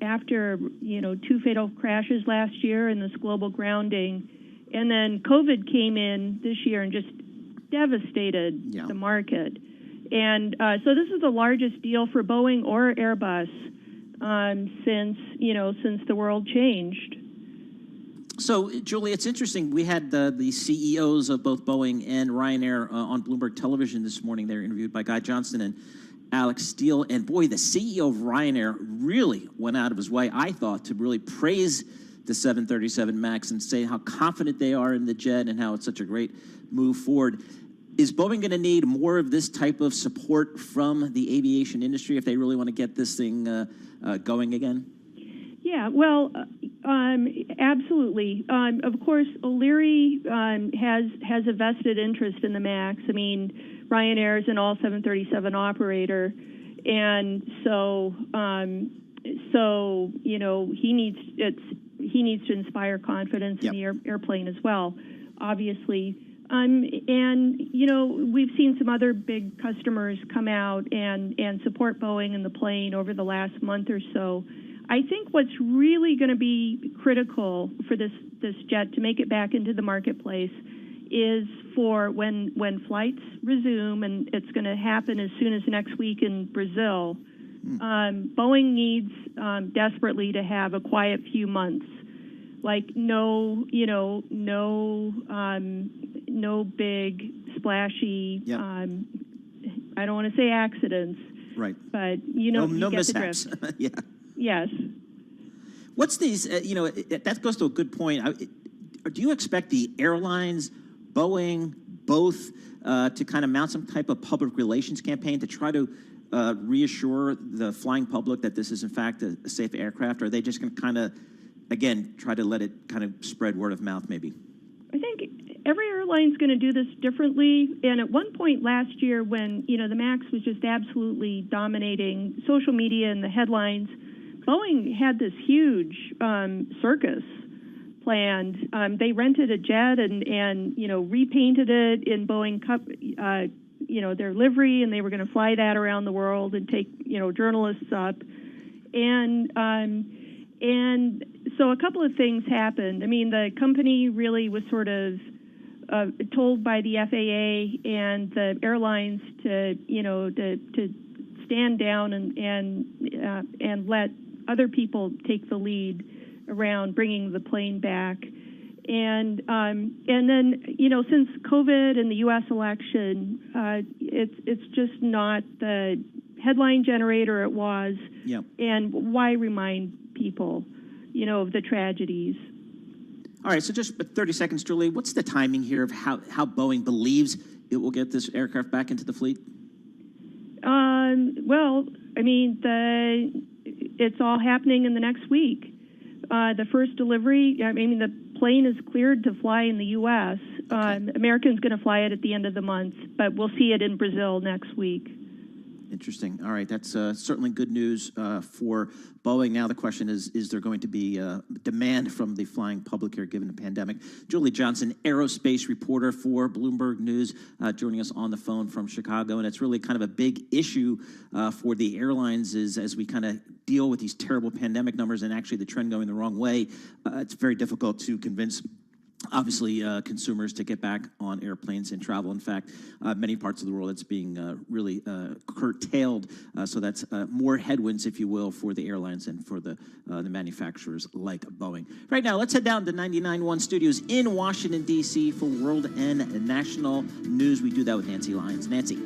Speaker 13: after 2 fatal crashes last year and this global grounding. And then COVID came in this year and just devastated the market. And so this is the largest deal for Boeing or Airbus since the world changed.
Speaker 20: So, Julie, it's interesting. We had the CEOs of both Boeing and Ryanair on Bloomberg Television this morning. They were interviewed by Guy Johnston and Alex Steele. And, boy, the CEO of Ryanair really went out of his way, I thought, to really praise the 737 MAX and say how confident they are in the jet and how it's such a great move forward. Is Boeing going to need more of this type of support from the aviation industry if they really want to get this thing going again?
Speaker 13: Yeah, well, absolutely. Of course, O'Leary has a vested interest in the MAX. I mean, Ryanair is an all 737 operator, and so you know he needs to inspire confidence in the airplane as well, obviously. And you know we've seen some other big customers come out and support Boeing and the plane over the last month or so. I think what's really going to be critical for this jet to make it back into the marketplace is for when flights resume, and it's going to happen as soon as next week in Brazil. Boeing needs desperately to have a quiet few months, like no big splashy. I don't want to say accidents,
Speaker 20: right?
Speaker 13: But you know,
Speaker 20: no
Speaker 13: you get
Speaker 20: mishaps.
Speaker 13: the drift.
Speaker 20: Yeah.
Speaker 13: Yes.
Speaker 20: What's these? That goes to a good point. Do you expect the airlines, Boeing, both to kind of mount some type of public relations campaign to try to reassure the flying public that this is in fact a safe aircraft? Or are they just going to kind of, again, try to let it kind of spread word of mouth maybe?
Speaker 13: I think every airline's going to do this differently. And at one point last year when, you know, the MAX was just absolutely dominating social media and the headlines, Boeing had this huge circus planned. They rented a jet and you know, repainted it in Boeing you know, their livery, and they were going to fly that around the world and take, you know, journalists up. And so a couple of things happened. I mean, the company really was sort of told by the FAA and the airlines to, you know, to stand down and let other people take the lead around bringing the plane back. And then, you know, since COVID and the U.S. election, it's just not the headline generator it was.
Speaker 20: Yep.
Speaker 13: And why remind people, you know, of the tragedies?
Speaker 20: All right, so just 30 seconds, Julie. What's the timing here of how Boeing believes it will get this aircraft back into the fleet?
Speaker 13: Well, I mean, it's all happening in the next week. The first delivery, I mean, the plane is cleared to fly in the U.S. American's going to fly it at the end of the month, but we'll see it in Brazil next week.
Speaker 20: Interesting. All right, that's certainly good news for Boeing. Now the question is there going to be demand from the flying public here given the pandemic? Julie Johnson, aerospace reporter for Bloomberg News, joining us on the phone from Chicago. And it's really kind of a big issue for the airlines as we kind of deal with these terrible pandemic numbers and actually the trend going the wrong way. It's very difficult to convince obviously consumers to get back on airplanes and travel. In fact, many parts of the world it's being really curtailed. So that's more headwinds, if you will, for the airlines and for the manufacturers like Boeing. Right now, let's head down to 99.1 Studios in Washington, D.C. for world and national news. We do that with Nancy Lyons. Nancy.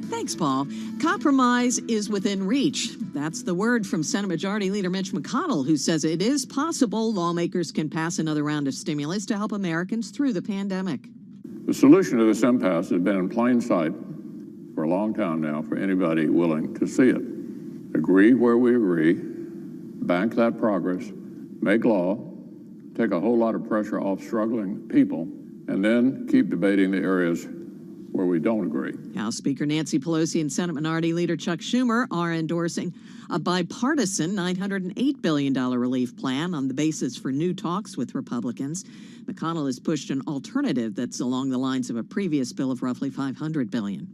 Speaker 2: Thanks, Paul. Compromise is within reach. That's the word from Senate Majority Leader Mitch McConnell, who says it is possible lawmakers can pass another round of stimulus to help Americans through the pandemic.
Speaker 22: The solution to this impasse has been in plain sight for a long time now for anybody willing to see it. Agree where we agree, bank that progress, make law, take a whole lot of pressure off struggling people, and then keep debating the areas where we don't agree.
Speaker 2: House Speaker Nancy Pelosi and Senate Minority Leader Chuck Schumer are endorsing a bipartisan $908 billion relief plan on the basis for new talks with Republicans. McConnell has pushed an alternative that's along the lines of a previous bill of roughly $500 billion.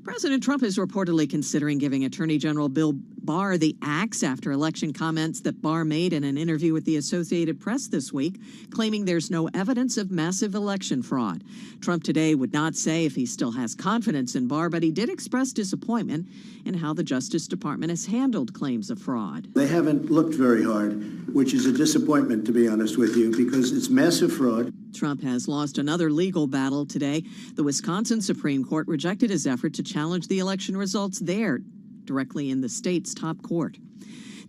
Speaker 2: President Trump is reportedly considering giving Attorney General Bill Barr the axe after election comments that Barr made in an interview with the Associated Press this week, claiming there's no evidence of massive election fraud. Trump today would not say if he still has confidence in Barr, but he did express disappointment in how the Justice Department has handled claims of fraud.
Speaker 8: They haven't looked very hard, which is a disappointment, to be honest with you, because it's massive fraud.
Speaker 2: Trump has lost another legal battle today. The Wisconsin Supreme Court rejected his effort to challenge the election results there, directly in the state's top court.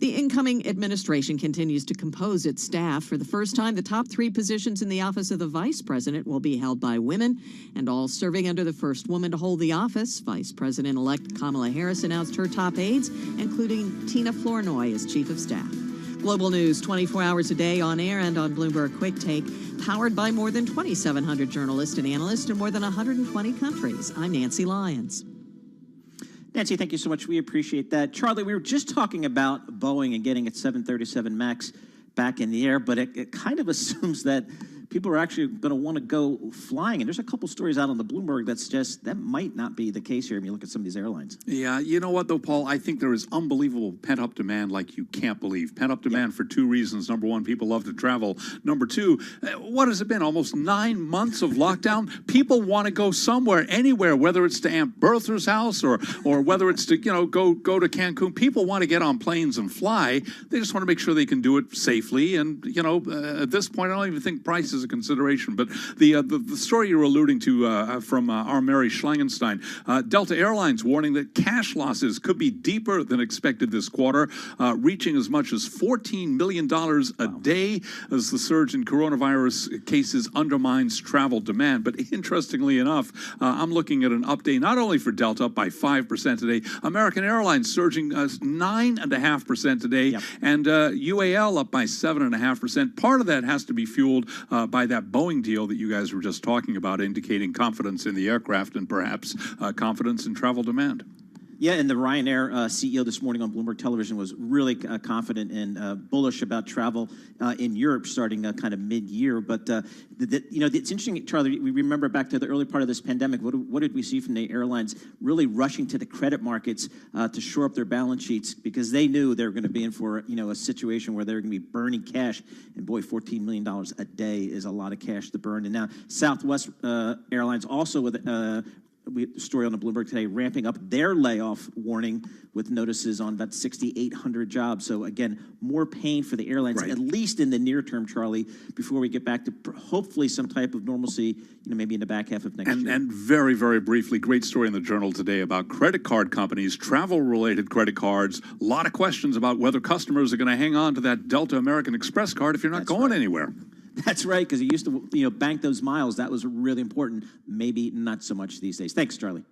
Speaker 2: The incoming administration continues to compose its staff. For the first time, the top 3 positions in the office of the vice president will be held by women, and all serving under the first woman to hold the office. Vice President-elect Kamala Harris announced her top aides, including Tina Flournoy as chief of staff. Global news 24 hours a day on air and on Bloomberg Quick Take, powered by more than 2,700 journalists and analysts in more than 120 countries. I'm Nancy Lyons.
Speaker 20: Nancy, thank you so much. We appreciate that. Charlie, we were just talking about Boeing and getting its 737 MAX back in the air, but it kind of assumes that people are actually going to want to go flying. And there's a couple stories out on the Bloomberg that suggest that might not be the case here when you look at some of these airlines.
Speaker 21: Yeah, you know what, though, Paul? I think there is unbelievable pent-up demand like you can't believe. Pent-up demand for 2 reasons. Number 1, people love to travel. Number 2, what has it been? Almost 9 months of lockdown? People want to go somewhere, anywhere, whether it's to Aunt Bertha's house or whether it's to, go to Cancun. People want to get on planes and fly. They just want to make sure they can do it safely. And, at this point, I don't even think price is a consideration. But the story you're alluding to from our Mary Schlangenstein, Delta Airlines warning that cash losses could be deeper than expected this quarter, reaching as much as $14 million a day as the surge in coronavirus cases undermines travel demand. But interestingly enough, I'm looking at an update not only for Delta up by 5% today, American Airlines surging 9.5% today, and UAL up by 7.5%. Part of that has to be fueled by that Boeing deal that you guys were just talking about, indicating confidence in the aircraft and perhaps confidence in travel demand.
Speaker 20: Yeah, and the Ryanair CEO this morning on Bloomberg Television was really confident and bullish about travel in Europe starting kind of mid-year. But, it's interesting, Charlie, we remember back to the early part of this pandemic, what did we see from the airlines really rushing to the credit markets to shore up their balance sheets because they knew they were going to be in for, a situation where they were going to be burning cash. And boy, $14 million a day is a lot of cash to burn. And now Southwest Airlines also with story on the Bloomberg today, ramping up their layoff warning with notices on about 6,800 jobs. So again, more pain for the airlines, at least in the near term, Charlie, before we get back to hopefully some type of normalcy, maybe in the back half of next year.
Speaker 21: And very, very briefly, great story in the Journal today about credit card companies, travel-related credit cards. A lot of questions about whether customers are going to hang on to that Delta American Express card if you're not going anywhere.
Speaker 20: That's right, because you used to, bank those miles. That was really important. Maybe not so much these days. Thanks, Charlie.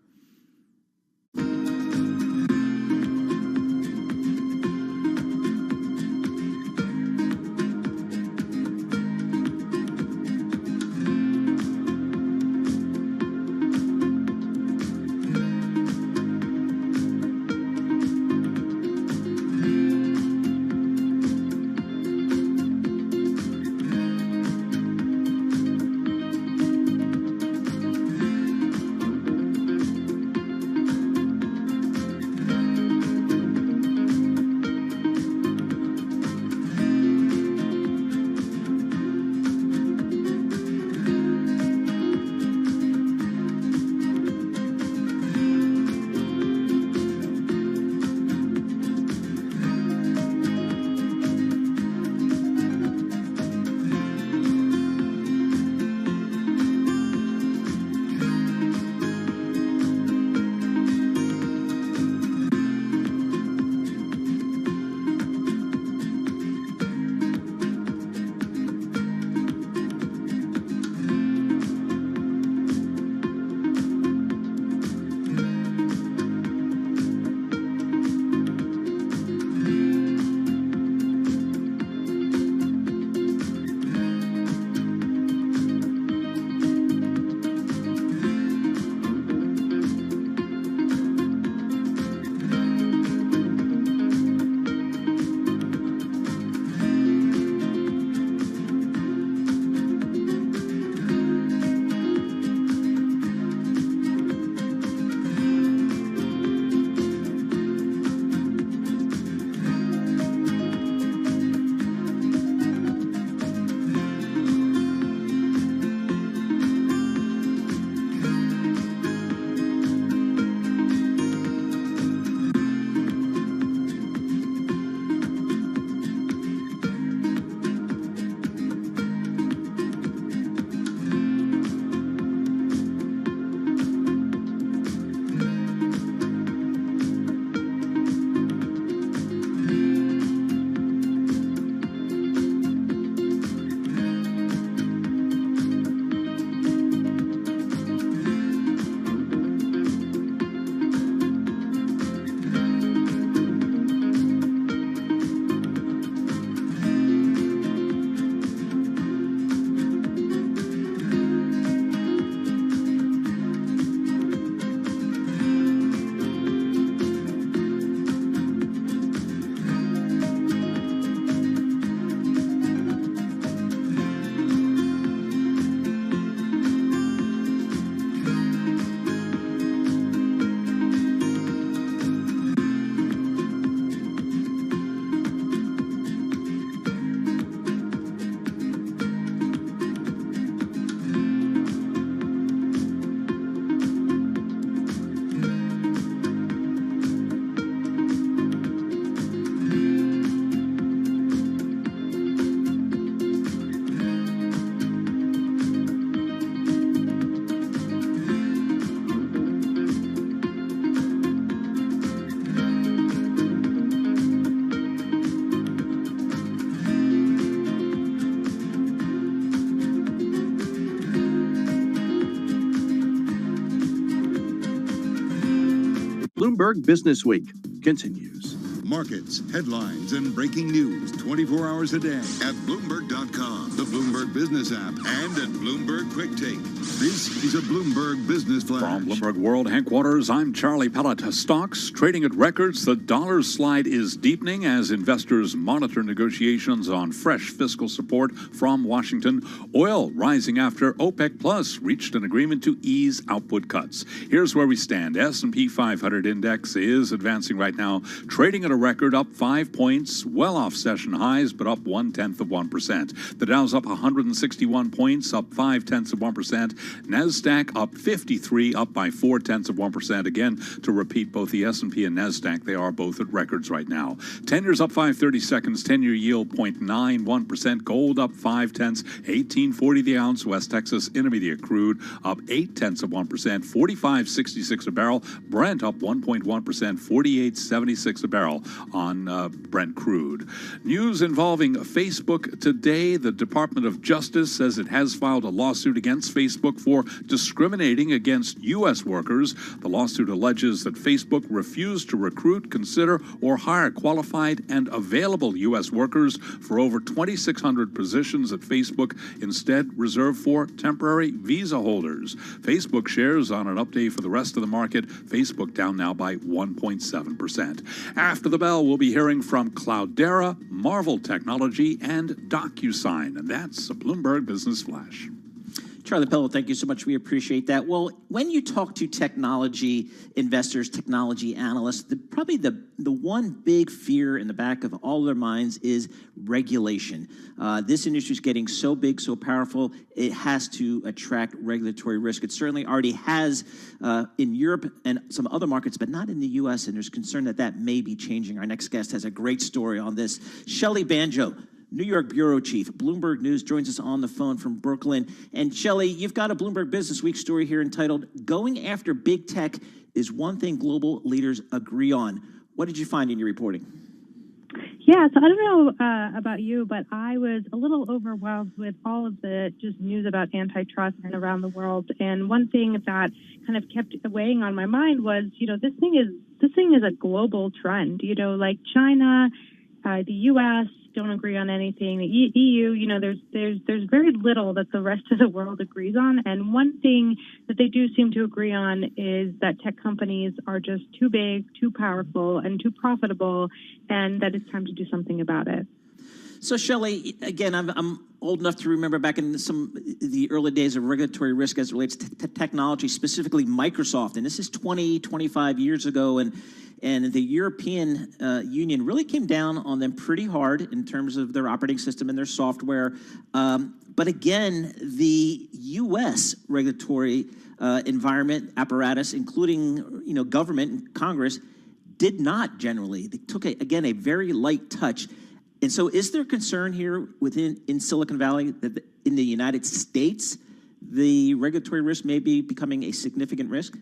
Speaker 11: Bloomberg Business Week continues.
Speaker 19: Markets, headlines, and breaking news 24 hours a day at Bloomberg.com, the Bloomberg Business app, and at Bloomberg Quick Take. This is a Bloomberg Business Flash.
Speaker 21: From Bloomberg World Headquarters, I'm Charlie Pellet. Stocks trading at records. The dollar slide is deepening as investors monitor negotiations on fresh fiscal support from Washington. Oil rising after OPEC Plus reached an agreement to ease output cuts. Here's where we stand. S&P 500 index is advancing right now, trading at a record, up 5 points, well off session highs, but up 0.1%. The Dow's up 161 points, up 0.5%. NASDAQ up 53, up by 0.4%. Again, to repeat, both the S&P and NASDAQ, they are both at records right now. 10-years up 5.30 seconds, 10-year yield 0.91%. Gold up 0.5, 18.40 the ounce. West Texas Intermediate crude up 0.8%, 45.66 a barrel. Brent up 1.1%, 48.76 a barrel on Brent crude. News involving Facebook today. The Department of Justice says it has filed a lawsuit against Facebook for discriminating against U.S. workers. The lawsuit alleges that Facebook refused to recruit, consider, or hire qualified and available U.S. workers for over 2,600 positions at Facebook, instead reserved for temporary visa holders. Facebook shares on an update for the rest of the market. Facebook down now by 1.7%. After the bell, we'll be hearing from Cloudera, Marvel Technology, and DocuSign. And that's a Bloomberg Business Flash.
Speaker 20: Charlie Pellet, thank you so much. We appreciate that. Well, when you talk to technology investors, technology analysts, probably the one big fear in the back of all their minds is regulation. This industry is getting so big, so powerful, it has to attract regulatory risk. It certainly already has in Europe and some other markets, but not in the U.S., and there's concern that that may be changing. Our next guest has a great story on this. Shelley Banjo, New York Bureau Chief, Bloomberg News, joins us on the phone from Brooklyn. And Shelley, you've got a Bloomberg Business Week story here entitled, "Going After Big Tech is One Thing Global Leaders Agree On." What did you find in your reporting?
Speaker 13: Yeah, so I don't know about you, but I was a little overwhelmed with all of the just news about antitrust and around the world. And one thing that kind of kept weighing on my mind was, this thing is a global trend. Like China, the U.S. don't agree on anything. The EU, there's very little that the rest of the world agrees on. And one thing that they do seem to agree on is that tech companies are just too big, too powerful, and too profitable, and that it's time to do something about it.
Speaker 20: So, Shelley, again, I'm old enough to remember back in the early days of regulatory risk as it relates to technology, specifically Microsoft. And this is 25 years ago. And the European Union really came down on them pretty hard in terms of their operating system and their software. But again, the U.S. regulatory environment apparatus, including government and Congress, did not generally. They took a very light touch. And so, is there concern here in Silicon Valley that in the United States, the regulatory risk may be becoming a significant risk?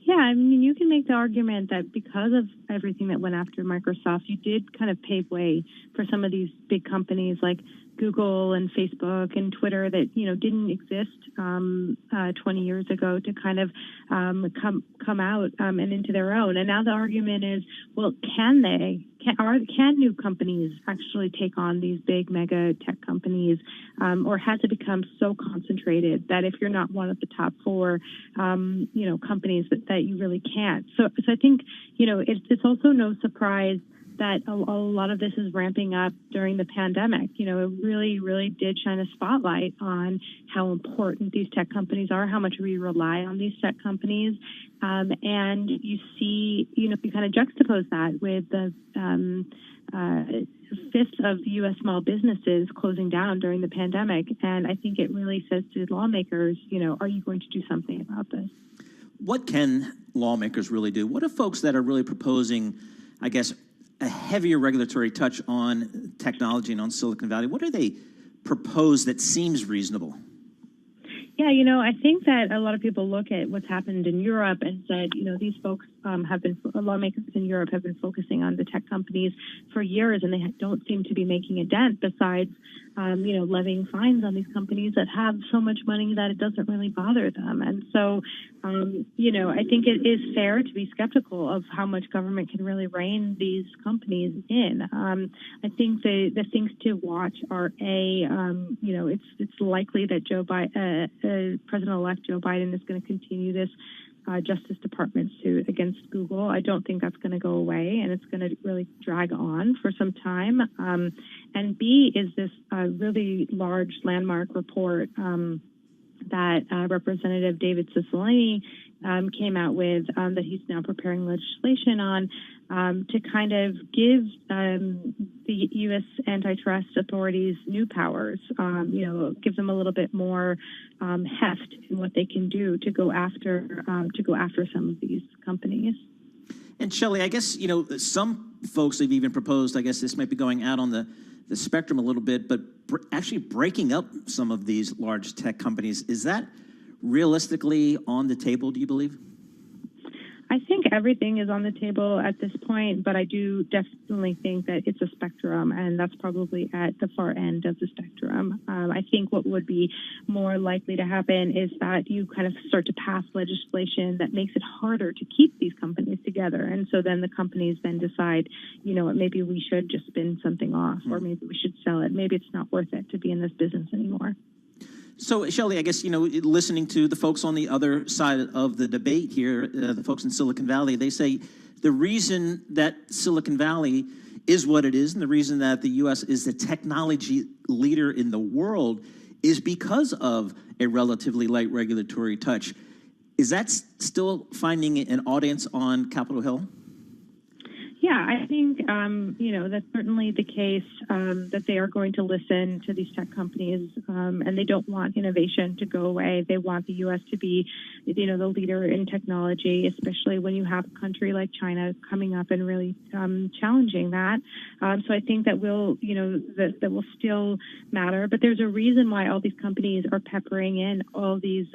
Speaker 13: Yeah, I mean, you can make the argument that because of everything that went after Microsoft, you did kind of pave way for some of these big companies like Google and Facebook and Twitter that didn't exist 20 years ago to kind of come out and into their own. And now the argument is, well, can new companies actually take on these big mega tech companies, or has it become so concentrated that if you're not one of the top four, companies that you really can't? So I think it's also no surprise that a lot of this is ramping up during the pandemic. It really, really did shine a spotlight on how important these tech companies are, how much we rely on these tech companies. And you see, you kind of juxtapose that with the fifth of U.S. small businesses closing down during the pandemic. And I think it really says to lawmakers, are you going to do something about this?
Speaker 20: What can lawmakers really do? What are folks that are really proposing, I guess, a heavier regulatory touch on technology and on Silicon Valley? What do they propose that seems reasonable?
Speaker 12: Yeah, I think that a lot of people look at what's happened in Europe and said, these folks lawmakers in Europe have been focusing on the tech companies for years, and they don't seem to be making a dent besides, levying fines on these companies that have so much money that it doesn't really bother them. And so, I think it is fair to be skeptical of how much government can really rein these companies in. I think the things to watch are it's likely that President-elect Joe Biden is going to continue this Justice Department suit against Google. I don't think that's going to go away, and it's going to really drag on for some time. And B is this really large landmark report that Representative David Cicilline came out with that he's now preparing legislation on to kind of give the U.S. antitrust authorities new powers, give them a little bit more heft in what they can do to go after some of these companies.
Speaker 20: And Shelley, I guess, some folks have even proposed, I guess this might be going out on the spectrum a little bit, but actually breaking up some of these large tech companies. Is that realistically on the table, do you believe?
Speaker 12: I think everything is on the table at this point, but I do definitely think that it's a spectrum, and that's probably at the far end of the spectrum. I think what would be more likely to happen is that you kind of start to pass legislation that makes it harder to keep these companies together. And so then the companies then decide, maybe we should just spin something off, or maybe we should sell it. Maybe it's not worth it to be in this business anymore.
Speaker 20: So, Shelley, I guess, listening to the folks on the other side of the debate here, the folks in Silicon Valley, they say the reason that Silicon Valley is what it is and the reason that the U.S. is the technology leader in the world is because of a relatively light regulatory touch. Is that still finding an audience on Capitol Hill?
Speaker 12: Yeah, I think, that's certainly the case, that they are going to listen to these tech companies, and they don't want innovation to go away. They want the U.S. to be, the leader in technology, especially when you have a country like China coming up and really challenging that. So I think that that will still matter. But there's a reason why all these companies are peppering in all these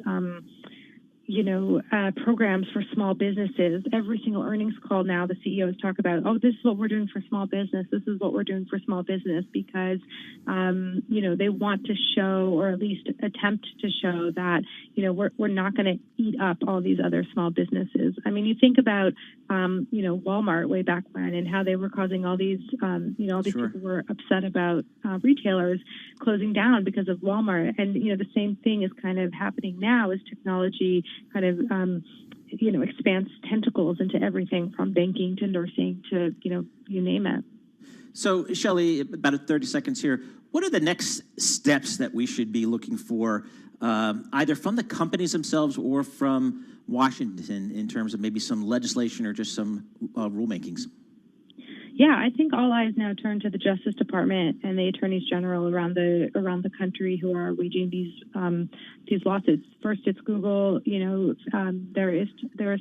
Speaker 12: programs for small businesses. Every single earnings call now, the CEOs talk about, this is what we're doing for small business. This is what we're doing for small business because, they want to show, or at least attempt to show that, we're not going to eat up all these other small businesses. I mean, you think about, Walmart way back when and how they were causing all these, all these
Speaker 20: Sure.
Speaker 12: people were upset about retailers closing down because of Walmart. And, the same thing is kind of happening now as technology kind of, expands tentacles into everything from banking to nursing to, you name it.
Speaker 20: So, Shelley, about 30 seconds here. What are the next steps that we should be looking for, either from the companies themselves or from Washington in terms of maybe some legislation or just some rulemakings?
Speaker 12: Yeah, I think all eyes now turn to the Justice Department and the attorneys general around the country who are waging these lawsuits. First, it's Google. There is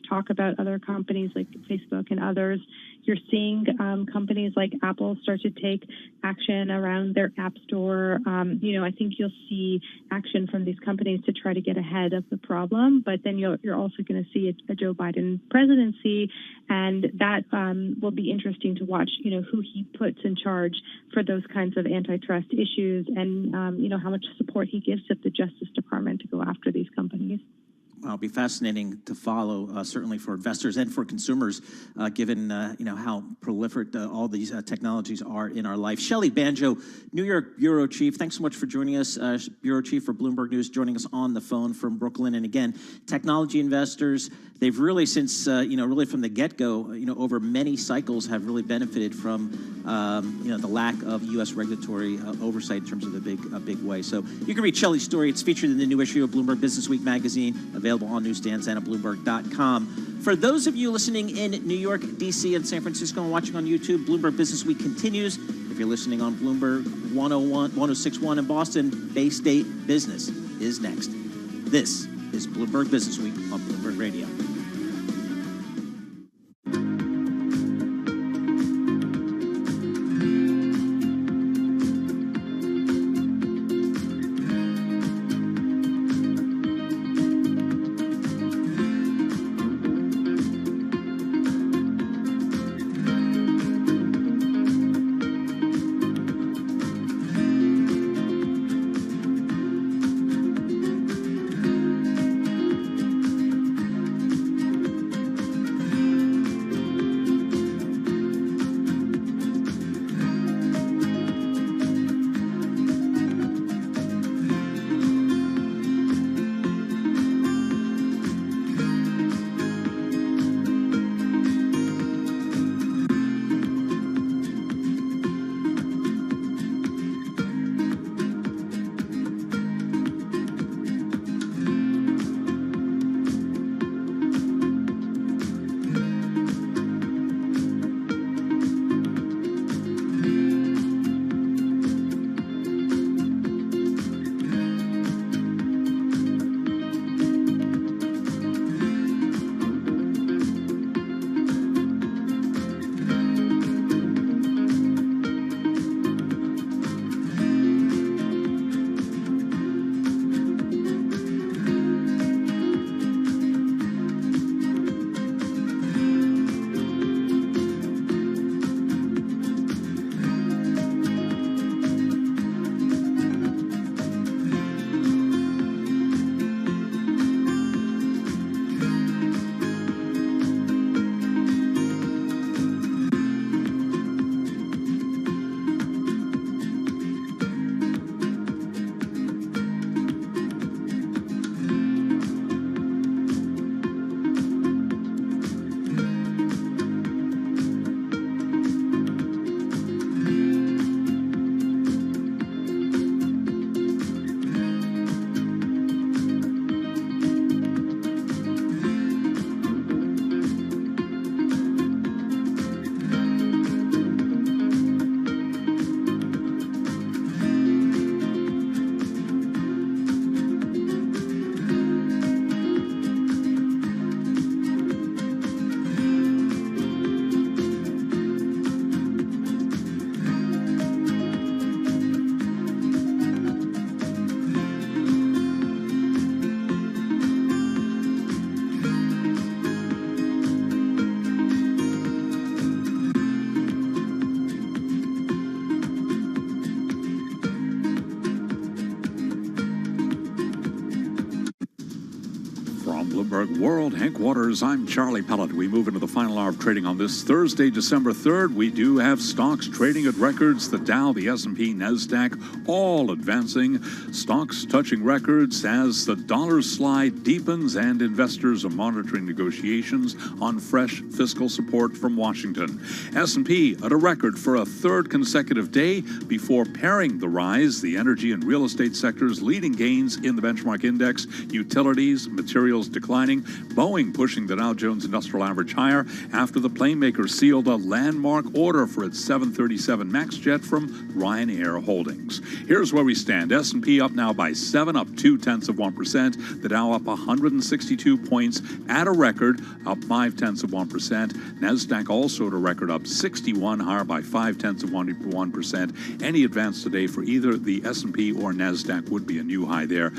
Speaker 12: talk about other companies like Facebook and others. You're seeing companies like Apple start to take action around their App Store. I think you'll see action from these companies to try to get ahead of the problem. But then you're also going to see a Joe Biden presidency, and that will be interesting to watch. Who he puts in charge for those kinds of antitrust issues, and how much support he gives to the Justice Department to go after these companies.
Speaker 20: Well, it'll be fascinating to follow, certainly for investors and for consumers, given how prolific all these technologies are in our life. Shelley Banjo, New York Bureau Chief, thanks so much for joining us. Bureau Chief for Bloomberg News, joining us on the phone from Brooklyn. And again, technology investors, they've really since really from the get-go, over many cycles have really benefited from the lack of U.S. regulatory oversight in terms of a big way. So you can read Shelley's story. It's featured in the new issue of Bloomberg Business Week magazine, available on newsstands and at Bloomberg.com. For those of you listening in New York, D.C., and San Francisco and watching on YouTube, Bloomberg Business Week continues. If you're listening on Bloomberg 106.1 in Boston, Bay State Business is next. This is Bloomberg Business Week on Bloomberg Radio.
Speaker 21: From Bloomberg World Headquarters, I'm Charlie Pellet. We move into the final hour of trading on this Thursday, December 3rd. We do have stocks trading at records. The Dow, the S&P, NASDAQ, all advancing. Stocks touching records as the dollar slide deepens and investors are monitoring negotiations on fresh fiscal support from Washington. S&P at a record for a third consecutive day before paring the rise. The energy and real estate sectors leading gains in the benchmark index. Utilities, materials declining. Boeing pushing the Dow Jones Industrial Average higher after the plane maker sealed a landmark order for its 737 MAX jet from Ryanair Holdings. Here's where we stand. S&P up now by 7, up 0.2%. The Dow up 162 points at a record, up 0.5%. NASDAQ also at a record, up 61, higher by 0.5%. Any advance today for either the S&P or NASDAQ would be a new high there.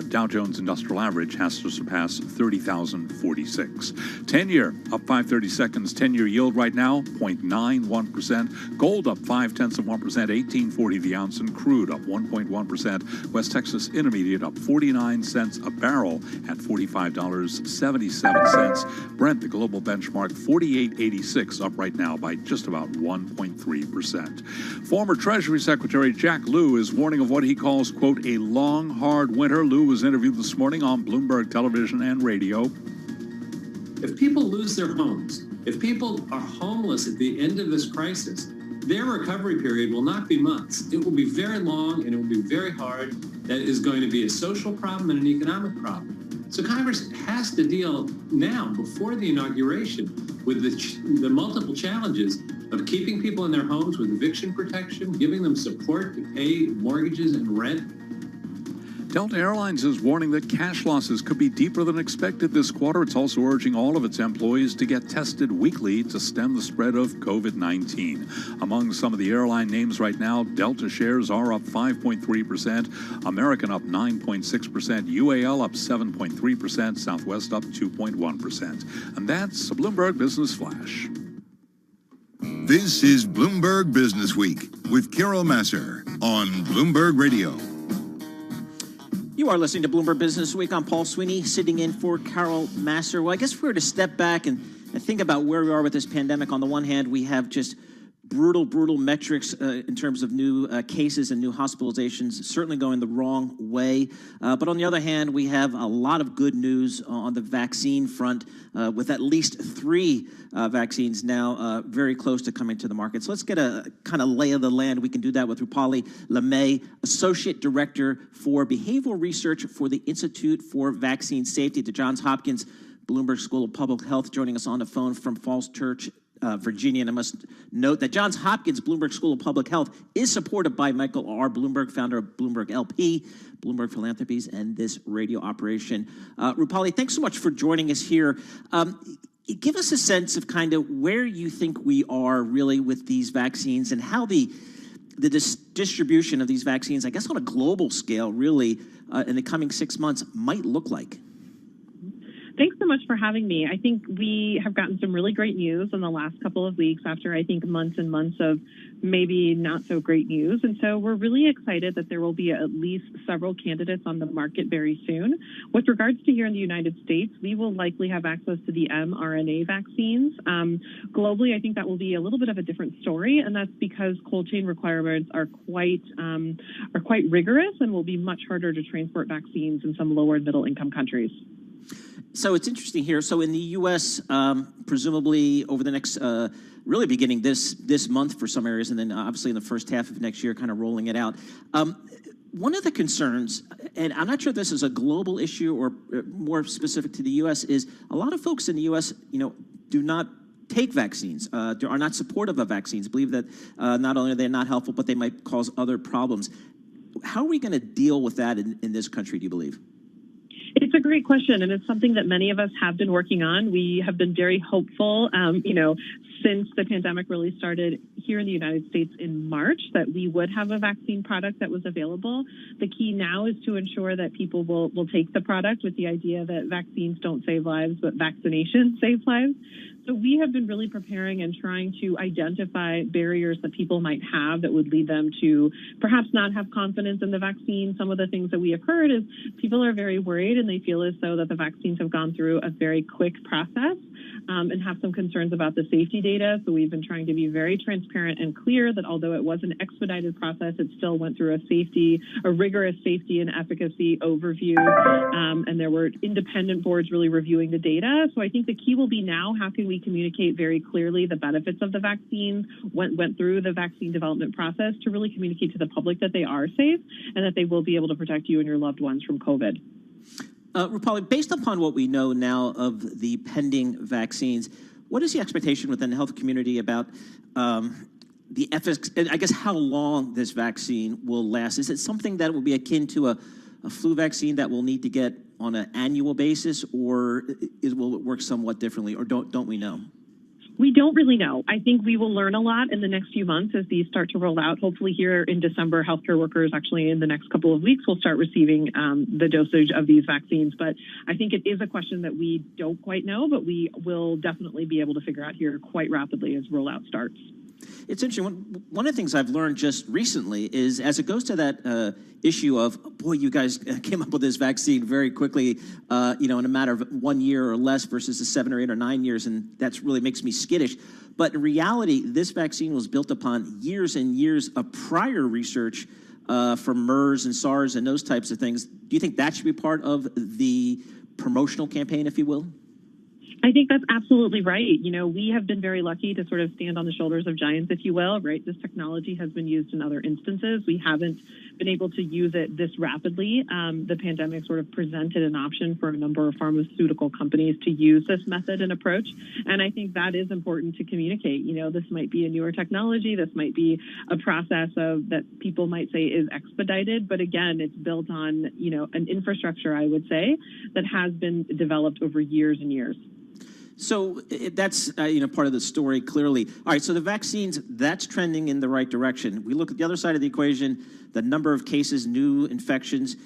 Speaker 21: Dow Jones Industrial Average has to surpass 30,046. 10-year up 5/32. 10-year yield right now 0.91%. Gold up 0.5%, 18.40 the ounce, and crude up 1.1%. West Texas Intermediate up 49 cents a barrel at $45.77. Brent, the global benchmark, 48.86, up right now by just about 1.3%. Former Treasury Secretary Jack Lew is warning of what he calls, quote, a long, hard winter. Lew was interviewed this morning on Bloomberg Television and radio.
Speaker 14: If people lose their homes, if people are homeless at the end of this crisis, their recovery period will not be months. It will be very long and it will be very hard. That is going to be a social problem and an economic problem. So Congress has to deal now, before the inauguration, with the multiple challenges of keeping people in their homes with eviction protection, giving them support to pay mortgages and rent.
Speaker 21: Delta Airlines is warning that cash losses could be deeper than expected this quarter. It's also urging all of its employees to get tested weekly to stem the spread of COVID-19. Among some of the airline names right now, Delta shares are up 5.3%, American up 9.6%, UAL up 7.3%, Southwest up 2.1%. And that's a Bloomberg Business Flash.
Speaker 19: This is Bloomberg Business Week with Carol Masser on Bloomberg Radio.
Speaker 20: You are listening to Bloomberg Business Week. I'm Paul Sweeney, sitting in for Carol Masser. Well, I guess if we were to step back and think about where we are with this pandemic, on the one hand, we have just brutal metrics in terms of new cases and new hospitalizations, certainly going the wrong way. But on the other hand, we have a lot of good news on the vaccine front, with at least 3 vaccines now very close to coming to the market. So let's get a kind of lay of the land. We can do that with Rupali LeMay, Associate Director for Behavioral Research for the Institute for Vaccine Safety at the Johns Hopkins Bloomberg School of Public Health, joining us on the phone from Falls Church, Virginia. And I must note that Johns Hopkins Bloomberg School of Public Health is supported by Michael R. Bloomberg, founder of Bloomberg LP, Bloomberg Philanthropies, and this radio operation. Rupali, thanks so much for joining us here. Give us a sense of kind of where you think we are really with these vaccines and how the distribution of these vaccines, I guess on a global scale, really in the coming 6 months might look like.
Speaker 12: Thanks so much for having me. I think we have gotten some really great news in the last couple of weeks after, I think, months and months of maybe not so great news. And so we're really excited that there will be at least several candidates on the market very soon. With regards to here in the United States, we will likely have access to the mRNA vaccines. Globally, I think that will be a little bit of a different story, and that's because cold chain requirements are quite rigorous and will be much harder to transport vaccines in some lower and middle income countries.
Speaker 20: So it's interesting here. So in the U.S., presumably over the next, really beginning this month for some areas, and then obviously in the first half of next year, kind of rolling it out. One of the concerns, and I'm not sure if this is a global issue or more specific to the U.S., is a lot of folks in the U.S., do not take vaccines, are not supportive of vaccines, believe that not only are they not helpful, but they might cause other problems. How are we going to deal with that in this country, do you believe?
Speaker 12: It's a great question, and it's something that many of us have been working on. We have been very hopeful, since the pandemic really started here in the United States in March, that we would have a vaccine product that was available. The key now is to ensure that people will take the product with the idea that vaccines don't save lives, but vaccinations save lives.
Speaker 15: So we have been really preparing and trying to identify barriers that people might have that would lead them to perhaps not have confidence in the vaccine. Some of the things that we have heard is people are very worried and they feel as though that the vaccines have gone through a very quick process and have some concerns about the safety data. So we've been trying to be very transparent and clear that although it was an expedited process, it still went through a rigorous safety and efficacy overview. And there were independent boards really reviewing the data. So I think the key will be now, how can we communicate very clearly the benefits of the vaccines, went through the vaccine development process to really communicate to the public that they are safe and that they will be able to protect you and your loved ones from COVID.
Speaker 20: Rupali, based upon what we know now of the pending vaccines, what is the expectation within the health community about the efficacy, I guess how long this vaccine will last? Is it something that will be akin to a flu vaccine that we'll need to get on an annual basis, or will it work somewhat differently, or don't we know?
Speaker 15: We don't really know. I think we will learn a lot in the next few months as these start to roll out. Hopefully here in December, healthcare workers actually in the next couple of weeks will start receiving the dosage of these vaccines. But I think it is a question that we don't quite know, but we will definitely be able to figure out here quite rapidly as rollout starts.
Speaker 20: It's interesting. One of the things I've learned just recently is as it goes to that issue of, boy, you guys came up with this vaccine very quickly, in a matter of 1 year or less versus the 7 or 8 or 9 years, and that really makes me skittish. But in reality, this vaccine was built upon years and years of prior research for MERS and SARS and those types of things. Do you think that should be part of the promotional campaign, if you will?
Speaker 15: I think that's absolutely right. We have been very lucky to sort of stand on the shoulders of giants, if you will, right? This technology has been used in other instances. We haven't been able to use it this rapidly. The pandemic sort of presented an option for a number of pharmaceutical companies to use this method and approach. And I think that is important to communicate. This might be a newer technology. This might be a process that people might say is expedited. But again, it's built on, an infrastructure, I would say, that has been developed over years and years.
Speaker 20: So that's part of the story, clearly. All right, so the vaccines, that's trending in the right direction. We look at the other side of the equation, the number of cases, new infections.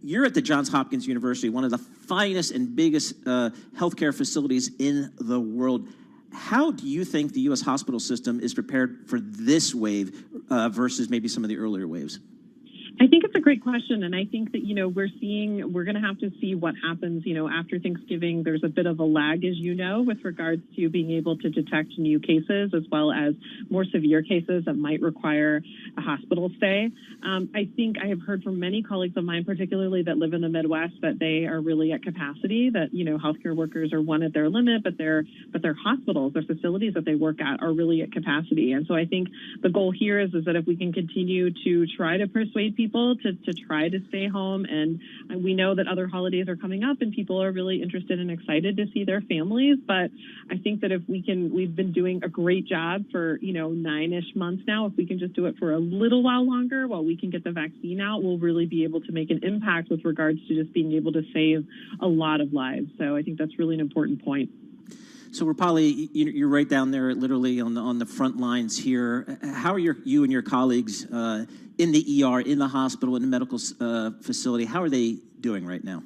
Speaker 20: You're at the Johns Hopkins University, one of the finest and biggest healthcare facilities in the world. How do you think the U.S. hospital system is prepared for this wave versus maybe some of the earlier waves?
Speaker 15: I think it's a great question. And I think that, we're going to have to see what happens, after Thanksgiving. There's a bit of a lag, as you know, with regards to being able to detect new cases as well as more severe cases that might require a hospital stay. I think I have heard from many colleagues of mine, particularly that live in the Midwest, that they are really at capacity, that, healthcare workers are at their limit, but their hospitals, their facilities that they work at are really at capacity. And so I think the goal here is that if we can continue to try to persuade people to try to stay home, and we know that other holidays are coming up and people are really interested and excited to see their families, but I think that if we've been doing a great job for 9-ish months now. If we can just do it for a little while longer while we can get the vaccine out, we'll really be able to make an impact with regards to just being able to save a lot of lives. So I think that's really an important point.
Speaker 20: So Rupali, you're right down there, literally on the front lines here. How are you and your colleagues in the ER, in the hospital, in the medical facility? How are they doing right now?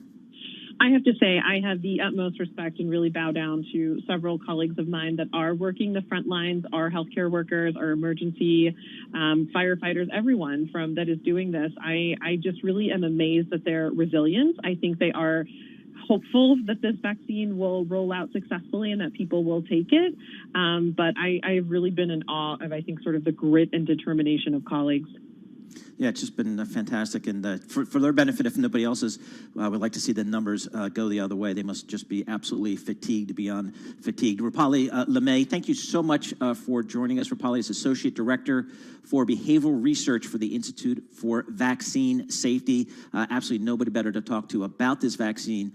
Speaker 15: I have to say I have the utmost respect and really bow down to several colleagues of mine that are working the front lines, our healthcare workers, our emergency firefighters, everyone that is doing this. I just really am amazed at their resilience. I think they are hopeful that this vaccine will roll out successfully and that people will take it. But I've really been in awe of, I think, sort of the grit and determination of colleagues.
Speaker 20: Yeah, it's just been fantastic. And for their benefit, if nobody else's, would like to see the numbers go the other way. They must just be absolutely fatigued beyond fatigued. Rupali LeMay, thank you so much for joining us. Rupali is Associate Director for Behavioral Research for the Institute for Vaccine Safety. Absolutely nobody better to talk to about this vaccine,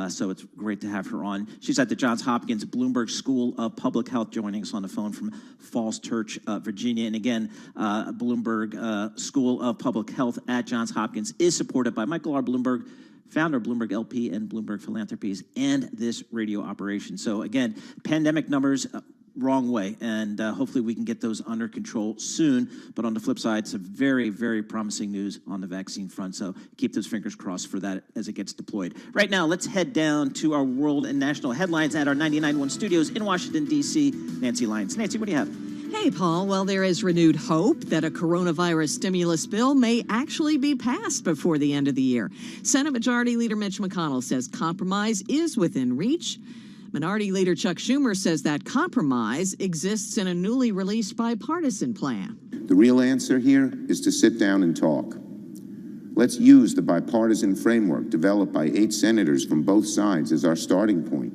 Speaker 20: so it's great to have her on. She's at the Johns Hopkins Bloomberg School of Public Health, joining us on the phone from Falls Church, Virginia. And again, Bloomberg School of Public Health at Johns Hopkins is supported by Michael R. Bloomberg, founder of Bloomberg LP and Bloomberg Philanthropies, and this radio operation. So again, pandemic numbers wrong way, and hopefully we can get those under control soon. But on the flip side, some very, very promising news on the vaccine front, so keep those fingers crossed for that as it gets deployed. Right now, let's head down to our world and national headlines at our 99.1 studios in Washington, D.C. Nancy Lyons. Nancy, what do you have?
Speaker 2: Hey, Paul. Well, there is renewed hope that a coronavirus stimulus bill may actually be passed before the end of the year. Senate Majority Leader Mitch McConnell says compromise is within reach. Minority Leader Chuck Schumer says that compromise exists in a newly released bipartisan plan.
Speaker 6: The real answer here is to sit down and talk. Let's use the bipartisan framework developed by 8 senators from both sides as our starting point.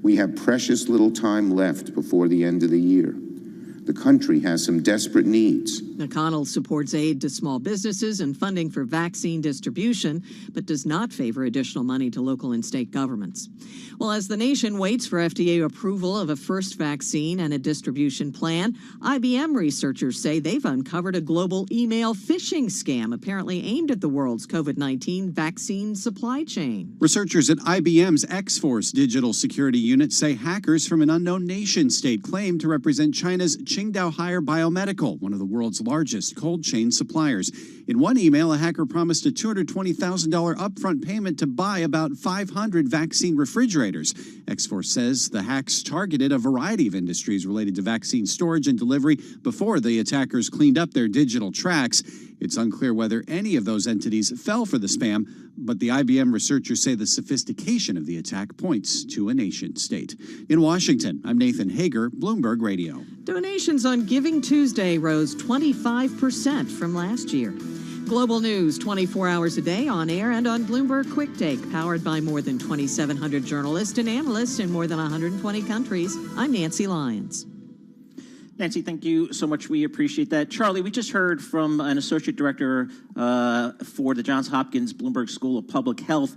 Speaker 6: We have precious little time left before the end of the year. The country has some desperate needs.
Speaker 2: McConnell supports aid to small businesses and funding for vaccine distribution, but does not favor additional money to local and state governments. Well, as the nation waits for FDA approval of a first vaccine and a distribution plan, IBM researchers say they've uncovered a global email phishing scam apparently aimed at the world's COVID-19 vaccine supply chain.
Speaker 16: Researchers at IBM's X-Force digital security unit say hackers from an unknown nation-state claim to represent China's Qingdao Haier Biomedical, one of the world's largest cold chain suppliers. In one email, a hacker promised a $220,000 upfront payment to buy about 500 vaccine refrigerators. X-Force says the hacks targeted a variety of industries related to vaccine storage and delivery before the attackers cleaned up their digital tracks. It's unclear whether any of those entities fell for the spam, but the IBM researchers say the sophistication of the attack points to a nation state. In Washington, I'm Nathan Hager, Bloomberg Radio.
Speaker 2: Donations on Giving Tuesday rose 25% from last year. Global news 24 hours a day on air and on Bloomberg Quick Take, powered by more than 2,700 journalists and analysts in more than 120 countries. I'm Nancy Lyons.
Speaker 20: Nancy, thank you so much. We appreciate that. Charlie, we just heard from an associate director for the Johns Hopkins Bloomberg School of Public Health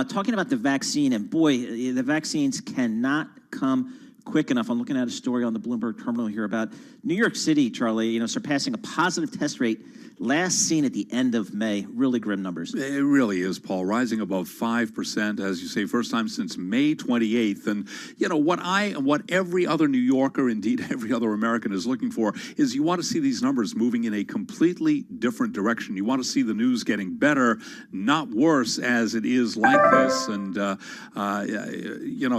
Speaker 20: talking about the vaccine. And boy, the vaccines cannot come quick enough. I'm looking at a story on the Bloomberg terminal here about New York City, Charlie, surpassing a positive test rate last seen at the end of May. Really grim numbers.
Speaker 21: It really is, Paul, rising above 5%, as you say, first time since May 28th. And, what every other New Yorker, indeed every other American is looking for is you want to see these numbers moving in a completely different direction. You want to see the news getting better, not worse, as it is like this. And,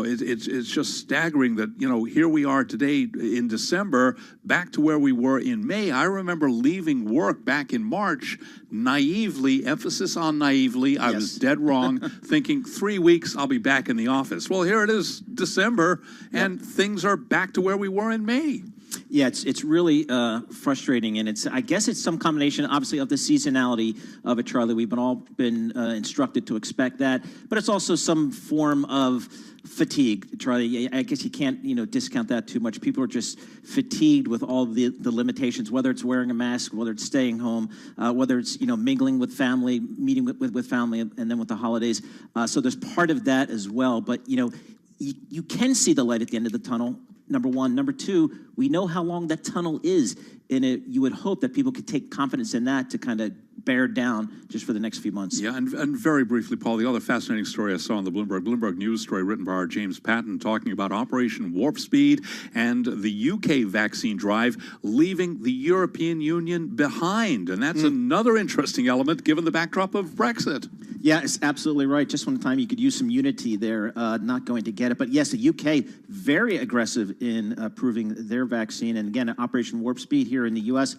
Speaker 21: it's just staggering that, here we are today in December, back to where we were in May. I remember leaving work back in March, naively, emphasis on naively, I was dead wrong, thinking 3 weeks, I'll be back in the office. Well, here it is, December, and things are back to where we were in May.
Speaker 20: Yeah, it's really frustrating, and I guess it's some combination, obviously, of the seasonality of it, Charlie. We've all been instructed to expect that, but it's also some form of fatigue, Charlie. I guess you can't, discount that too much. People are just fatigued with all the limitations, whether it's wearing a mask, whether it's staying home, whether it's, mingling with family, meeting with family, and then with the holidays. So there's part of that as well. But, you can see the light at the end of the tunnel, number one. Number two, we know how long that tunnel is. And you would hope that people could take confidence in that to kind of bear down just for the next few months.
Speaker 21: Yeah, and very briefly, Paul, the other fascinating story I saw on the Bloomberg News story written by our James Patton talking about Operation Warp Speed and the UK vaccine drive leaving the European Union behind. And that's another interesting element given the backdrop of Brexit.
Speaker 20: Yeah, it's absolutely right. Just one time you could use some unity there, not going to get it. But yes, the UK, very aggressive in approving their vaccine. And again, Operation Warp Speed here in the U.S.,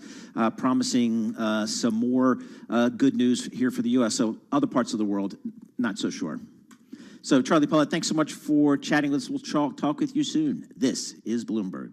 Speaker 20: promising some more good news here for the U.S. So other parts of the world, not so sure. So Charlie Paulette, thanks so much for chatting with us. We'll talk with you soon. This is Bloomberg.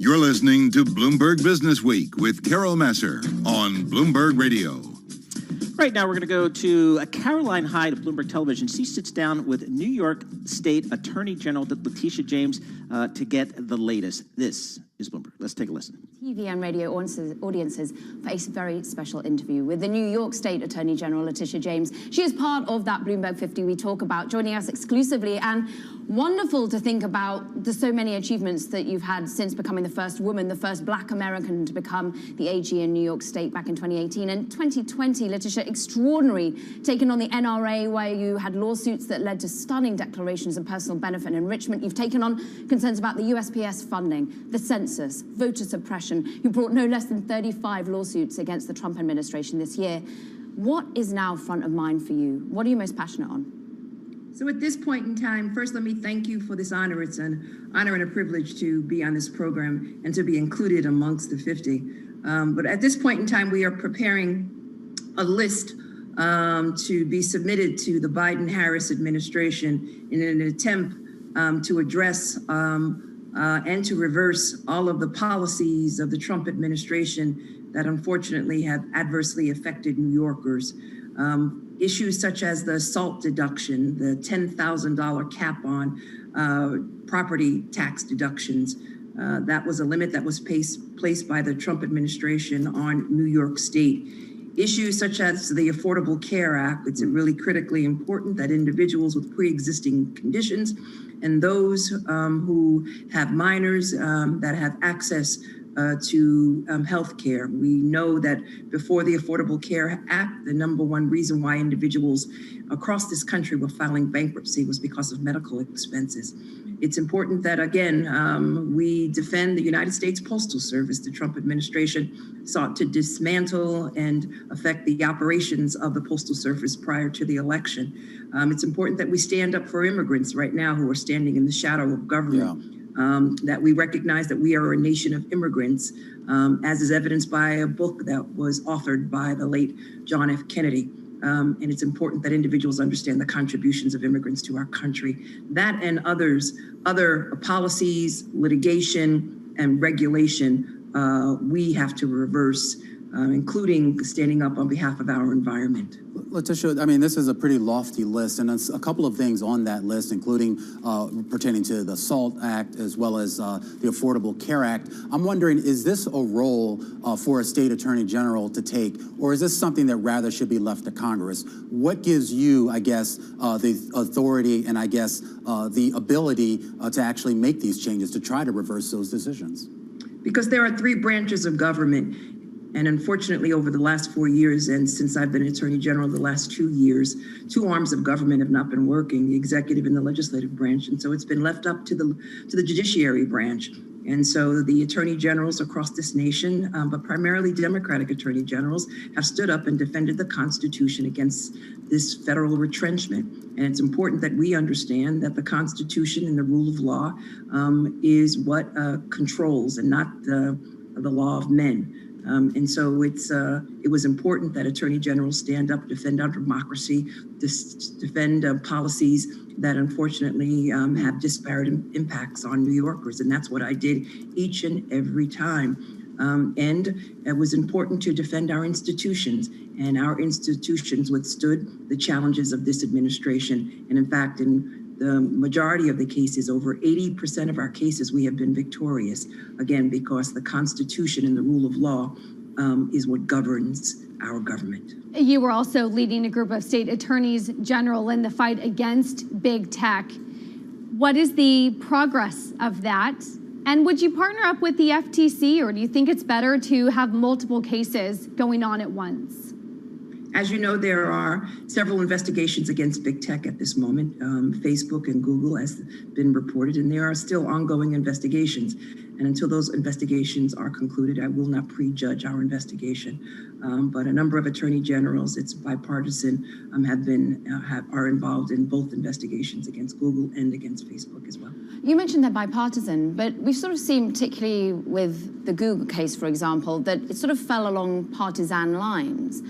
Speaker 19: You're listening to Bloomberg Business Week with Carol Masser on Bloomberg Radio.
Speaker 20: Right now, we're going to go to Caroline Hyde of Bloomberg Television. She sits down with New York State Attorney General Letitia James to get the latest. This is Bloomberg. Let's take a listen.
Speaker 1: TV and radio audiences for a very special interview with the New York State Attorney General Letitia James. She is part of that Bloomberg 50 we talk about, joining us exclusively, and wonderful to think about the so many achievements that you've had since becoming the first woman, the first Black American to become the AG in New York State back in 2018. And 2020, Letitia, extraordinary, taken on the NRA, where you had lawsuits that led to stunning declarations of personal benefit and enrichment. You've taken on concerns about the USPS funding, the census, voter suppression. You brought no less than 35 lawsuits against the Trump administration this year. What is now front of mind for you? What are you most passionate on?
Speaker 17: So at this point in time, first let me thank you for this honor. It's an honor and a privilege to be on this program and to be included amongst the 50. But at this point in time, we are preparing a list to be submitted to the Biden-Harris administration in an attempt to address and to reverse all of the policies of the Trump administration that unfortunately have adversely affected New Yorkers. Issues such as the SALT deduction, the $10,000 cap on property tax deductions. That was a limit that was placed by the Trump administration on New York State. Issues such as the Affordable Care Act. It's really critically important that individuals with pre-existing conditions and those who have minors that have access to health care. We know that before the Affordable Care Act, the number one reason why individuals across this country were filing bankruptcy was because of medical expenses. It's important that, again, we defend the United States Postal Service. The Trump administration sought to dismantle and affect the operations of the Postal Service prior to the election. It's important that we stand up for immigrants right now who are standing in the shadow of government. Yeah. That we recognize that we are a nation of immigrants, as is evidenced by a book that was authored by the late John F. Kennedy. And it's important that individuals understand the contributions of immigrants to our country. That and other policies, litigation, and regulation we have to reverse, including standing up on behalf of our environment.
Speaker 18: Letitia, I mean, this is a pretty lofty list, and it's a couple of things on that list, including pertaining to the SALT Act as well as the Affordable Care Act. I'm wondering, is this a role for a state attorney general to take, or is this something that rather should be left to Congress? What gives you, I guess, the authority and I guess the ability to actually make these changes to try to reverse those decisions?
Speaker 17: Because there are three branches of government. And unfortunately, over the last 4 years, and since I've been Attorney General the last 2 years, two arms of government have not been working, the executive and the legislative branch. And so it's been left up to the judiciary branch. And so the attorney generals across this nation, but primarily Democratic attorney generals, have stood up and defended the Constitution against this federal retrenchment. And it's important that we understand that the Constitution and the rule of law is what controls and not the law of men. And so it was important that attorney generals stand up, defend our democracy, defend policies that unfortunately have disparate impacts on New Yorkers. And that's what I did each and every time. And it was important to defend our institutions, and our institutions withstood the challenges of this administration. And in fact, in the majority of the cases, over 80% of our cases, we have been victorious, again, because the Constitution and the rule of law is what governs our government.
Speaker 7: You were also leading a group of state attorneys general in the fight against big tech. What is the progress of that? And would you partner up with the FTC, or do you think it's better to have multiple cases going on at once?
Speaker 17: As you know, there are several investigations against big tech at this moment. Facebook and Google has been reported, and there are still ongoing investigations. And until those investigations are concluded, I will not prejudge our investigation. But a number of attorney generals, it's bipartisan, are involved in both investigations against Google and against Facebook as well.
Speaker 1: You mentioned they're bipartisan, but we've sort of seen, particularly with the Google case, for example, that it sort of fell along partisan lines.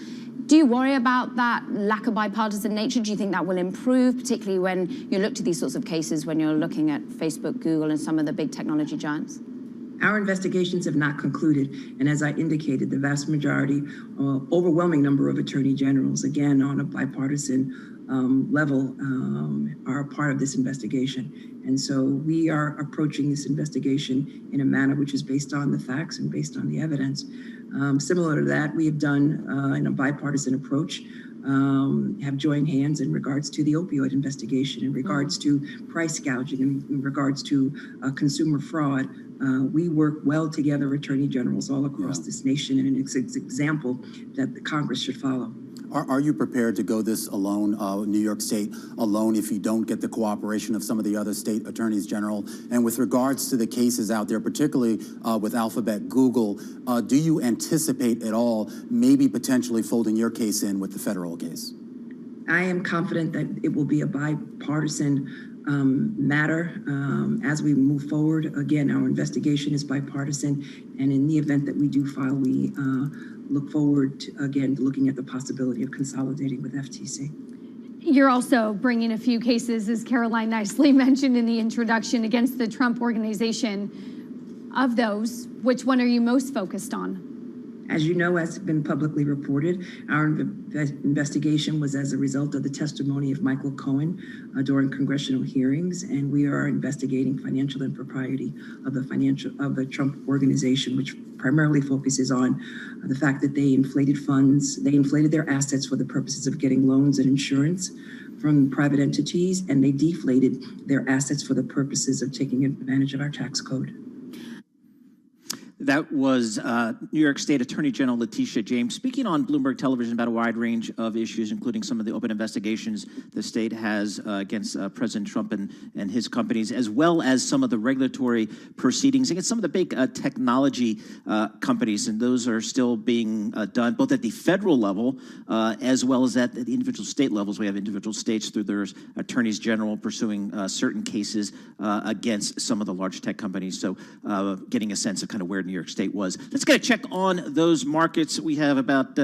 Speaker 1: Do you worry about that lack of bipartisan nature? Do you think that will improve, particularly when you look to these sorts of cases when you're looking at Facebook, Google, and some of the big technology giants?
Speaker 17: Our investigations have not concluded, and as I indicated, the vast majority, overwhelming number of attorney generals, again on a bipartisan level, are a part of this investigation. And so we are approaching this investigation in a manner which is based on the facts and based on the evidence. Similar to that, we have done in a bipartisan approach, have joined hands in regards to the opioid investigation, in regards to price gouging, in regards to consumer fraud. We work well together, attorney generals all across this nation, and it's an example that the Congress should follow.
Speaker 18: Are you prepared to go this alone, New York State alone, if you don't get the cooperation of some of the other state attorneys general? And with regards to the cases out there, particularly with Alphabet, Google, do you anticipate at all maybe potentially folding your case in with the federal case?
Speaker 17: I am confident that it will be a bipartisan matter as we move forward. Again, our investigation is bipartisan, and in the event that we do file, we look forward to, again, looking at the possibility of consolidating with FTC.
Speaker 7: You're also bringing a few cases, as Caroline nicely mentioned in the introduction, against the Trump organization. Of those, which one are you most focused on?
Speaker 17: As you know, as has been publicly reported, our investigation was as a result of the testimony of Michael Cohen during congressional hearings, and we are investigating financial impropriety of the Trump organization, which primarily focuses on the fact that they inflated funds, they inflated their assets for the purposes of getting loans and insurance from private entities, and they deflated their assets for the purposes of taking advantage of our tax code.
Speaker 20: That was New York State Attorney General Letitia James speaking on Bloomberg Television about a wide range of issues, including some of the open investigations the state has against President Trump and his companies, as well as some of the regulatory proceedings against some of the big technology companies. And those are still being done both at the federal level as well as at the individual state levels. We have individual states through their attorneys general pursuing certain cases against some of the large tech companies. So getting a sense of kind of where New York State was. Let's get a check on those markets. We have about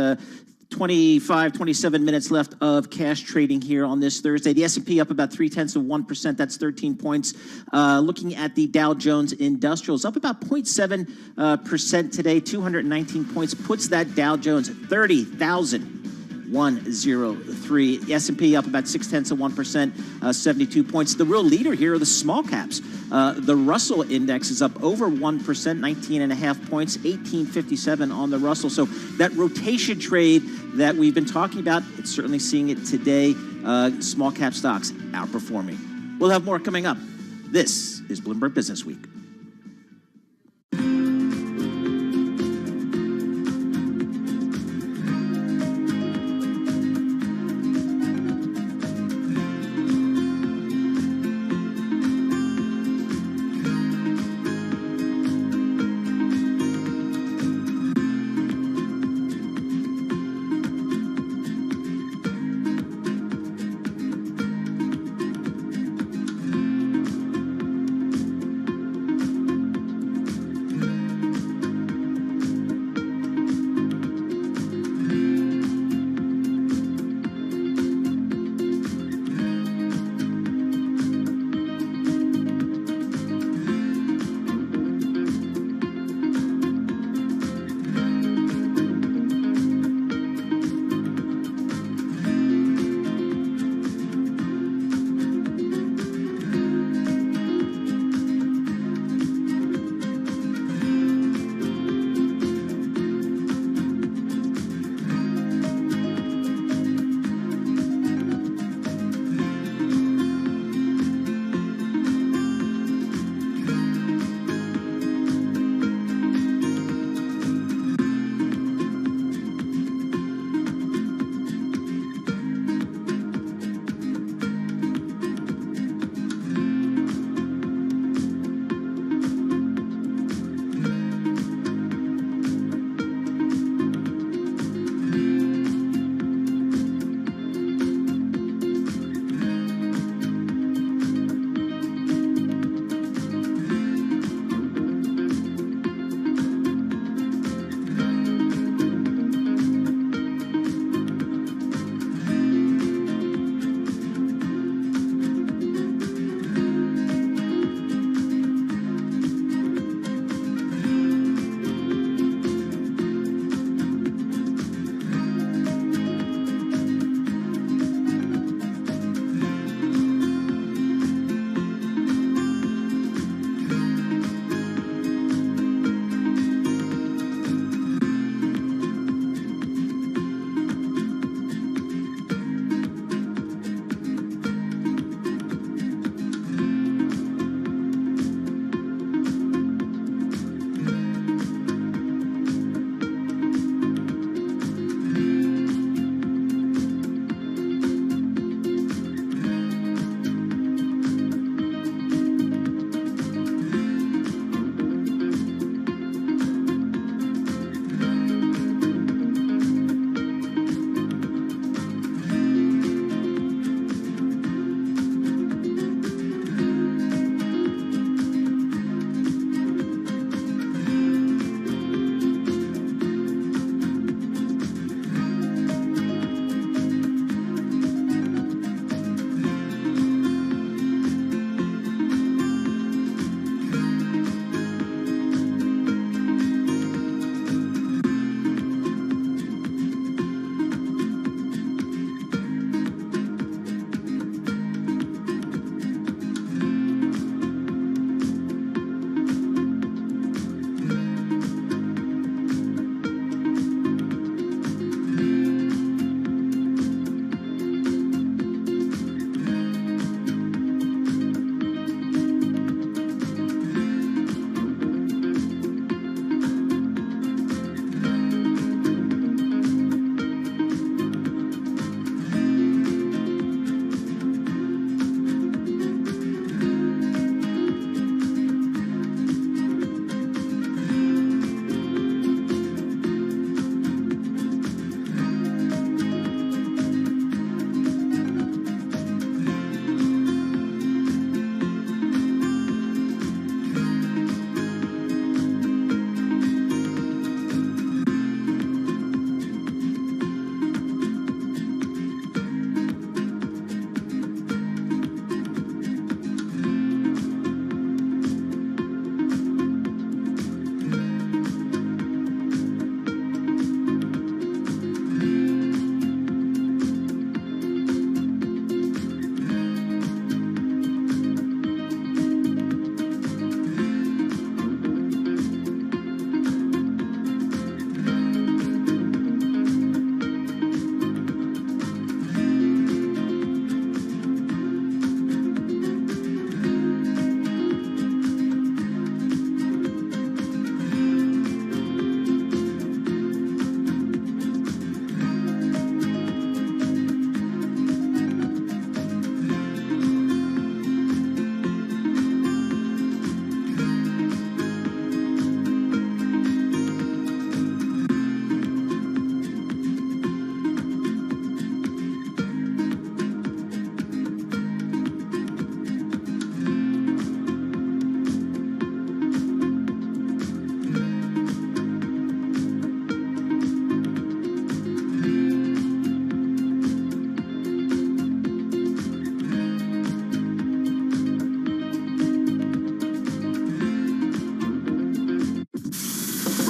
Speaker 20: 27 minutes left of cash trading here on this Thursday. The S&P up about 0.3%. That's 13 points. Looking at the Dow Jones Industrials, up about 0.7% today, 219 points, puts that Dow Jones 30,103. The S&P up about 0.6%, 72 points. The real leader here are the small caps. The Russell Index is up over 1%, 19.5 points, 1857 on the Russell. So that rotation trade that we've been talking about, it's certainly seeing it today. Small cap stocks outperforming. We'll have more coming up. This is Bloomberg Business Week.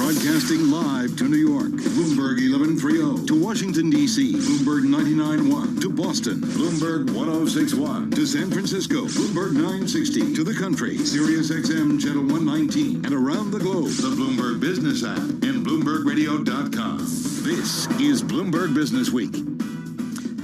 Speaker 19: Broadcasting live to New York, Bloomberg 1130. To Washington, D.C., Bloomberg 99.1. To Boston, Bloomberg 1061. To San Francisco, Bloomberg 960. To the country, Sirius XM Channel 119. And around the globe, the Bloomberg Business app and BloombergRadio.com. This is Bloomberg Business Week.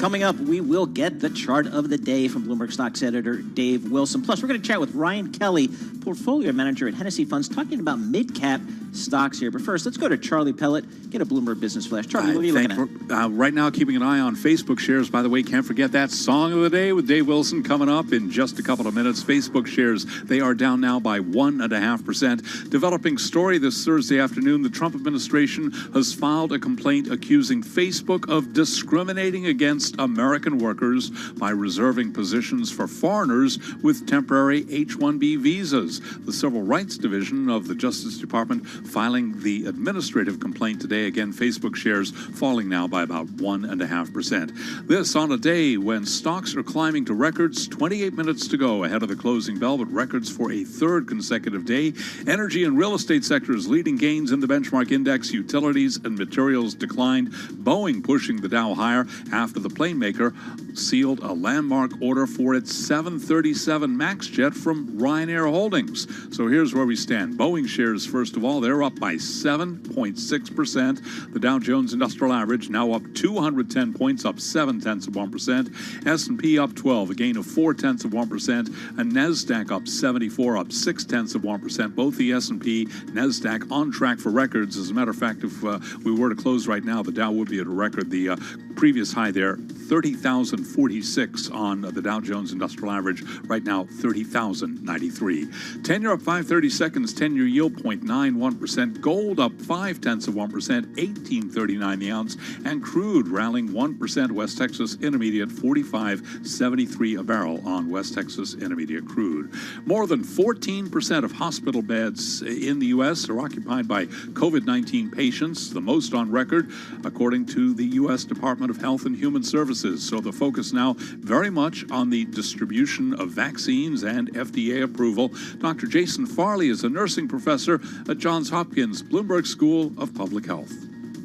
Speaker 20: Coming up, we will get the chart of the day from Bloomberg Stocks editor Dave Wilson. Plus, we're going to chat with Ryan Kelly, portfolio manager at Hennessy Funds, talking about mid-cap stocks here. But first, let's go to Charlie Pellet, get a Bloomberg Business Flash. Charlie, what are you looking at?
Speaker 21: Right now, keeping an eye on Facebook shares. By the way, can't forget that song of the day with Dave Wilson coming up in just a couple of minutes. Facebook shares, they are down now by 1.5%. Developing story this Thursday afternoon, the Trump administration has filed a complaint accusing Facebook of discriminating against American workers by reserving positions for foreigners with temporary H-1B visas. The Civil Rights Division of the Justice Department filing the administrative complaint today. Again, Facebook shares falling now by about 1.5%. This on a day when stocks are climbing to records. 28 minutes to go ahead of the closing bell, but records for a third consecutive day. Energy and real estate sectors leading gains in the benchmark index. Utilities and materials declined. Boeing pushing the Dow higher after the plane maker sealed a landmark order for its 737 MAX jet from Ryanair Holdings. So here's where we stand. Boeing shares, first of all, they're up by 7.6%. The Dow Jones Industrial Average now up 210 points, up 0.7%. S&P up 12, a gain of 0.4%. And NASDAQ up 74, up 0.6%. Both the S&P, NASDAQ on track for records. As a matter of fact, if we were to close right now, the Dow would be at a record. The previous high there, 30,046 on the Dow Jones Industrial Average. Right now, 30,093. 10-year up 5/30 seconds, 10-year yield 0.91%. Gold up 0.5%, 18.39 the ounce. And crude rallying 1%. West Texas Intermediate 45.73 a barrel on West Texas Intermediate crude. More than 14% of hospital beds in the U.S. are occupied by COVID-19 patients, the most on record, according to the U.S. Department of Health and Human Services. So the focus now very much on the distribution of vaccines and FDA approval. Dr. Jason Farley is a nursing professor at Johns Hopkins Bloomberg School of Public Health.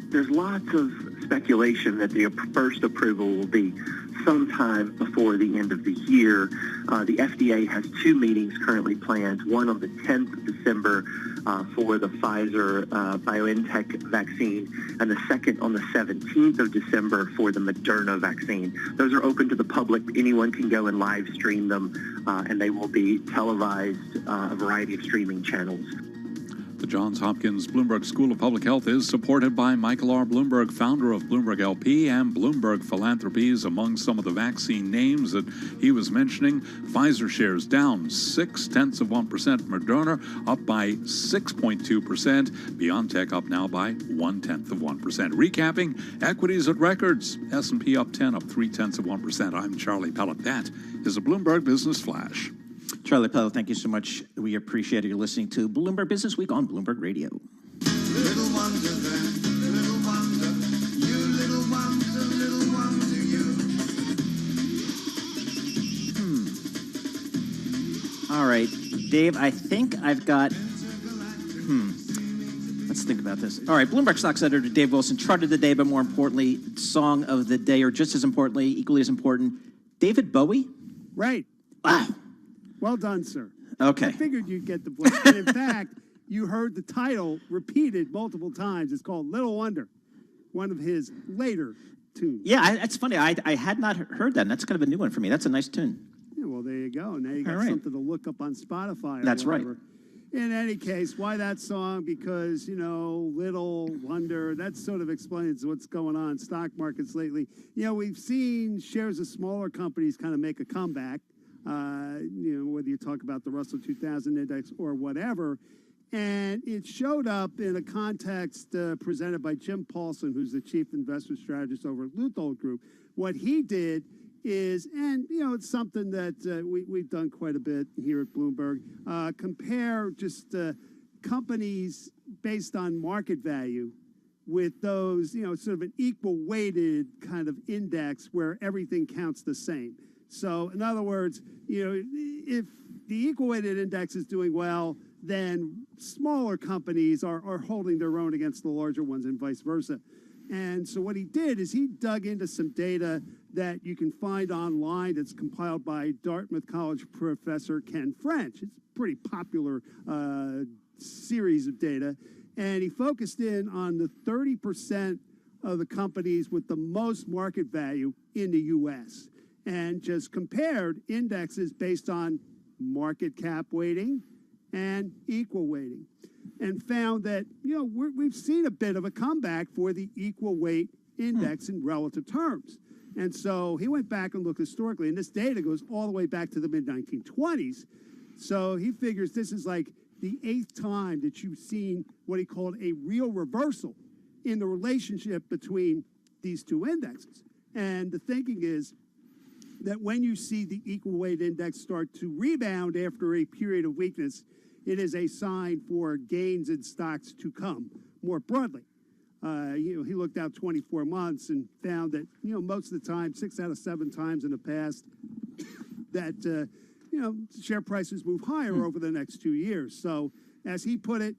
Speaker 10: There's lots of speculation that the first approval will be sometime before the end of the year. The FDA has two meetings currently planned, one on the 10th of December for the Pfizer-BioNTech vaccine, and the second on the 17th of December for the Moderna vaccine. Those are open to the public. Anyone can go and live stream them, and they will be televised a variety of streaming channels.
Speaker 21: The Johns Hopkins Bloomberg School of Public Health is supported by Michael R. Bloomberg, founder of Bloomberg LP and Bloomberg Philanthropies. Among some of the vaccine names that he was mentioning, Pfizer shares down 0.6%, Moderna up by 6.2%, BioNTech up now by 0.1%. Recapping, equities at records, S&P up 10, up 0.3%. I'm Charlie Pellet. That is a Bloomberg Business Flash.
Speaker 20: Charlie Pellet, thank you so much. We appreciate it. You're listening to Bloomberg Business Week on Bloomberg Radio.
Speaker 24: Little wonder then, little wonder, you little wonder you.
Speaker 20: All right, Dave, I think I've got, let's think about this. All right, Bloomberg Stocks editor Dave Wilson, chart of the day, but more importantly, song of the day, or just as importantly, equally as important, David Bowie?
Speaker 4: Right.
Speaker 20: Wow.
Speaker 4: Well done, sir.
Speaker 20: Okay.
Speaker 4: I figured you'd get the point. And in fact, you heard the title repeated multiple times. It's called Little Wonder, one of his later tunes.
Speaker 20: Yeah, it's funny. I had not heard that, and that's kind of a new one for me. That's a nice tune.
Speaker 4: Yeah, well, there you go. Now you got something to look up on Spotify.
Speaker 20: That's right.
Speaker 4: In any case, why that song? Because, Little Wonder, that sort of explains what's going on in stock markets lately. We've seen shares of smaller companies kind of make a comeback. Whether you talk about the Russell 2000 index or whatever. And it showed up in a context presented by Jim Paulson, who's the chief investment strategist over at Luthold Group. What he did is, and it's something that we've done quite a bit here at Bloomberg, compare just companies based on market value with those, sort of an equal weighted kind of index where everything counts the same. So, in other words, if the equal weighted index is doing well, then smaller companies are holding their own against the larger ones and vice versa. And so what he did is he dug into some data that you can find online that's compiled by Dartmouth College professor Ken French. It's a pretty popular series of data. And he focused in on the 30% of the companies with the most market value in the U.S. and just compared indexes based on market cap weighting and equal weighting, and found that, we've seen a bit of a comeback for the equal weight index in relative terms. And so he went back and looked historically, and this data goes all the way back to the mid-1920s. So he figures this is like the 8th time that you've seen what he called a real reversal in the relationship between these two indexes. And the thinking is that when you see the equal weight index start to rebound after a period of weakness, it is a sign for gains in stocks to come more broadly. He looked out 24 months and found that, most of the time, 6 out of 7 times in the past, that, share prices move higher over the next 2 years. So as he put it,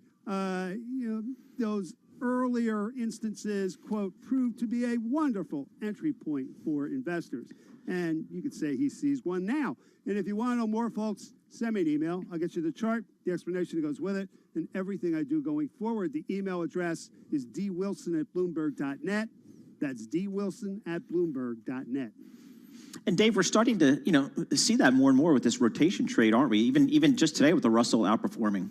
Speaker 4: those earlier instances, quote, proved to be a wonderful entry point for investors. And you could say he sees one now. And if you want to know more, folks, send me an email. I'll get you the chart, the explanation that goes with it, and everything I do going forward. The email address is dwilson@bloomberg.net. That's dwilson@bloomberg.net.
Speaker 20: And Dave, we're starting to, see that more and more with this rotation trade, aren't we? Even just today with the Russell outperforming.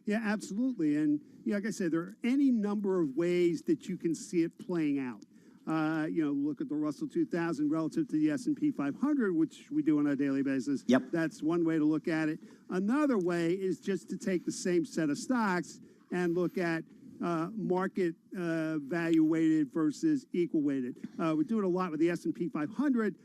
Speaker 4: Yeah, absolutely. And like I said, there are any number of ways that you can see it playing out. Look at the Russell 2000 relative to the S&P 500, which we do on a daily basis.
Speaker 20: Yep.
Speaker 4: That's one way to look at it. Another way is just to take the same set of stocks and look at market value weighted versus equal weighted. We do it a lot with the S&P 500.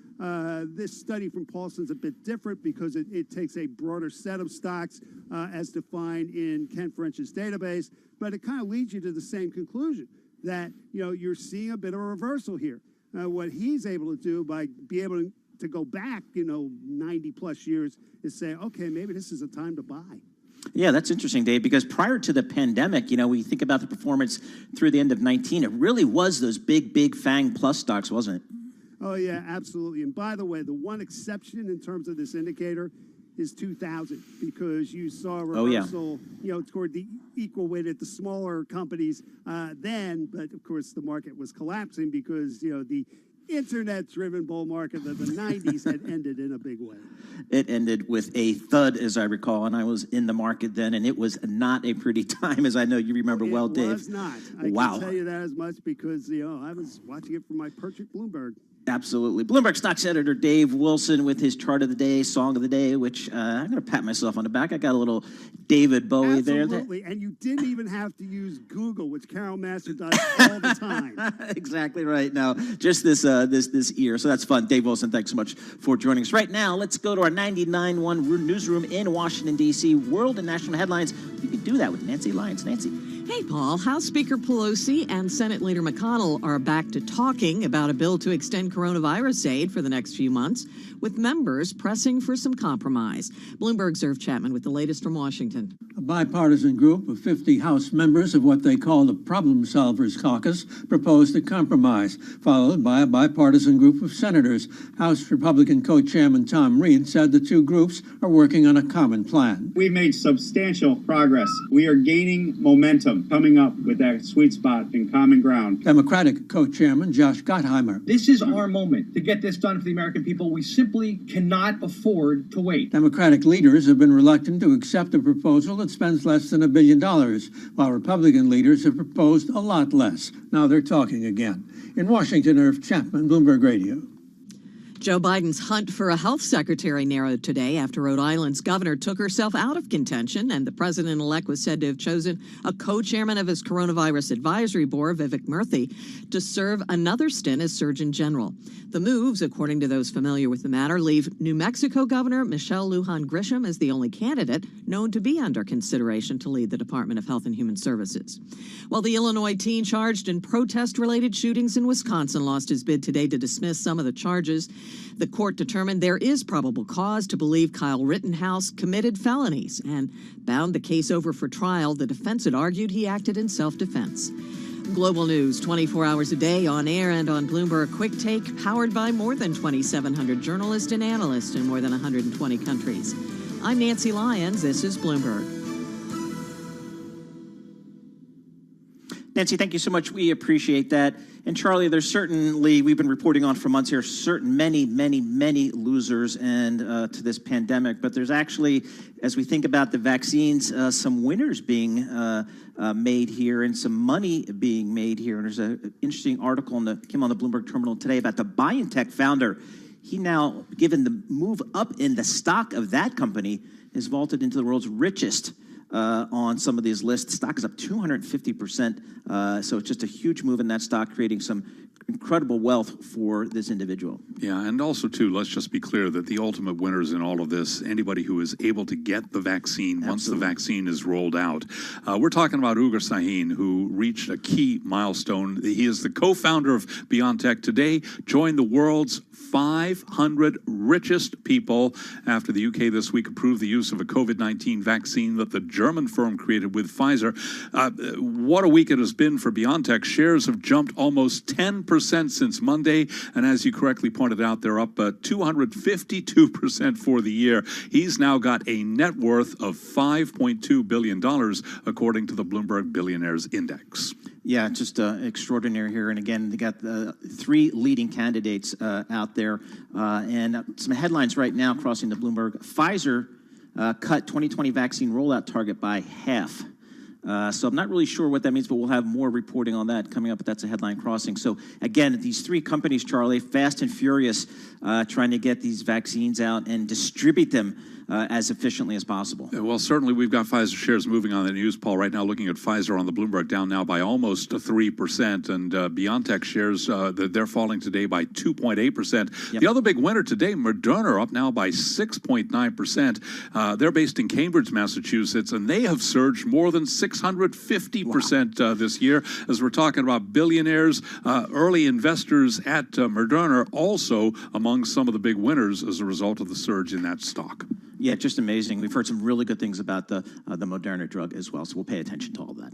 Speaker 4: This study from Paulson's a bit different because it takes a broader set of stocks as defined in Ken French's database, but it kind of leads you to the same conclusion that, you're seeing a bit of a reversal here. What he's able to do by be able to go back, 90 plus years is say, okay, maybe this is a time to buy.
Speaker 20: Yeah, that's interesting, Dave, because prior to the pandemic, we think about the performance through the end of 19, it really was those big FANG plus stocks, wasn't it?
Speaker 4: Oh, yeah, absolutely. And by the way, the one exception in terms of this indicator is 2000, because you saw a reversal, toward the equal weight at the smaller companies then, but of course the market was collapsing because, the internet-driven bull market of the 90s had ended in a big way.
Speaker 20: It ended with a thud, as I recall, and I was in the market then, and it was not a pretty time, as I know you remember well, Dave.
Speaker 4: It was not. I can tell you that as much because, I was watching it from my perch at Bloomberg.
Speaker 20: Absolutely. Bloomberg Stocks editor Dave Wilson with his chart of the day, song of the day, which I'm going to pat myself on the back. I got a little David Bowie there.
Speaker 4: Absolutely. And you didn't even have to use Google, which Carol Master does all the time.
Speaker 20: Exactly right. Now, just this ear. So that's fun. Dave Wilson, thanks so much for joining us. Right now, let's go to our 99.1 newsroom in Washington, D.C. World and national headlines. You can do that with Nancy Lyons. Nancy.
Speaker 2: Hey, Paul. House Speaker Pelosi and Senate Leader McConnell are back to talking about a bill to extend coronavirus aid for the next few months, with members pressing for some compromise. Bloomberg's Irv Chapman with the latest from Washington.
Speaker 3: A bipartisan group of 50 House members of what they call the Problem Solvers Caucus proposed a compromise, followed by a bipartisan group of senators. House Republican co-chairman Tom Reed said the two groups are working on a common plan.
Speaker 5: We've made substantial progress. We are gaining momentum, coming up with that sweet spot and common ground.
Speaker 3: Democratic co-chairman Josh Gottheimer.
Speaker 5: This is our moment to get this done for the American people. We simply cannot afford to wait.
Speaker 3: Democratic leaders have been reluctant to accept a proposal that spends less than $1 billion, while Republican leaders have proposed a lot less. Now they're talking again. In Washington, Irv Chapman, Bloomberg Radio.
Speaker 2: Joe Biden's hunt for a health secretary narrowed today after Rhode Island's governor took herself out of contention, and the president-elect was said to have chosen a co-chairman of his coronavirus advisory board, Vivek Murthy, to serve another stint as Surgeon General. The moves, according to those familiar with the matter, leave New Mexico Governor Michelle Lujan Grisham as the only candidate known to be under consideration to lead the Department of Health and Human Services. While the Illinois teen charged in protest-related shootings in Wisconsin lost his bid today to dismiss some of the charges, The court determined there is probable cause to believe Kyle Rittenhouse committed felonies and bound the case over for trial. The defense had argued he acted in self-defense. Global news 24 hours a day on air and on Bloomberg Quick Take, powered by more than 2,700 journalists and analysts in more than 120 countries. I'm Nancy Lyons. This is Bloomberg.
Speaker 20: Nancy, thank you so much. We appreciate that. And Charlie, there's certainly, we've been reporting on for months here, many losers and to this pandemic. But there's actually, as we think about the vaccines, some winners being made here and some money being made here. And there's an interesting article came on the Bloomberg Terminal today about the BioNTech founder. He now, given the move up in the stock of that company, is vaulted into the world's richest on some of these lists. Stock is up 250%. So it's just a huge move in that stock, creating some incredible wealth for this individual.
Speaker 21: Yeah, and also, too, let's just be clear that the ultimate winners in all of this, anybody who is able to get the vaccine once the vaccine is rolled out. We're talking about Ugur Sahin, who reached a key milestone. He is the co-founder of BioNTech. Today, joined the world's 500 richest people after the UK this week approved the use of a COVID-19 vaccine that the German firm created with Pfizer. What a week it has been for BioNTech. Shares have jumped almost 10% since Monday, and as you correctly pointed out, they're up 252% for the year. He's now got a net worth of $5.2 billion, according to the Bloomberg Billionaires Index.
Speaker 20: Yeah, just extraordinary here. And again, they got the three leading candidates out there. And some headlines right now crossing the Bloomberg. Pfizer cut 2020 vaccine rollout target by half. So I'm not really sure what that means, but we'll have more reporting on that coming up. But that's a headline crossing. So again, these three companies, Charlie, fast and furious, trying to get these vaccines out and distribute them as efficiently as possible.
Speaker 21: Well, certainly we've got Pfizer shares moving on the news, Paul. Right now, looking at Pfizer on the Bloomberg, down now by almost 3%, and BioNTech shares, they're falling today by 2.8%. The other big winner today, Moderna, up now by 6.9%. They're based in Cambridge, Massachusetts, and they have surged more than 650% this year. As we're talking about billionaires, early investors at Moderna, also among some of the big winners as a result of the surge in that stock.
Speaker 20: Yeah, just amazing. We've heard some really good things about the Moderna drug as well, so we'll pay attention to all that.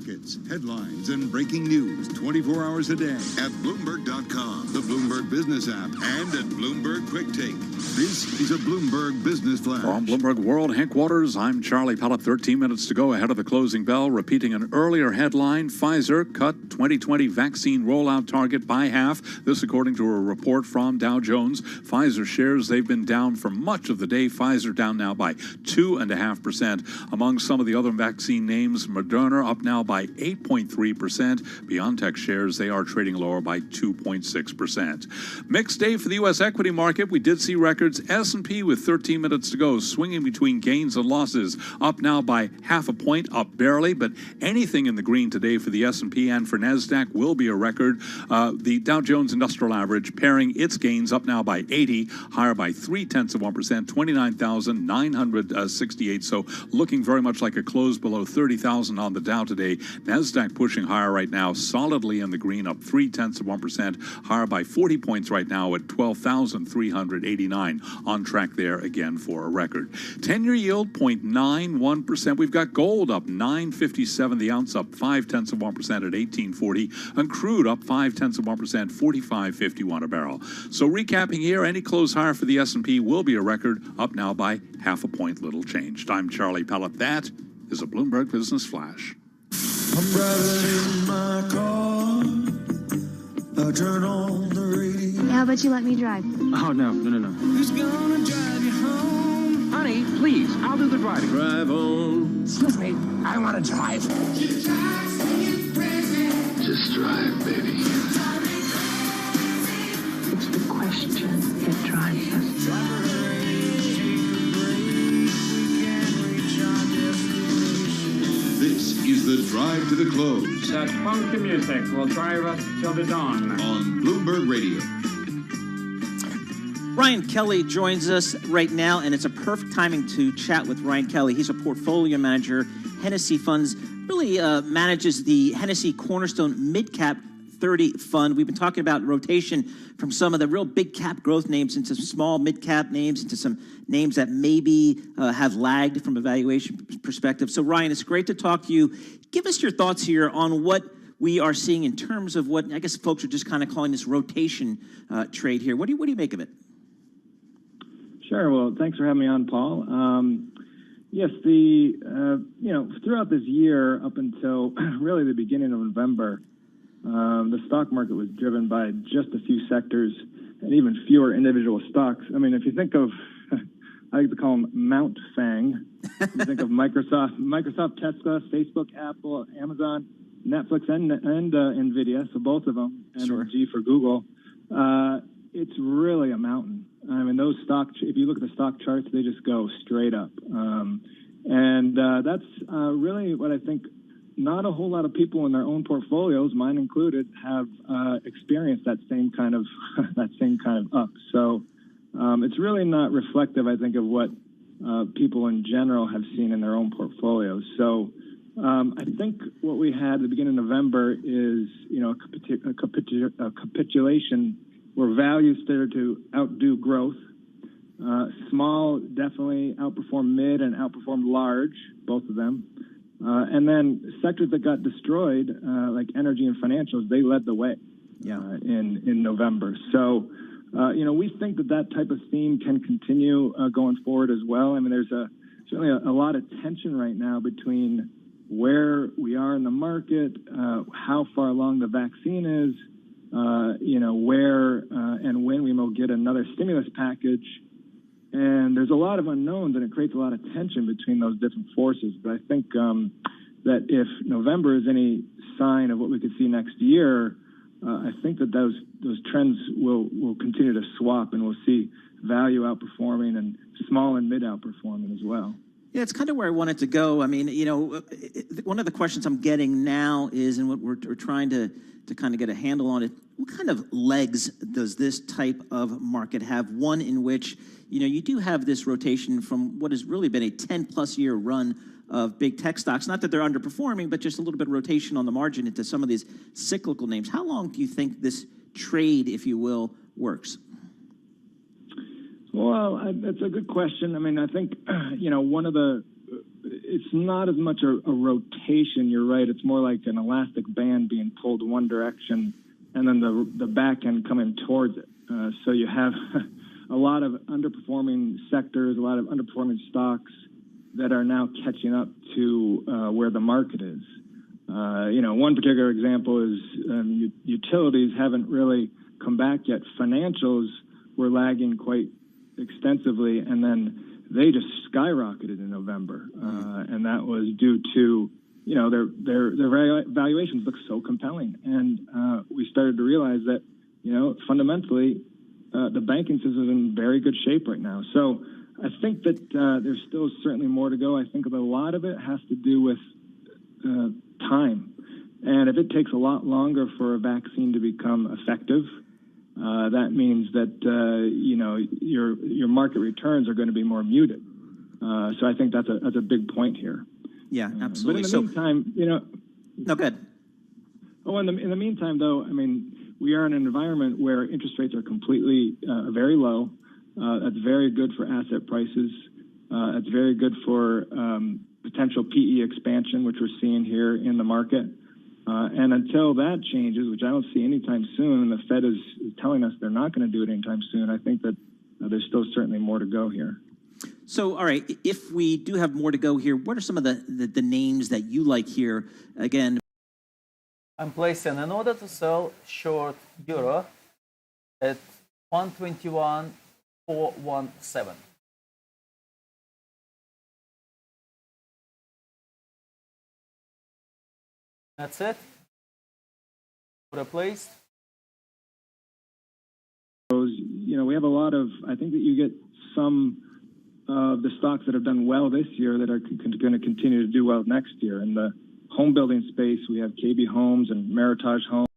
Speaker 19: markets, headlines, and breaking news 24 hours a day at Bloomberg.com, the Bloomberg Business app, and at Bloomberg Quick Take. This is a Bloomberg Business Flash.
Speaker 21: From Bloomberg World Headquarters, I'm Charlie Pellet. 13 minutes to go ahead of the closing bell. Repeating an earlier headline, Pfizer cut 2020 vaccine rollout target by half. This according to a report from Dow Jones. Pfizer shares, they've been down for much of the day. Pfizer down now by 2.5%. Among some of the other vaccine names, Moderna up now by 8.3%. BioNTech shares, they are trading lower by 2.6%. Mixed day for the U.S. equity market. We did see records. S&P with 13 minutes to go, swinging between gains and losses. Up now by half a point, up barely, but anything in the green today for the S&P and for NASDAQ will be a record. The Dow Jones Industrial Average pairing its gains up now by 80, higher by 0.3%, 29,968. So looking very much like a close below 30,000 on the Dow today. NASDAQ pushing higher right now, solidly in the green, up 0.3%, higher by 40 points right now at 12,389. On track there again for a record. 10-year yield 0.91%. We've got gold up 9.57 the ounce, up 0.5% at 18.40, and crude up 0.5%, 45.51 a barrel. So recapping here, any close higher for the S&P will be a record, up now by half a point, little changed. I'm Charlie Pellet. That is a Bloomberg Business Flash.
Speaker 24: I'm driving in my car. I turn on the radio.
Speaker 8: How about you let me drive?
Speaker 9: Oh, no.
Speaker 24: Who's gonna drive you home?
Speaker 9: Honey, please, I'll do the driving.
Speaker 24: Drive on.
Speaker 9: Excuse me, I want to drive.
Speaker 24: Just drive, baby.
Speaker 8: It's the question that drives us.
Speaker 19: This is the drive to the close.
Speaker 9: That funky music will drive us till the dawn.
Speaker 19: On Bloomberg Radio.
Speaker 20: Ryan Kelly joins us right now, and it's a perfect timing to chat with Ryan Kelly. He's a portfolio manager, Hennessy Funds, really manages the Hennessy Cornerstone Mid-Cap 30 Fund. We've been talking about rotation from some of the real big-cap growth names into some small mid-cap names, into some names that maybe have lagged from a valuation perspective. So, Ryan, it's great to talk to you. Give us your thoughts here on what we are seeing in terms of what I guess folks are just kind of calling this rotation trade here. What do you make of it?
Speaker 22: Sure. Well, thanks for having me on, Paul. Yes, throughout this year up until really the beginning of November, the stock market was driven by just a few sectors and even fewer individual stocks. I mean, if you think of, I like to call them Mount Fang. You think of Microsoft, Tesla, Facebook, Apple, Amazon, Netflix, and NVIDIA, so both of them, and
Speaker 20: Sure.
Speaker 22: G for Google. It's really a mountain. I mean, those if you look at the stock charts, they just go straight up. That's really what I think not a whole lot of people in their own portfolios, mine included, have experienced that same kind of up. So it's really not reflective, I think, of what people in general have seen in their own portfolios. So I think what we had at the beginning of November is, a capitulation where values started to outdo growth. Small definitely outperformed mid and outperformed large, both of them. And then sectors that got destroyed, like energy and financials, they led the way in November. So, we think that type of theme can continue going forward as well. I mean, there's certainly a lot of tension right now between where we are in the market, how far along the vaccine is, where and when we will get another stimulus package. And there's a lot of unknowns, and it creates a lot of tension between those different forces. But I think that if November is any sign of what we could see next year, I think that those trends will continue to swap, and we'll see value outperforming and small and mid outperforming as well.
Speaker 20: Yeah, it's kind of where I wanted to go. I mean, one of the questions I'm getting now is, and what we're trying to kind of get a handle on it, what kind of legs does this type of market have? One in which, you do have this rotation from what has really been a 10-plus year run of big tech stocks. Not that they're underperforming, but just a little bit of rotation on the margin into some of these cyclical names. How long do you think this trade, if you will, works?
Speaker 22: Well, that's a good question. I mean, I think, it's not as much a rotation. You're right. It's more like an elastic band being pulled one direction, and then the back end coming towards it. So you have a lot of underperforming sectors, a lot of underperforming stocks that are now catching up to where the market is. One particular example is utilities haven't really come back yet. Financials were lagging quite extensively, and then they just skyrocketed in November, and that was due to their valuations look so compelling, and we started to realize that fundamentally the banking system is in very good shape right now. So I think that there's still certainly more to go. I think a lot of it has to do with time, and if it takes a lot longer for a vaccine to become effective, that means that your market returns are going to be more muted. So I think that's a big point here.
Speaker 20: Yeah, absolutely.
Speaker 22: But in the meantime,
Speaker 20: no, good.
Speaker 22: Oh, in the meantime, though, I mean, we are in an environment where interest rates are completely very low. That's very good for asset prices. It's very good for potential PE expansion, which we're seeing here in the market. And until that changes, which I don't see anytime soon, and the Fed is telling us they're not going to do it anytime soon, I think that there's still certainly more to go here.
Speaker 20: So, all right, if we do have more to go here, what are some of the names that you like here? Again,
Speaker 11: I'm placing an order to sell short euro at 121.417. That's it. Order placed.
Speaker 22: We have a lot of, I think that you get some of the stocks that have done well this year that are going to continue to do well next year. In the home building space, we have KB Homes and Meritage Homes.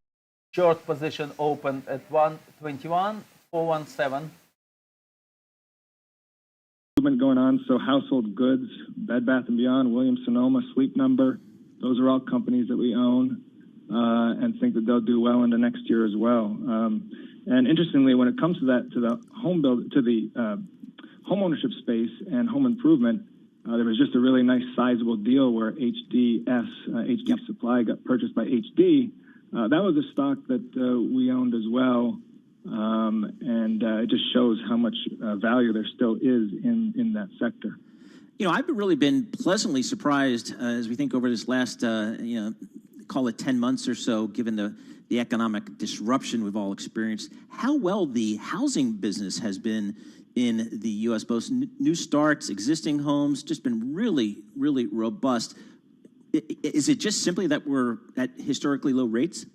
Speaker 11: Short position opened at 121.417.
Speaker 22: Movement going on. So household goods, Bed Bath & Beyond, Williams-Sonoma, Sleep Number, those are all companies that we own and think that they'll do well into next year as well. And interestingly, when it comes to the home ownership space and home improvement, there was just a really nice sizable deal where HD Supply got purchased by HD. That was a stock that we owned as well, and it just shows how much value there still is in that sector.
Speaker 20: I've really been pleasantly surprised as we think over this last, call it 10 months or so, given the economic disruption we've all experienced, how well the housing business has been in the U.S., both new starts, existing homes, just been really, really robust. Is it just simply that we're at historically low rates?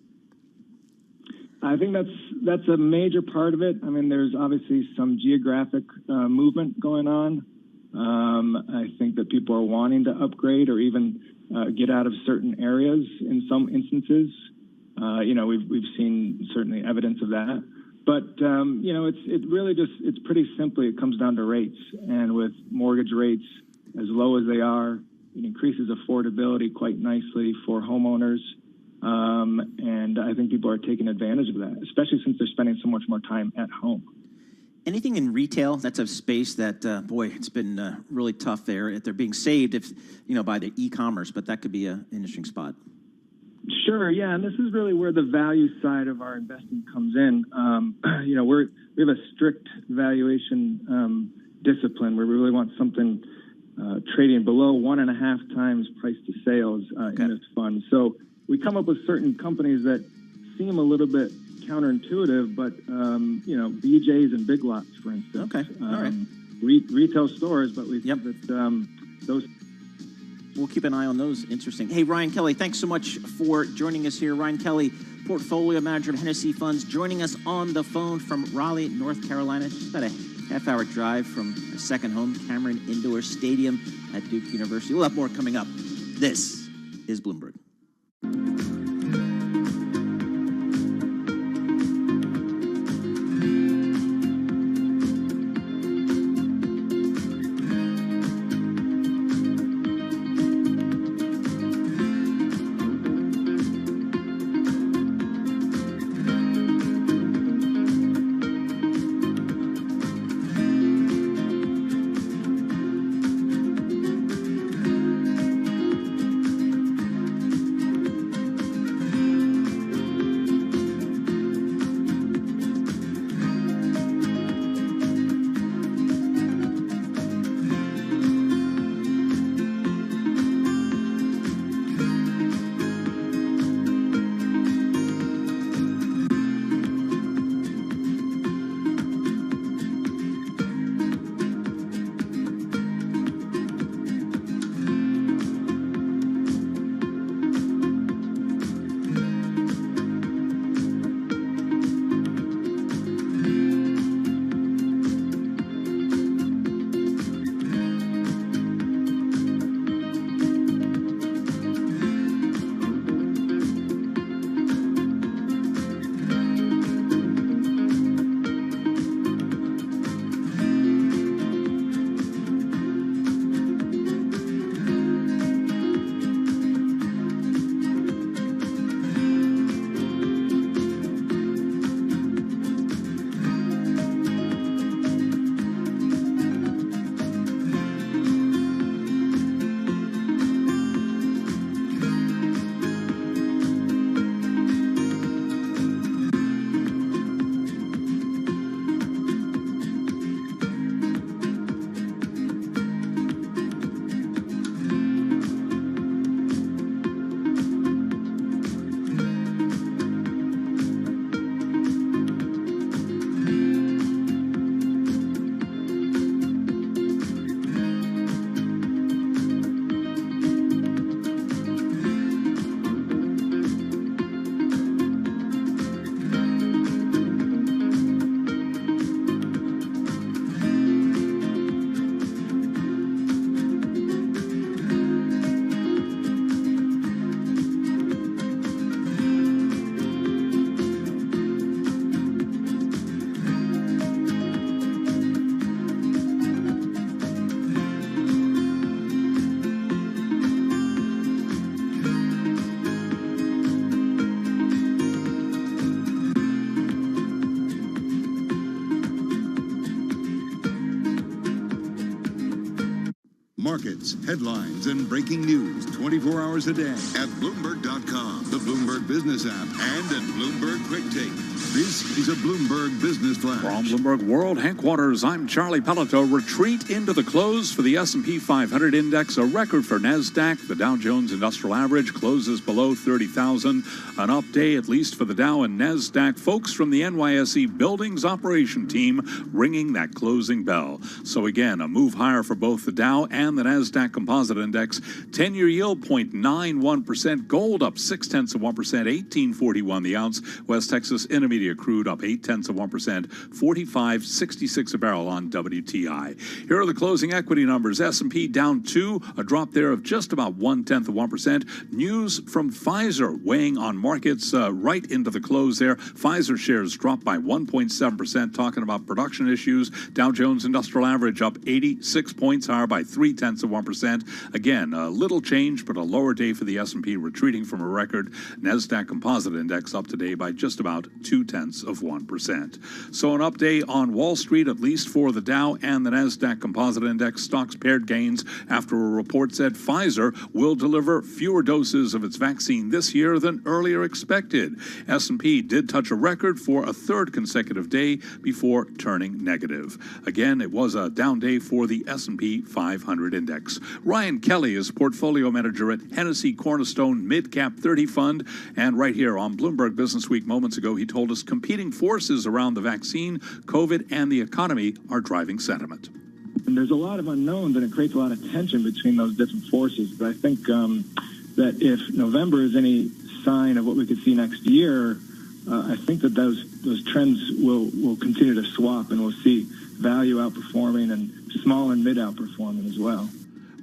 Speaker 22: I think that's a major part of it. I mean, there's obviously some geographic movement going on. I think that people are wanting to upgrade or even get out of certain areas in some instances. We've seen certainly evidence of that. But, it's pretty simply, it comes down to rates. And with mortgage rates as low as they are, it increases affordability quite nicely for homeowners. And I think people are taking advantage of that, especially since they're spending so much more time at home.
Speaker 20: Anything in retail? That's a space that, it's been really tough there. They're being saved by the e-commerce, but that could be an interesting spot.
Speaker 22: Sure, yeah, and this is really where the value side of our investing comes in. We have a strict valuation discipline where we really want something trading below 1.5 times price to sales in this fund. So we come up with certain companies that seem a little bit counterintuitive, but BJ's and Big Lots, for instance.
Speaker 20: Okay, all right.
Speaker 22: Retail stores, but we think that those.
Speaker 20: We'll keep an eye on those. Interesting. Hey, Ryan Kelly, thanks so much for joining us here. Ryan Kelly, portfolio manager of Hennessy Funds, joining us on the phone from Raleigh, North Carolina. Just about a half-hour drive from a second home, Cameron Indoor Stadium at Duke University. We'll have more coming up. This is Bloomberg.
Speaker 19: Markets, headlines, and breaking news 24 hours a day at Bloomberg.com, the Bloomberg Business app, and at Bloomberg Quick Take. This is a Bloomberg Business Flash.
Speaker 21: From Bloomberg World Headquarters, I'm Charlie Pelleto. Retreat into the close for the S&P 500 index, a record for NASDAQ. The Dow Jones Industrial Average closes below 30,000. An up day, at least for the Dow and NASDAQ. Folks from the NYSE Buildings Operation Team ringing that closing bell. So again, a move higher for both the Dow and the NASDAQ Composite Index. 10-year yield 0.91%. Gold up 0.6%, 18.41 the ounce. West Texas Intermediate crude up 0.8%, 45.66 a barrel on WTI. Here are the closing equity numbers. S&P down 2, a drop there of just about 0.1%. News from Pfizer weighing on markets right into the close there. Pfizer shares dropped by 1.7%, talking about production issues. Dow Jones Industrial Average up 86 points, higher by 0.3%. Again, a little change, but a lower day for the S&P, retreating from a record. NASDAQ Composite Index up today by just about 0.2%. So an update on Wall Street, at least for the Dow and the NASDAQ Composite Index. Stocks paired gains after a report said Pfizer will deliver fewer doses of its vaccine this year than earlier expected. S&P did touch a record for a third consecutive day before turning negative. Again, it was a down day for the S&P 500 index. Ryan Kelly is portfolio manager at Hennessy Cornerstone Mid-Cap 30 Fund. And right here on Bloomberg Business Week moments ago, he told us competing forces around the vaccine, COVID, and the economy are driving sentiment.
Speaker 22: And there's a lot of unknowns, and it creates a lot of tension between those different forces. But I think that if November is any sign of what we could see next year, I think that those trends will continue to swap, and we'll see value outperforming and small and mid outperforming as well.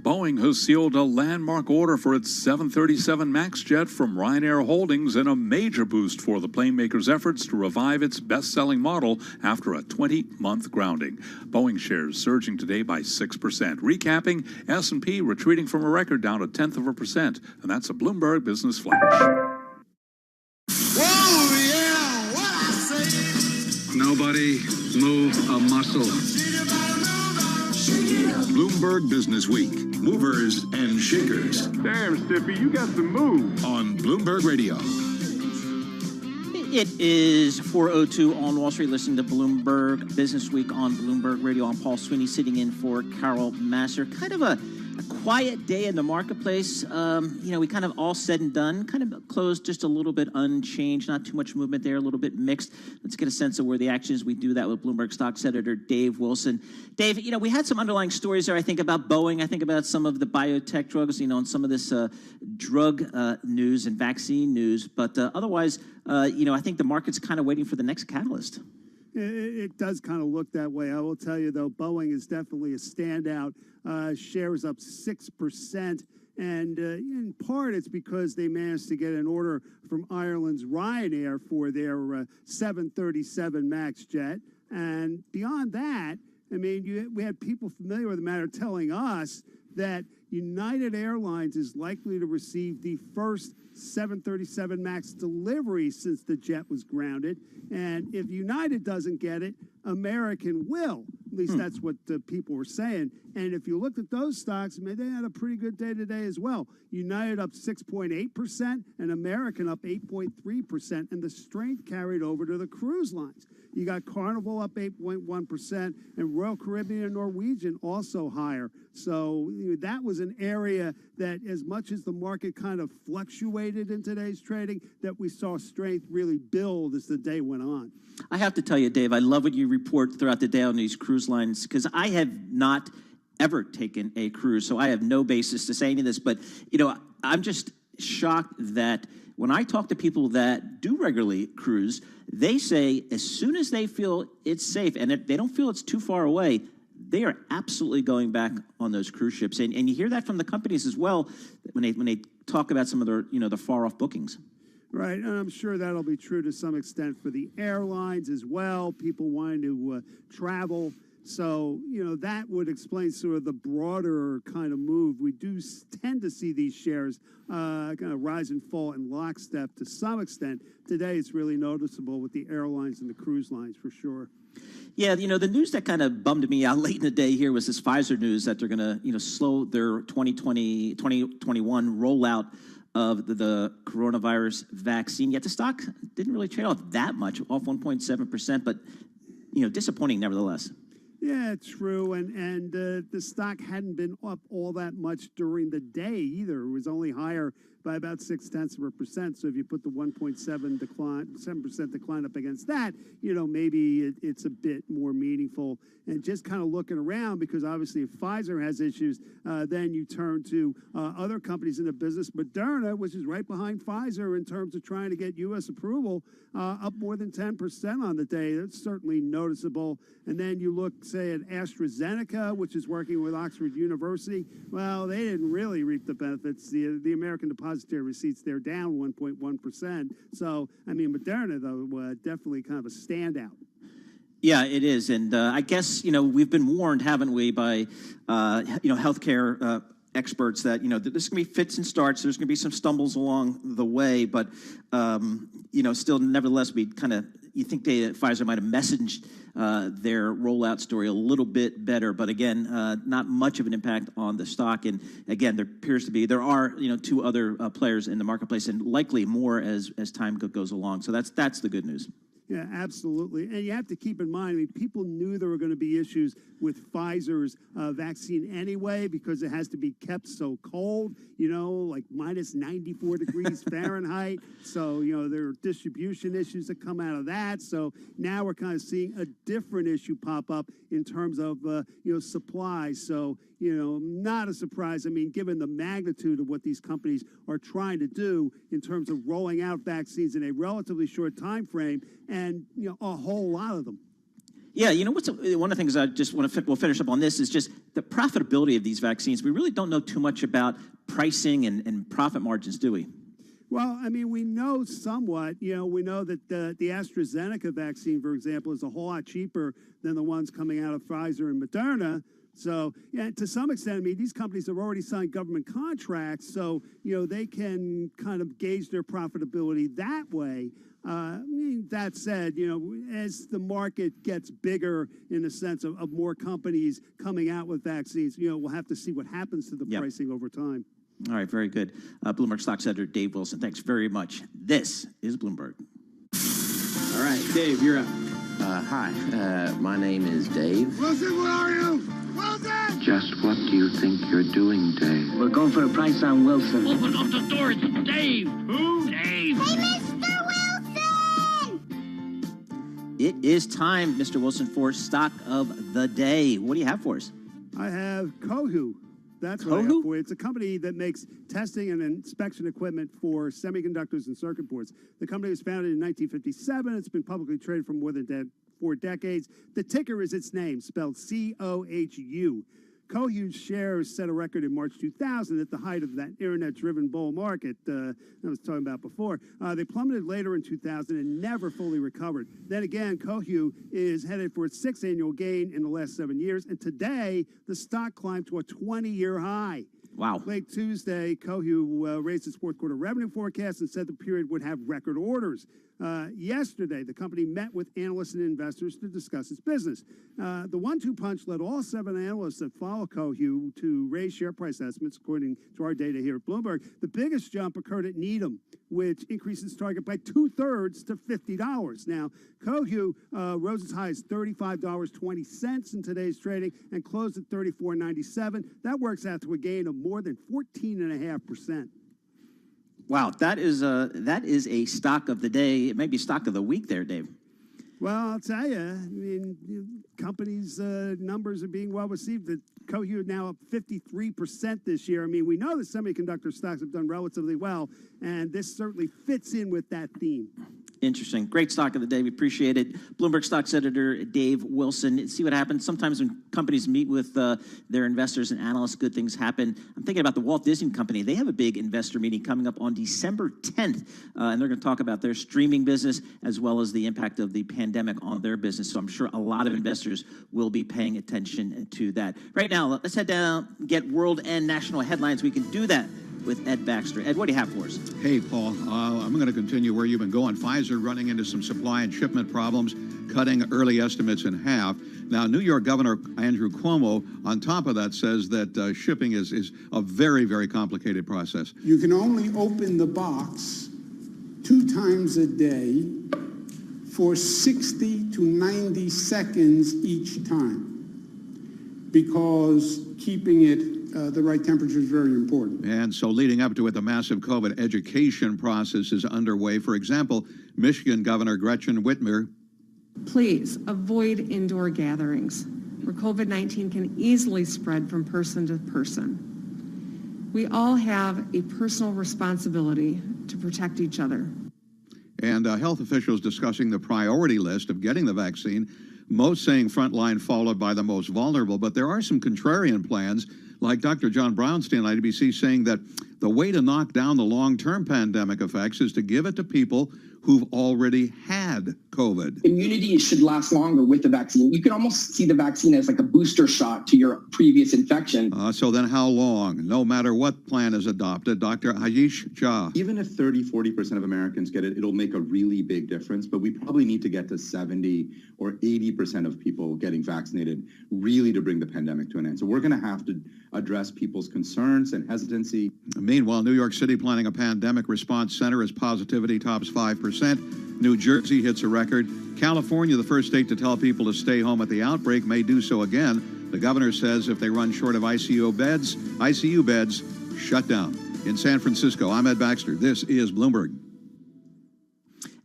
Speaker 21: Boeing has sealed a landmark order for its 737 MAX jet from Ryanair Holdings in a major boost for the plane maker's efforts to revive its best-selling model after a 20-month grounding. Boeing shares surging today by 6%. Recapping, S&P retreating from a record down 0.1%. And that's a Bloomberg Business Flash.
Speaker 19: Nobody move a muscle. Bloomberg Business Week. Movers and shakers.
Speaker 9: Damn, Stiffy, you got some moves.
Speaker 19: On Bloomberg Radio.
Speaker 20: It is 4:02 on Wall Street, listening to Bloomberg Business Week on Bloomberg Radio. I'm Paul Sweeney, sitting in for Carol Masser. Kind of a quiet day in the marketplace. We kind of all said and done, kind of closed just a little bit unchanged, not too much movement there, a little bit mixed. Let's get a sense of where the action is. We do that with Bloomberg Stocks editor Dave Wilson. Dave, we had some underlying stories there. I think about Boeing. I think about some of the biotech drugs, and some of this drug news and vaccine news. But otherwise, I think the market's kind of waiting for the next catalyst.
Speaker 4: It does kind of look that way. I will tell you, though, Boeing is definitely a standout. Shares up 6%. And in part, it's because they managed to get an order from Ireland's Ryanair for their 737 MAX jet. And beyond that, we had people familiar with the matter telling us that United Airlines is likely to receive the first 737 MAX delivery since the jet was grounded. And if United doesn't get it, American will. At least that's what people were saying. And if you looked at those stocks, they had a pretty good day today as well. United up 6.8% and American up 8.3%. And the strength carried over to the cruise lines. You got Carnival up 8.1% and Royal Caribbean and Norwegian also higher. So that was an area that, as much as the market kind of fluctuated in today's trading, that we saw strength really build as the day went on.
Speaker 20: I have to tell you, Dave, I love what you report throughout the day on these cruise lines, because I have not ever taken a cruise, so I have no basis to say any of this. But, I'm just shocked that when I talk to people that do regularly cruise, they say as soon as they feel it's safe and they don't feel it's too far away, they are absolutely going back on those cruise ships. And you hear that from the companies as well when they talk about some of their, the far-off bookings.
Speaker 4: Right, and I'm sure that'll be true to some extent for the airlines as well, people wanting to travel. So, that would explain sort of the broader kind of move. We do tend to see these shares kind of rise and fall in lockstep to some extent. Today, it's really noticeable with the airlines and the cruise lines for sure.
Speaker 20: Yeah, the news that kind of bummed me out late in the day here was this Pfizer news that they're going to, slow their 2021 rollout of the coronavirus vaccine. Yet the stock didn't really trade off that much, off 1.7%, but, disappointing nevertheless.
Speaker 4: Yeah, true. And the stock hadn't been up all that much during the day either. It was only higher by about 0.6%. So if you put the 7% decline up against that, maybe it's a bit more meaningful. And just kind of looking around, because obviously if Pfizer has issues, then you turn to other companies in the business. Moderna, which is right behind Pfizer in terms of trying to get U.S. approval, up more than 10% on the day. That's certainly noticeable. And then you look, say, at AstraZeneca, which is working with Oxford University. Well, they didn't really reap the benefits. The American depository receipts, they're down 1.1%. So, Moderna, though, definitely kind of a standout.
Speaker 20: Yeah, it is. And I guess, we've been warned, haven't we, by, healthcare experts that, this is going to be fits and starts. There's going to be some stumbles along the way. But, still, nevertheless, you think Pfizer might have messaged their rollout story a little bit better. But again, not much of an impact on the stock. And again, there are, two other players in the marketplace, and likely more as time goes along. So that's the good news.
Speaker 4: Yeah, absolutely. And you have to keep in mind, people knew there were going to be issues with Pfizer's vaccine anyway, because it has to be kept so cold, like minus 94 degrees Fahrenheit. So, there are distribution issues that come out of that. So now we're kind of seeing a different issue pop up in terms of, supply. So, not a surprise. Given the magnitude of what these companies are trying to do in terms of rolling out vaccines in a relatively short time frame, and a whole lot of them.
Speaker 20: Yeah, one of the things I just we'll finish up on this is just the profitability of these vaccines. We really don't know too much about pricing and profit margins, do we?
Speaker 4: Well, we know somewhat. We know that the AstraZeneca vaccine, for example, is a whole lot cheaper than the ones coming out of Pfizer and Moderna. So, yeah, to some extent, these companies have already signed government contracts, so, they can kind of gauge their profitability that way. That said, as the market gets bigger in the sense of more companies coming out with vaccines, we'll have to see what happens to the pricing over time.
Speaker 20: All right, very good. Bloomberg Stocks editor Dave Wilson, thanks very much. This is Bloomberg.
Speaker 12: All right, Dave, you're up.
Speaker 13: Hi, my name is Dave.
Speaker 24: Wilson, where are you? Wilson!
Speaker 13: Just what do you think you're doing, Dave?
Speaker 8: We're going for a price on Wilson.
Speaker 14: Open up the door, it's Dave. Who? Dave.
Speaker 8: Hey, Mr. Wilson!
Speaker 20: It is time, Mr. Wilson, for Stock of the Day. What do you have for us?
Speaker 4: I have Cohu. That's what I have for you. It's a company that makes testing and inspection equipment for semiconductors and circuit boards. The company was founded in 1957. It's been publicly traded for more than 4 decades. The ticker is its name, spelled COHU. Cohu's shares set a record in March 2000 at the height of that internet-driven bull market I was talking about before. They plummeted later in 2000 and never fully recovered. Then again, Cohu is headed for its 6th annual gain in the last 7 years, and today the stock climbed to a 20-year high.
Speaker 20: Wow.
Speaker 4: Late Tuesday, Cohu raised its fourth quarter revenue forecast and said the period would have record orders. Yesterday, the company met with analysts and investors to discuss its business. The 1-2 punch led all 7 analysts that follow Cohu to raise share price estimates, according to our data here at Bloomberg. The biggest jump occurred at Needham, which increased its target by 2/3 to $50. Now, Cohu rose as high as $35.20 in today's trading and closed at $34.97. That works out to a gain of more than 14.5%.
Speaker 20: Wow, that is a stock of the day. It may be stock of the week there, Dave.
Speaker 4: Well, I'll tell you, companies' numbers are being well received. The Cohu now up 53% this year. We know the semiconductor stocks have done relatively well, and this certainly fits in with that theme.
Speaker 20: Interesting. Great stock of the day. We appreciate it. Bloomberg Stocks editor Dave Wilson. See what happens. Sometimes when companies meet with their investors and analysts, good things happen. I'm thinking about the Walt Disney Company. They have a big investor meeting coming up on December 10th, and they're going to talk about their streaming business as well as the impact of the pandemic on their business. So I'm sure a lot of investors will be paying attention to that. Right now, let's head down, get world and national headlines. We can do that with Ed Baxter. Ed, what do you have for us?
Speaker 6: Hey, Paul. I'm going to continue where you've been going. Pfizer running into some supply and shipment problems, cutting early estimates in half. Now, New York Governor Andrew Cuomo, on top of that, says that shipping is a very, very complicated process.
Speaker 15: You can only open the box 2 times a day for 60 to 90 seconds each time, because keeping it the right temperature is very important.
Speaker 6: And so leading up to it, the massive COVID education process is underway. For example, Michigan Governor Gretchen Whitmer.
Speaker 16: Please avoid indoor gatherings where COVID-19 can easily spread from person to person. We all have a personal responsibility to protect each other.
Speaker 6: And health officials discussing the priority list of getting the vaccine, most saying frontline followed by the most vulnerable. But there are some contrarian plans, like Dr. John Brownstein on IBC saying that the way to knock down the long-term pandemic effects is to give it to people who've already had COVID.
Speaker 23: Immunity should last longer with the vaccine. You can almost see the vaccine as like a booster shot to your previous infection.
Speaker 6: So then how long? No matter what plan is adopted, Dr. Ayush Jha.
Speaker 25: Even if 30-40% of Americans get it, it'll make a really big difference, but we probably need to get to 70 or 80% of people getting vaccinated really to bring the pandemic to an end. So we're going to have to address people's concerns and hesitancy.
Speaker 6: Meanwhile, New York City planning a pandemic response center as positivity tops 5%. New Jersey hits a record. California, the first state to tell people to stay home at the outbreak, may do so again. The governor says if they run short of ICU beds, shut down. In San Francisco, I'm Ed Baxter. This is Bloomberg.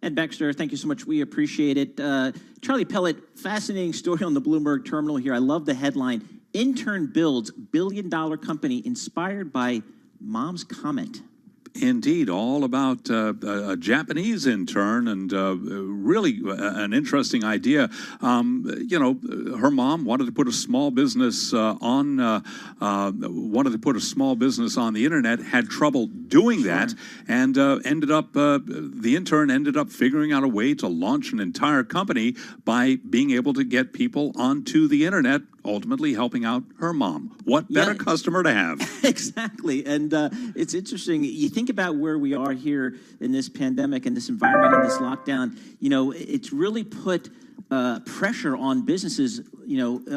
Speaker 20: Ed Baxter, thank you so much. We appreciate it. Charlie Pellet, fascinating story on the Bloomberg terminal here. I love the headline. Intern builds billion-dollar company inspired by mom's comment.
Speaker 21: Indeed, all about a Japanese intern, and really an interesting idea. Her mom wanted to put a small business on the internet, had trouble doing that, and the intern ended up figuring out a way to launch an entire company by being able to get people onto the internet, ultimately helping out her mom. What better customer to have?
Speaker 20: Exactly. And it's interesting. You think about where we are here in this pandemic and this environment and this lockdown, it's really put pressure on businesses,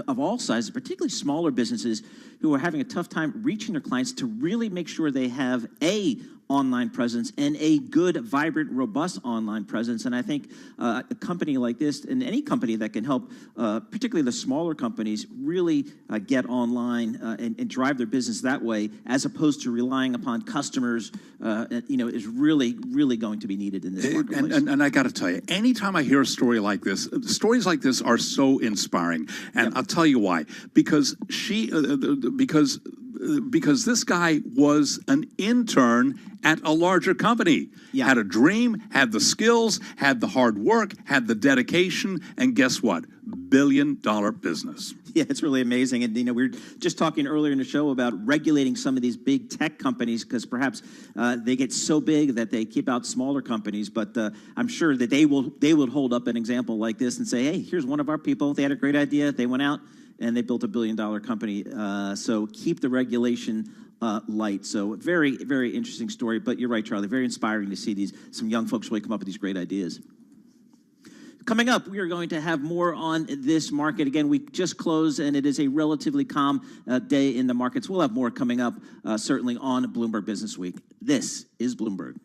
Speaker 20: of all sizes, particularly smaller businesses who are having a tough time reaching their clients, to really make sure they have a online presence and a good, vibrant, robust online presence. And I think a company like this, and any company that can help, particularly the smaller companies, really get online and drive their business that way, as opposed to relying upon customers, is really, really going to be needed in this marketplace.
Speaker 21: And I got to tell you, anytime I hear a story like this, stories like this are so inspiring. And I'll tell you why. Because because this guy was an intern at a larger company, had a dream, had the skills, had the hard work, had the dedication, and guess what? Billion-dollar business.
Speaker 20: Yeah, it's really amazing. And, we were just talking earlier in the show about regulating some of these big tech companies, because perhaps they get so big that they keep out smaller companies. But I'm sure that they would hold up an example like this and say, hey, here's one of our people. They had a great idea. They went out and they built a billion-dollar company. So keep the regulation light. So very, very interesting story. But you're right, Charlie. Very inspiring to see some young folks really come up with these great ideas. Coming up, we are going to have more on this market. Again, we just closed, and it is a relatively calm day in the markets. We'll have more coming up, certainly on Bloomberg Business Week. This is Bloomberg.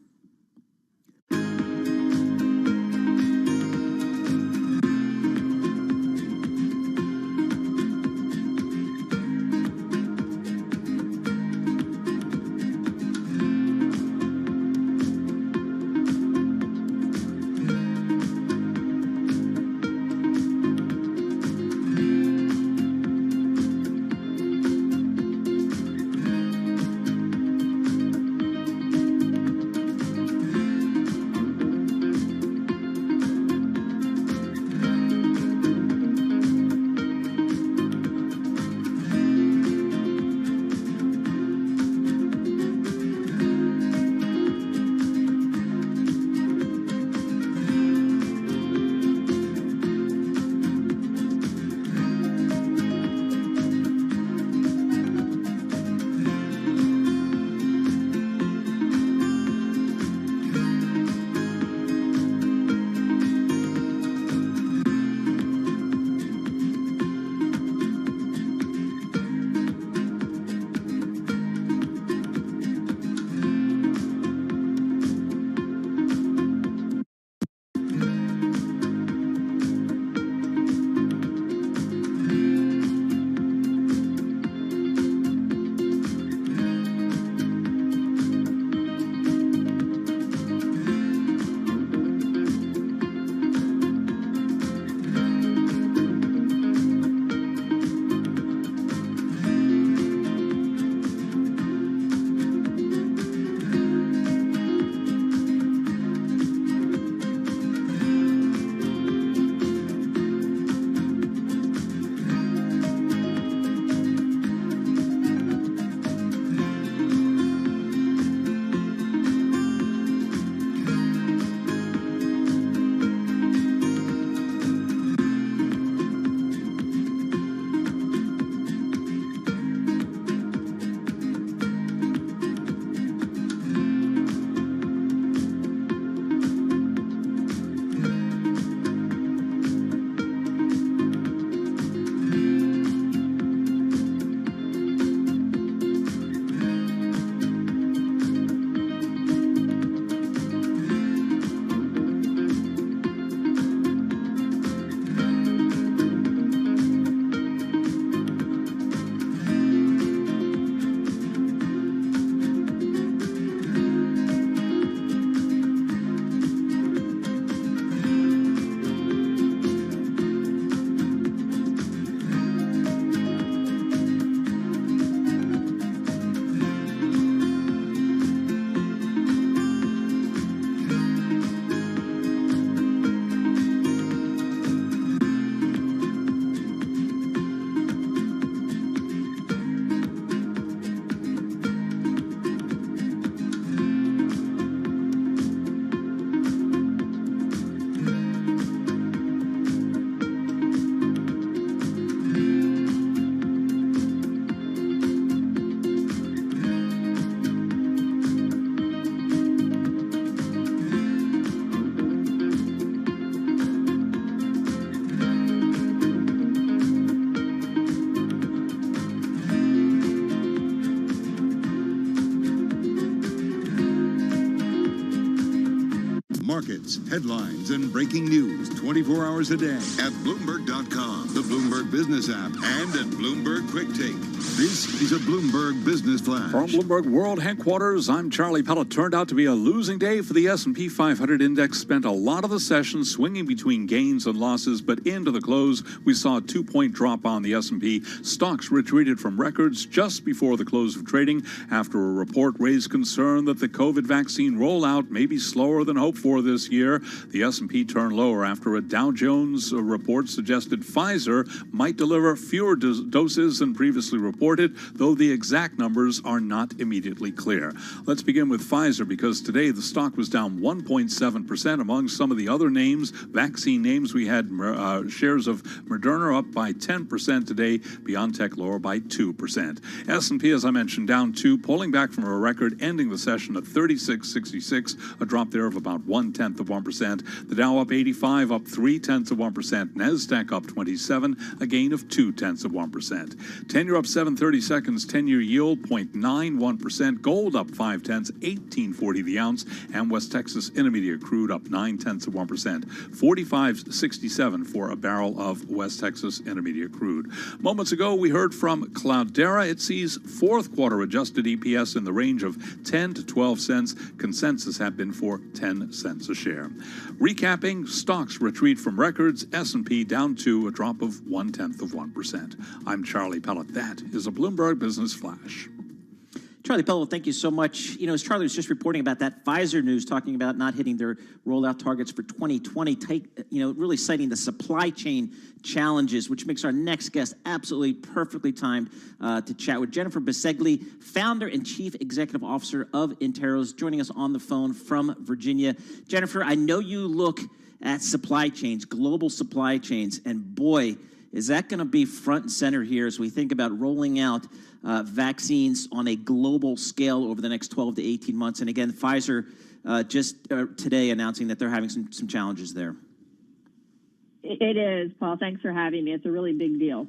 Speaker 19: markets, headlines, and breaking news 24 hours a day at Bloomberg.com, the Bloomberg Business app, and at Bloomberg Quick Take. This is a Bloomberg Business Flash.
Speaker 21: From Bloomberg World Headquarters, I'm Charlie Pellet. Turned out to be a losing day for the S&P 500 index. Spent a lot of the session swinging between gains and losses, but into the close, we saw a 2-point drop on the S&P. Stocks retreated from records just before the close of trading after a report raised concern that the COVID vaccine rollout may be slower than hoped for this year. The S&P turned lower after a Dow Jones report suggested Pfizer might deliver fewer doses than previously reported, though the exact numbers are not immediately clear. Let's begin with Pfizer, because today the stock was down 1.7%. Among some of the other names, vaccine names, we had shares of Moderna up by 10% today, BioNTech lower by 2%. S&P, as I mentioned, down 2, pulling back from a record, ending the session at 3666, a drop there of about 0.1%. The Dow up 85, up 0.3%. NASDAQ up 27, a gain of 0.2%. 10-year up 7/30 seconds, 10-year yield 0.91%. Gold up 0.5, 18.40 the ounce, and West Texas Intermediate crude up 0.9%, 45.67 for a barrel of West Texas Intermediate crude. Moments ago, we heard from Cloudera. It sees fourth quarter adjusted EPS in the range of 10 to 12 cents. Consensus had been for 10 cents a share. Recapping, stocks retreat from records, S&P down to a drop of 0.1%. I'm Charlie Pellet. That is a Bloomberg Business Flash.
Speaker 20: Charlie Pellet, thank you so much. As Charlie was just reporting about that Pfizer news, talking about not hitting their rollout targets for 2020, really citing the supply chain challenges, which makes our next guest absolutely perfectly timed to chat with Jennifer Bisegli, founder and chief executive officer of Interos, joining us on the phone from Virginia. Jennifer, I know you look at supply chains, global supply chains, and boy, is that going to be front and center here as we think about rolling out vaccines on a global scale over the next 12 to 18 months. And again, Pfizer just today announcing that they're having some challenges there.
Speaker 1: It is, Paul. Thanks for having me. It's a really big deal.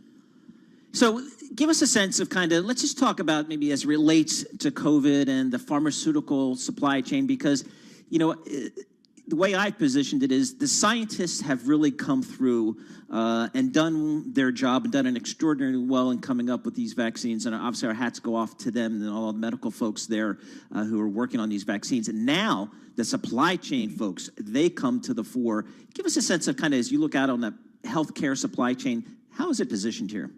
Speaker 20: So give us a sense of let's just talk about maybe as it relates to COVID and the pharmaceutical supply chain, because, the way I've positioned it is the scientists have really come through and done their job and done an extraordinarily well in coming up with these vaccines. And obviously our hats go off to them and all the medical folks there who are working on these vaccines. And now the supply chain folks, they come to the fore. Give us a sense of as you look out on the healthcare supply chain, how is it positioned here?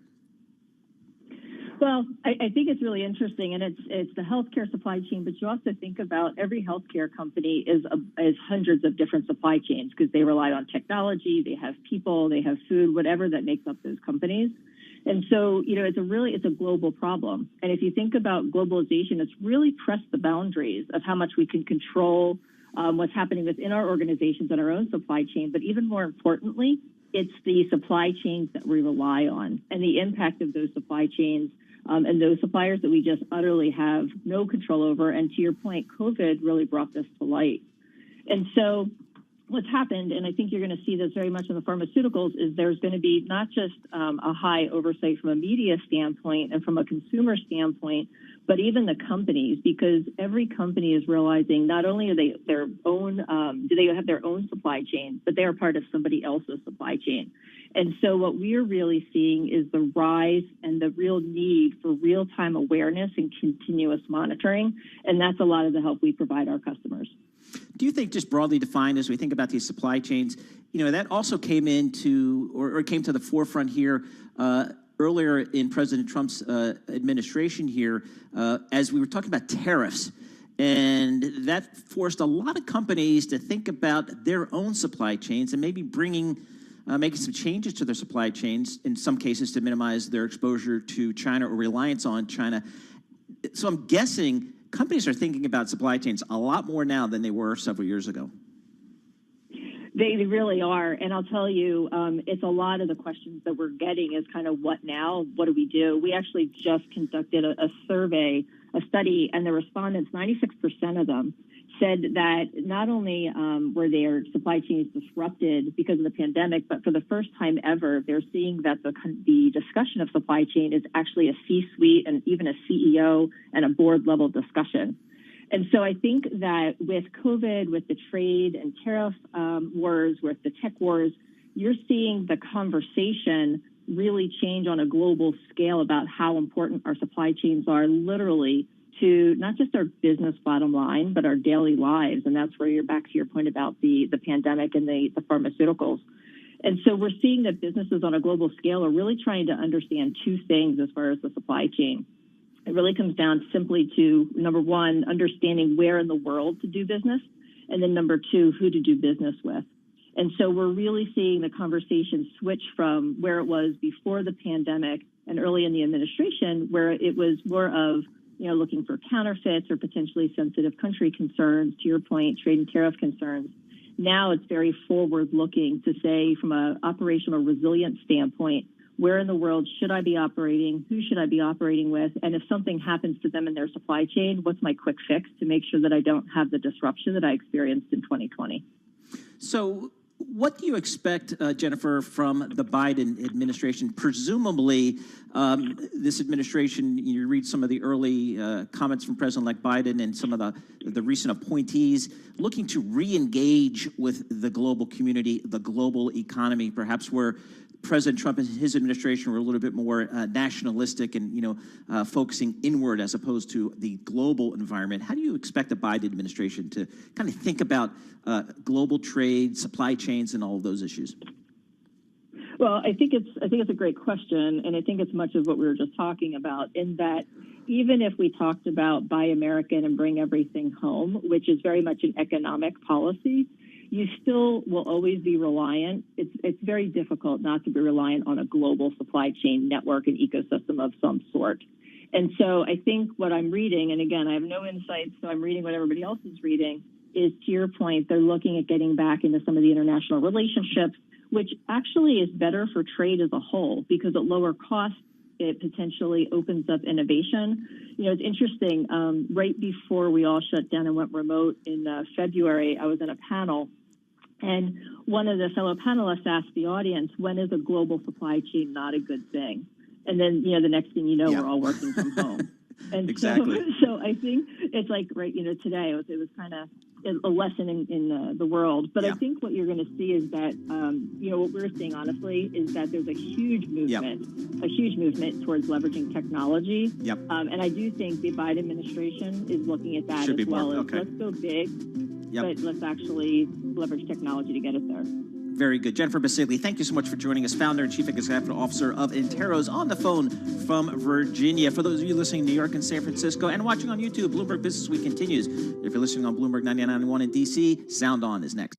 Speaker 1: Well, I think it's really interesting, and it's the healthcare supply chain, but you also think about every healthcare company is hundreds of different supply chains because they rely on technology, they have people, they have food, whatever that makes up those companies. And so, it's a global problem. And if you think about globalization, it's really pressed the boundaries of how much we can control what's happening within our organizations and our own supply chain. But even more importantly, it's the supply chains that we rely on and the impact of those supply chains and those suppliers that we just utterly have no control over. And to your point, COVID really brought this to light. And so what's happened, and I think you're going to see this very much in the pharmaceuticals, is there's going to be not just a high oversight from a media standpoint and from a consumer standpoint, but even the companies, because every company is realizing not only are they their own, do they have their own supply chain, but they are part of somebody else's supply chain. And so what we're really seeing is the rise and the real need for real-time awareness and continuous monitoring. And that's a lot of the help we provide our customers.
Speaker 20: Do you think, just broadly defined, as we think about these supply chains, that also came into or came to the forefront here earlier in President Trump's administration here as we were talking about tariffs. And that forced a lot of companies to think about their own supply chains and maybe making some changes to their supply chains, in some cases to minimize their exposure to China or reliance on China. So I'm guessing companies are thinking about supply chains a lot more now than they were several years ago.
Speaker 1: They really are. And I'll tell you, it's a lot of the questions that we're getting is what now? What do we do? We actually just conducted a survey, a study, and the respondents, 96% of them, said that not only were their supply chains disrupted because of the pandemic, but for the first time ever, they're seeing that the discussion of supply chain is actually a C-suite and even a CEO and a board level discussion. And so I think that with COVID, with the trade and tariff wars, with the tech wars, you're seeing the conversation really change on a global scale about how important our supply chains are, literally, to not just our business bottom line, but our daily lives. And that's where you're back to your point about the pandemic and the pharmaceuticals. And so we're seeing that businesses on a global scale are really trying to understand two things as far as the supply chain. It really comes down simply to, number one, understanding where in the world to do business, and then number two, who to do business with. And so we're really seeing the conversation switch from where it was before the pandemic and early in the administration, where it was more of, looking for counterfeits or potentially sensitive country concerns, to your point, trade and tariff concerns. Now it's very forward-looking to say, from an operational resilience standpoint, where in the world should I be operating? Who should I be operating with? And if something happens to them in their supply chain, what's my quick fix to make sure that I don't have the disruption that I experienced in 2020?
Speaker 20: So what do you expect, Jennifer, from the Biden administration? Presumably, this administration, you read some of the early comments from President-elect Biden and some of the recent appointees looking to re-engage with the global community, the global economy, perhaps where President Trump and his administration were a little bit more nationalistic and, focusing inward as opposed to the global environment. How do you expect the Biden administration to kind of think about global trade, supply chains, and all of those issues?
Speaker 1: Well, I think it's a great question, and I think it's much of what we were just talking about, in that even if we talked about Buy American and Bring Everything Home, which is very much an economic policy, you still will always be reliant. It's very difficult not to be reliant on a global supply chain network and ecosystem of some sort. And so I think what I'm reading, and again, I have no insights, so I'm reading what everybody else is reading, is, to your point, they're looking at getting back into some of the international relationships, which actually is better for trade as a whole, because at lower cost, it potentially opens up innovation. It's interesting. Right before we all shut down and went remote in February, I was in a panel, and one of the fellow panelists asked the audience, when is a global supply chain not a good thing? And then, the next thing you know, we're all working from home. And
Speaker 20: exactly.
Speaker 1: So I think it's like, right, today it was kind of a lesson in the world. But I think what you're going to see is that, what we're seeing, honestly, is that there's a huge movement towards leveraging technology.
Speaker 20: Yep.
Speaker 1: And I do think the Biden administration is looking at that as well. Let's go big, but let's actually leverage technology to get us there.
Speaker 20: Very good. Jennifer Basigli, thank you so much for joining us, founder and chief executive officer of Interos, on the phone from Virginia. For those of you listening in New York and San Francisco and watching on YouTube, Bloomberg Business Week continues. If you're listening on Bloomberg 99.1 in D.C., Sound On is next.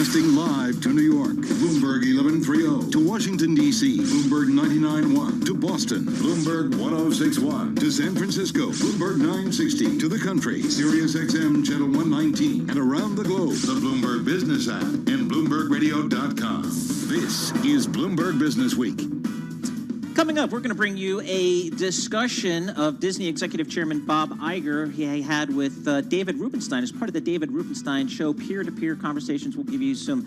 Speaker 19: Broadcasting live to New York, Bloomberg 1130. To Washington, D.C., Bloomberg 99.1. To Boston, Bloomberg 1061. To San Francisco, Bloomberg 960. To the country, Sirius XM Channel 119. And around the globe, the Bloomberg Business app and BloombergRadio.com. This is Bloomberg Business Week.
Speaker 20: Coming up, we're going to bring you a discussion of Disney Executive Chairman Bob Iger he had with David Rubenstein as part of the David Rubenstein Show peer-to-peer conversations. We'll give you some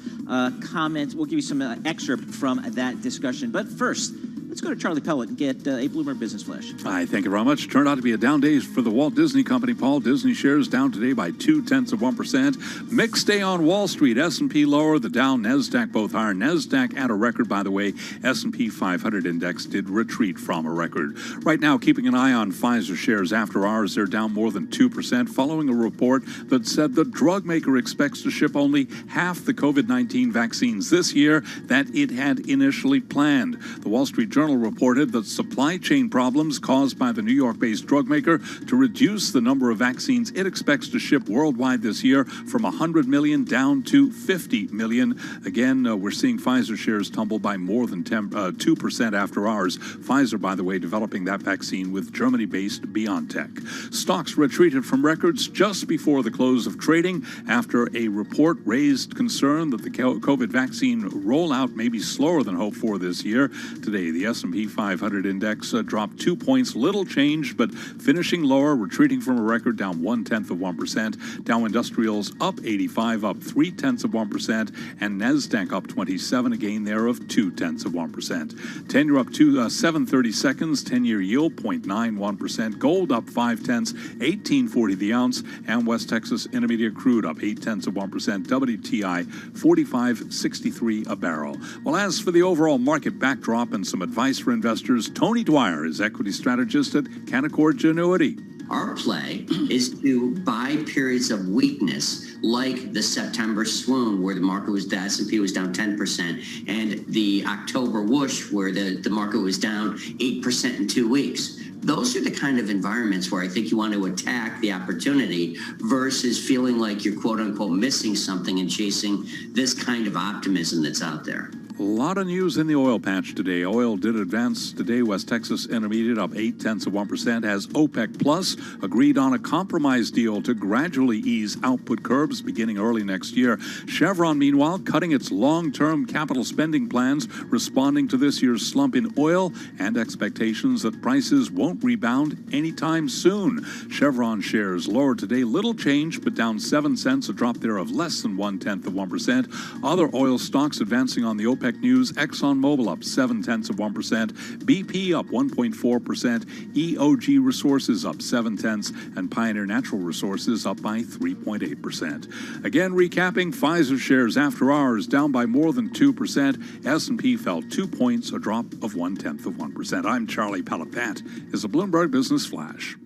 Speaker 20: comments. We'll give you some excerpt from that discussion. But first, let's go to Charlie Pellet and get a Bloomberg Business Flash.
Speaker 21: Hi, thank you very much. Turned out to be a down day for the Walt Disney Company, Paul. Disney shares down today by 0.2%. Mixed day on Wall Street. S&P lower, the Dow, NASDAQ both higher. NASDAQ at a record, by the way. S&P 500 index did retreat from a record. Right now, keeping an eye on Pfizer shares after hours. They're down more than 2% following a report that said the drug maker expects to ship only half the COVID-19 vaccines this year that it had initially planned. The Wall Street Journal reported that supply chain problems caused by the New York-based drug maker to reduce the number of vaccines it expects to ship worldwide this year from 100 million down to 50 million. Again, we're seeing Pfizer shares tumble by more than 2% after hours. Pfizer, by the way, developing that vaccine with Germany-based BioNTech. Stocks retreated from records just before the close of trading after a report raised concern that the COVID vaccine rollout may be slower than hoped for this year. Today, the S&P 500 index dropped 2 points, little change, but finishing lower, retreating from a record, down 0.1%. Dow Industrials up 85, up 0.3%, and NASDAQ up 27, a gain there of 0.2%. 10-year up to 7.30 seconds, 10-year yield 0.91%. Gold up 0.5, 18.40 the ounce, and West Texas Intermediate crude up 0.8%. WTI 45.63 a barrel. Well, as for the overall market backdrop and some advice for investors, Tony Dwyer is equity strategist at Canaccord Genuity.
Speaker 5: Our play is to buy periods of weakness, like the September swoon, where the market was, the S&P was down 10%, and the October whoosh, where the market was down 8% in 2 weeks. Those are the kind of environments where I think you want to attack the opportunity versus feeling like you're quote unquote missing something and chasing this kind of optimism that's out there.
Speaker 21: A lot of news in the oil patch today. Oil did advance today. West Texas Intermediate up 0.8% as OPEC Plus agreed on a compromise deal to gradually ease output curbs beginning early next year. Chevron, meanwhile, cutting its long-term capital spending plans, responding to this year's slump in oil and expectations that prices won't rebound anytime soon. Chevron shares lower today, little change, but down 7 cents, a drop there of less than 0.1%. Other oil stocks advancing on the OPEC news. ExxonMobil up 0.7%, BP up 1.4%, EOG Resources up 0.7%, and Pioneer Natural Resources up by 3.8%. Again, recapping, Pfizer shares after hours down by more than 2%. S&P fell 2 points, a drop of 0.1%. I'm Charlie Pellet. That is a Bloomberg Business Flash.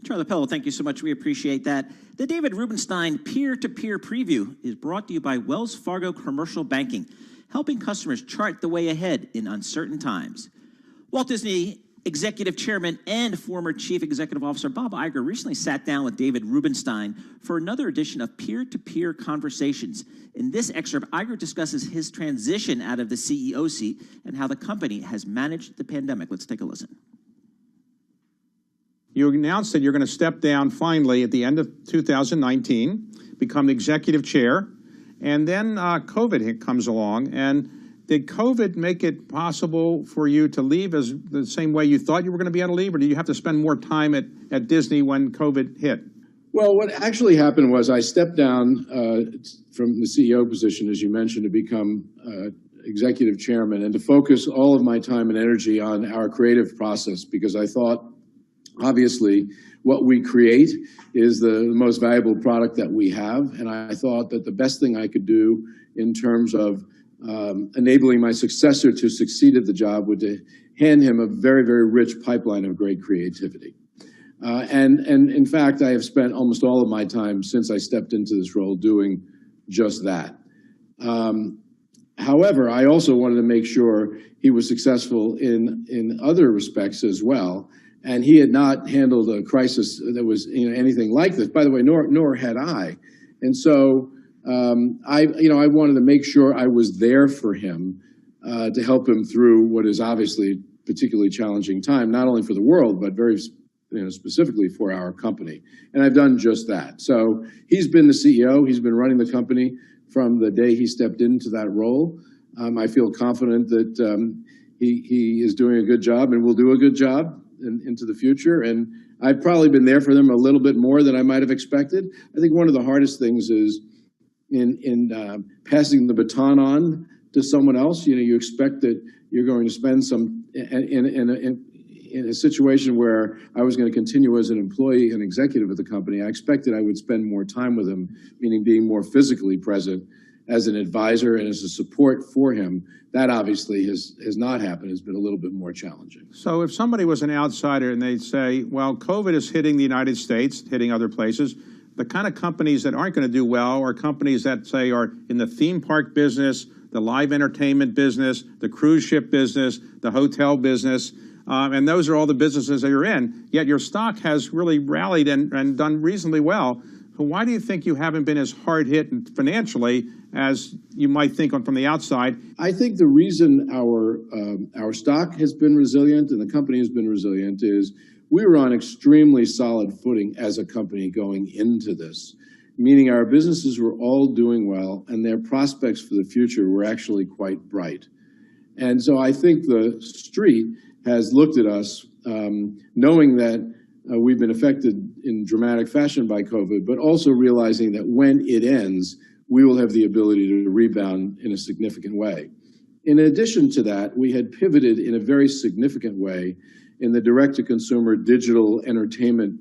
Speaker 20: Charlie Pellet, thank you so much. We appreciate that. The David Rubenstein peer-to-peer preview is brought to you by Wells Fargo Commercial Banking, helping customers chart the way ahead in uncertain times. Walt Disney Executive Chairman and former Chief Executive Officer Bob Iger recently sat down with David Rubenstein for another edition of peer-to-peer conversations. In this excerpt, Iger discusses his transition out of the CEO seat and how the company has managed the pandemic. Let's take a listen.
Speaker 7: You announced that you're going to step down finally at the end of 2019, become the executive chair, and then COVID comes along. And did COVID make it possible for you to leave as the same way you thought you were going to be able to leave, or did you have to spend more time at Disney when COVID hit?
Speaker 10: Well, what actually happened was I stepped down from the CEO position, as you mentioned, to become executive chairman and to focus all of my time and energy on our creative process, because I thought, obviously, what we create is the most valuable product that we have. And I thought that the best thing I could do in terms of enabling my successor to succeed at the job would to hand him a very, very rich pipeline of great creativity. And in fact, I have spent almost all of my time since I stepped into this role doing just that. However, I also wanted to make sure he was successful in other respects as well. And he had not handled a crisis that was anything like this. By the way, nor had I. And so I wanted to make sure I was there for him to help him through what is obviously a particularly challenging time, not only for the world, but very specifically for our company. And I've done just that. So he's been the CEO. He's been running the company from the day he stepped into that role. I feel confident that he is doing a good job and will do a good job into the future. And I've probably been there for them a little bit more than I might have expected. I think one of the hardest things is in passing the baton on to someone else. You expect that you're going to spend some in a situation where I was going to continue as an employee and executive of the company. I expected I would spend more time with him, meaning being more physically present as an advisor and as a support for him. That obviously has not happened. It's been a little bit more challenging.
Speaker 7: So if somebody was an outsider and they'd say, well, COVID is hitting the United States, hitting other places, the kind of companies that aren't going to do well are companies that, say, are in the theme park business, the live entertainment business, the cruise ship business, the hotel business, and those are all the businesses that you're in. Yet your stock has really rallied and done reasonably well. So why do you think you haven't been as hard hit financially as you might think from the outside?
Speaker 10: I think the reason our stock has been resilient and the company has been resilient is we were on extremely solid footing as a company going into this, meaning our businesses were all doing well and their prospects for the future were actually quite bright. And so I think the street has looked at us knowing that we've been affected in dramatic fashion by COVID, but also realizing that when it ends, we will have the ability to rebound in a significant way. In addition to that, we had pivoted in a very significant way in the direct-to-consumer digital entertainment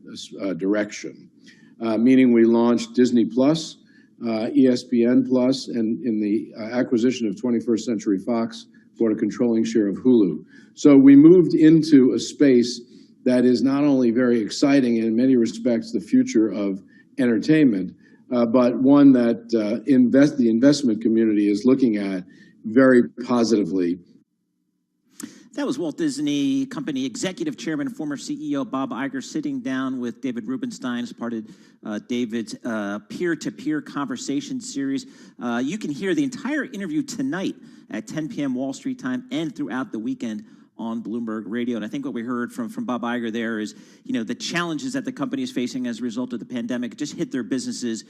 Speaker 10: direction, meaning we launched Disney Plus, ESPN Plus, and in the acquisition of 21st Century Fox, bought a controlling share of Hulu. So we moved into a space that is not only very exciting and in many respects the future of entertainment, but one that the investment community is looking at very positively.
Speaker 20: That was Walt Disney Company Executive Chairman, former CEO Bob Iger, sitting down with David Rubenstein as part of David's peer-to-peer conversation series. You can hear the entire interview tonight at 10 p.m. Wall Street time and throughout the weekend on Bloomberg Radio. And I think what we heard from Bob Iger there is, the challenges that the company is facing as a result of the pandemic just hit their businesses,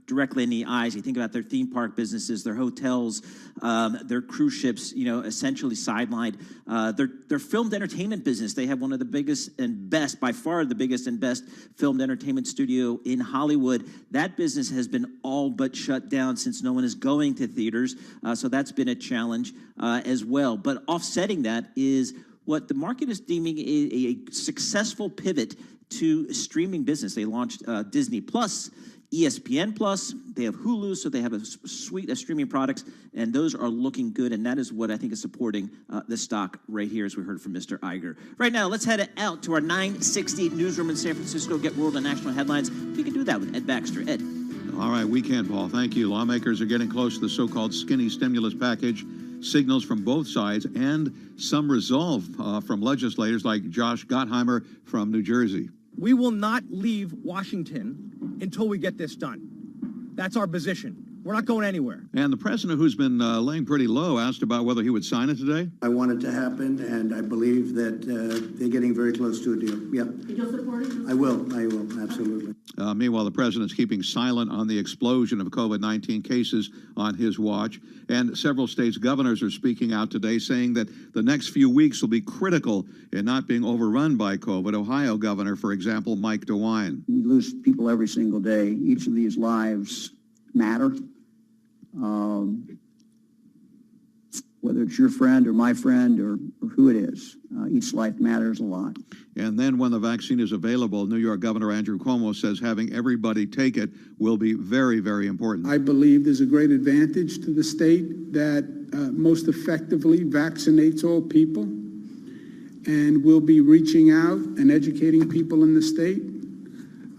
Speaker 20: directly in the eyes. You think about their theme park businesses, their hotels, their cruise ships, essentially sidelined. Their filmed entertainment business, they have one of the biggest and best, by far the biggest and best filmed entertainment studio in Hollywood. That business has been all but shut down since no one is going to theaters. So that's been a challenge as well. But offsetting that is what the market is deeming a successful pivot to streaming business. They launched Disney Plus, ESPN Plus. They have Hulu, so they have a suite of streaming products, and those are looking good, and that is what I think is supporting the stock right here, as we heard from Mr. Iger. Right now, let's head out to our 960 newsroom in San Francisco, get world and national headlines. We can do that with Ed Baxter. Ed.
Speaker 6: All right, we can, Paul. Thank you. Lawmakers are getting close to the so-called skinny stimulus package. Signals from both sides and some resolve from legislators like Josh Gottheimer from New Jersey.
Speaker 2: We will not leave Washington until we get this done. That's our position. We're not going anywhere.
Speaker 6: And the president, who's been laying pretty low, asked about whether he would sign it today.
Speaker 3: I want it to happen, and I believe that they're getting very close to a deal. Yeah.
Speaker 2: You'll support it?
Speaker 3: I will, absolutely.
Speaker 6: Meanwhile, the president's keeping silent on the explosion of COVID-19 cases on his watch. And several states' governors are speaking out today, saying that the next few weeks will be critical in not being overrun by COVID. Ohio Governor, for example, Mike DeWine.
Speaker 11: We lose people every single day. Each of these lives matter. Whether it's your friend or my friend or who it is, each life matters a lot.
Speaker 6: And then when the vaccine is available, New York Governor Andrew Cuomo says having everybody take it will be very, very important.
Speaker 15: I believe there's a great advantage to the state that most effectively vaccinates all people, and we'll be reaching out and educating people in the state.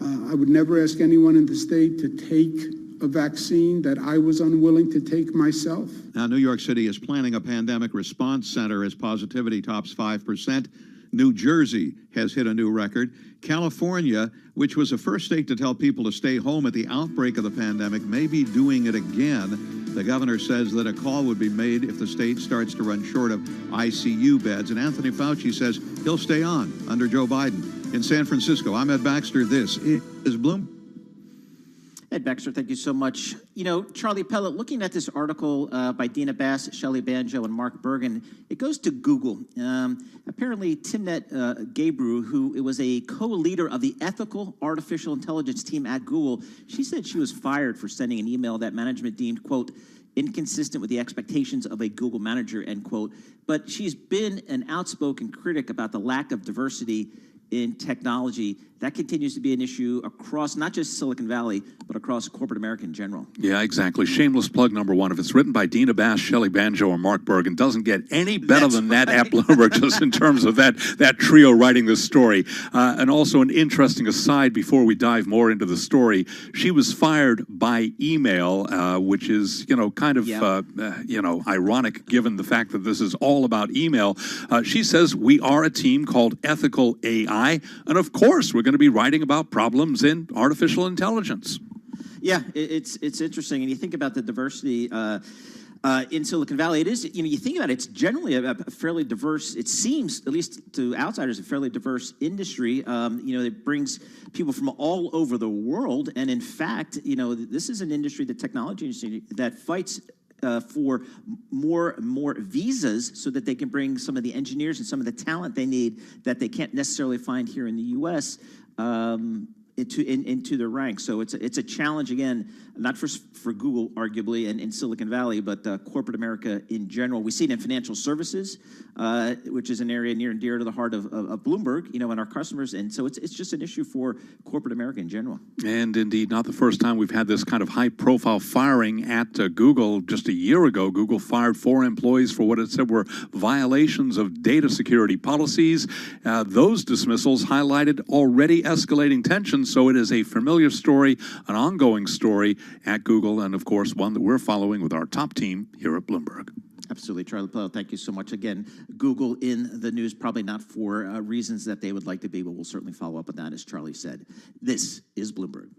Speaker 15: I would never ask anyone in the state to take a vaccine that I was unwilling to take myself.
Speaker 6: Now, New York City is planning a pandemic response center as positivity tops 5%. New Jersey has hit a new record. California, which was the first state to tell people to stay home at the outbreak of the pandemic, may be doing it again. The governor says that a call would be made if the state starts to run short of ICU beds. And Anthony Fauci says he'll stay on under Joe Biden. In San Francisco, I'm Ed Baxter. This is Bloom.
Speaker 20: Ed Baxter, thank you so much. You know, Charlie Pellet, looking at this article by Dina Bass, Shelley Banjo, and Mark Bergen, it goes to Google. Apparently, Timnit Gebru, who was a co-leader of the ethical artificial intelligence team at Google, she said she was fired for sending an email that management deemed, quote, inconsistent with the expectations of a Google manager, end quote. But she's been an outspoken critic about the lack of diversity in technology. That continues to be an issue across not just Silicon Valley, but across corporate America in general.
Speaker 21: Yeah, exactly. Shameless plug number one. If it's written by Dina Bass, Shelley Banjo, or Mark Bergen, doesn't get any better than that at Bloomberg, just in terms of that trio writing this story. And also an interesting aside before we dive more into the story, she was fired by email, which is, kind of, ironic given the fact that this is all about email. She says, we are a team called Ethical AI, and of course, we're going to be writing about problems in artificial intelligence.
Speaker 20: Yeah, it's interesting, and you think about the diversity in Silicon Valley. It is, you think about it, it's generally a fairly diverse. It seems, at least to outsiders, a fairly diverse industry. It brings people from all over the world, and in fact, this is an industry, the technology industry, that fights for more visas so that they can bring some of the engineers and some of the talent they need that they can't necessarily find here in the U.S. Into their ranks. So it's a challenge, again, not for Google, arguably, and in Silicon Valley, but corporate America in general. We see it in financial services, which is an area near and dear to the heart of Bloomberg, and our customers. And so it's just an issue for corporate America in general.
Speaker 21: And indeed, not the first time we've had this kind of high-profile firing at Google. Just a year ago, Google fired 4 employees for what it said were violations of data security policies. Those dismissals highlighted already escalating tensions. So it is a familiar story, an ongoing story at Google, and of course, one that we're following with our top team here at Bloomberg.
Speaker 20: Absolutely, Charlie Pellet, thank you so much. Again, Google in the news, probably not for reasons that they would like to be, but we'll certainly follow up on that, as Charlie said. This is Bloomberg.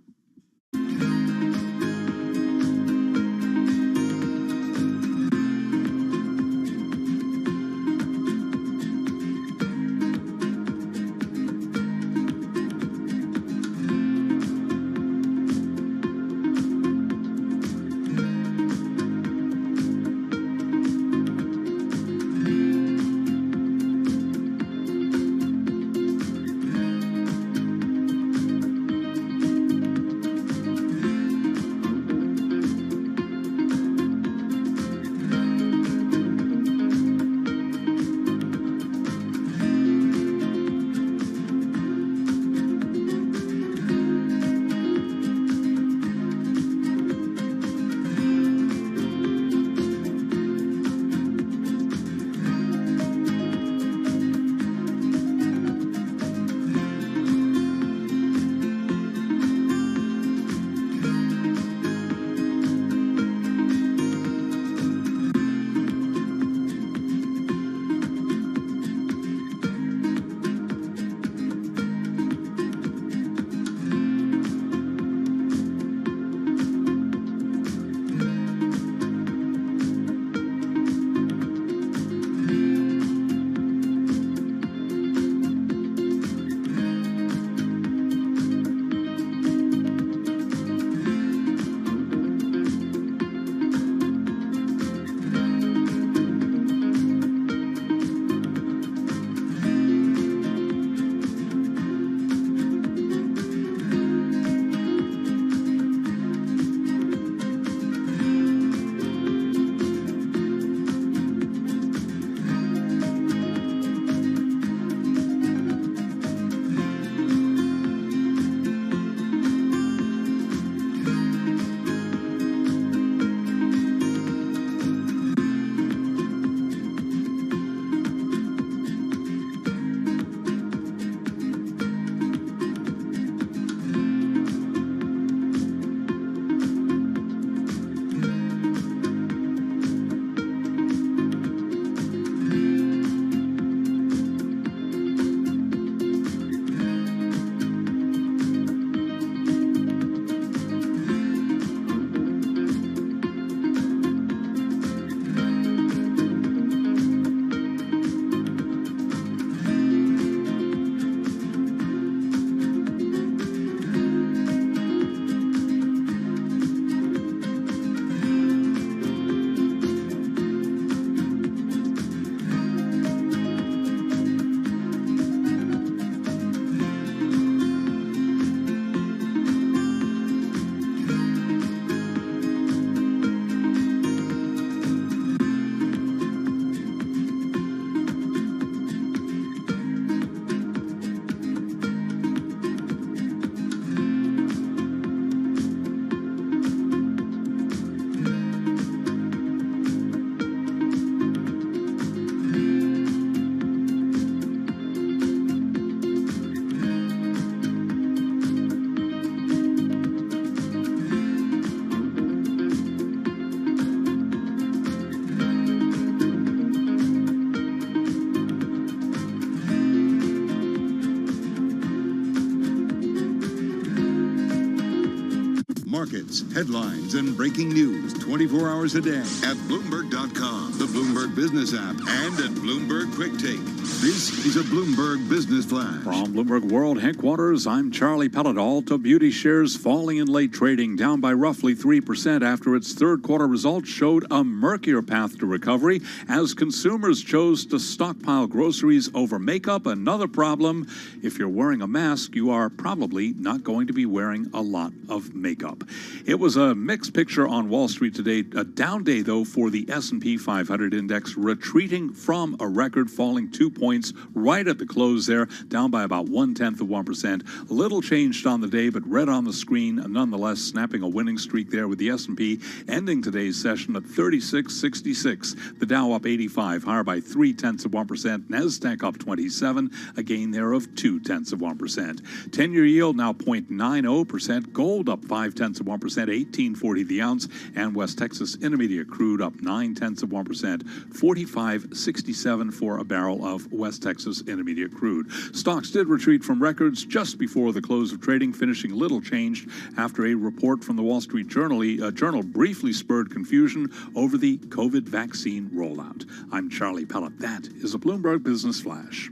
Speaker 19: markets, headlines, and breaking news 24 hours a day at Bloomberg.com, the Bloomberg Business app, and at Bloomberg Quick Take. This is a Bloomberg Business Flash.
Speaker 21: From Bloomberg World Headquarters, I'm Charlie Pellet. Ulta Beauty shares falling in late trading, down by roughly 3% after its third quarter results showed a murkier path to recovery as consumers chose to stockpile groceries over makeup. Another problem, if you're wearing a mask, you are probably not going to be wearing a lot of makeup. It was a mixed picture on Wall Street today. A down day, though, for the S&P 500 index, retreating from a record, falling 2 points right at the close there, down by about 0.1%. Little changed on the day, but red on the screen, nonetheless, snapping a winning streak there with the S&P ending today's session at 3666. The Dow up 85, higher by 0.3%. Nasdaq up 27, a gain there of 0.2%. 10-year yield now 0.90%. Gold up 0.5%, 18.40 the ounce, and West Texas Intermediate crude up 0.9%, 45.67 for a barrel of West Texas Intermediate crude. Stocks did retreat from records just before the close of trading, finishing little changed after a report from the Wall Street Journal briefly spurred confusion over the COVID vaccine rollout. I'm Charlie Pellet. That is a Bloomberg Business Flash.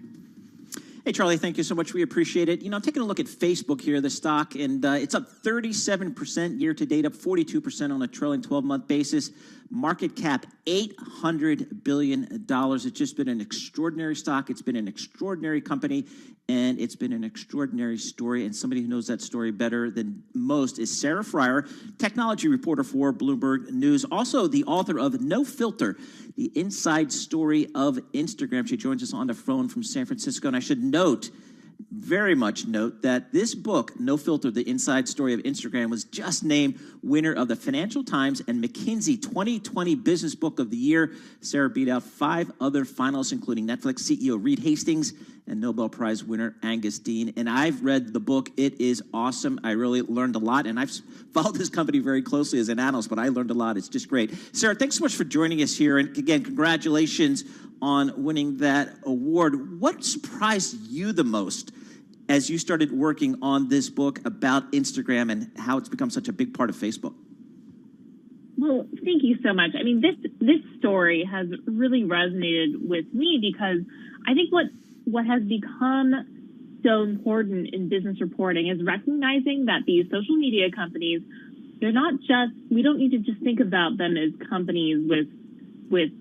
Speaker 20: Hey, Charlie, thank you so much. We appreciate it. You know, taking a look at Facebook here, the stock, and it's up 37% year to date, up 42% on a trailing 12-month basis. Market cap, $800 billion. It's just been an extraordinary stock. It's been an extraordinary company, and it's been an extraordinary story. And somebody who knows that story better than most is Sarah Friar, technology reporter for Bloomberg News, also the author of No Filter, the inside story of Instagram. She joins us on the phone from San Francisco, and I should note, very much note, that this book, No Filter, the inside story of Instagram, was just named winner of the Financial Times and McKinsey 2020 Business Book of the Year. Sarah beat out 5 other finalists, including Netflix CEO Reed Hastings and Nobel Prize winner Angus Dean. And I've read the book. It is awesome. I really learned a lot, and I've followed this company very closely as an analyst, but I learned a lot. It's just great. Sarah, thanks so much for joining us here. And again, congratulations on winning that award. What surprised you the most as you started working on this book about Instagram and how it's become such a big part of Facebook?
Speaker 1: Well, thank you so much. I mean, this story has really resonated with me because I think what has become so important in business reporting is recognizing that these social media companies, they're not just, we don't need to just think about them as companies with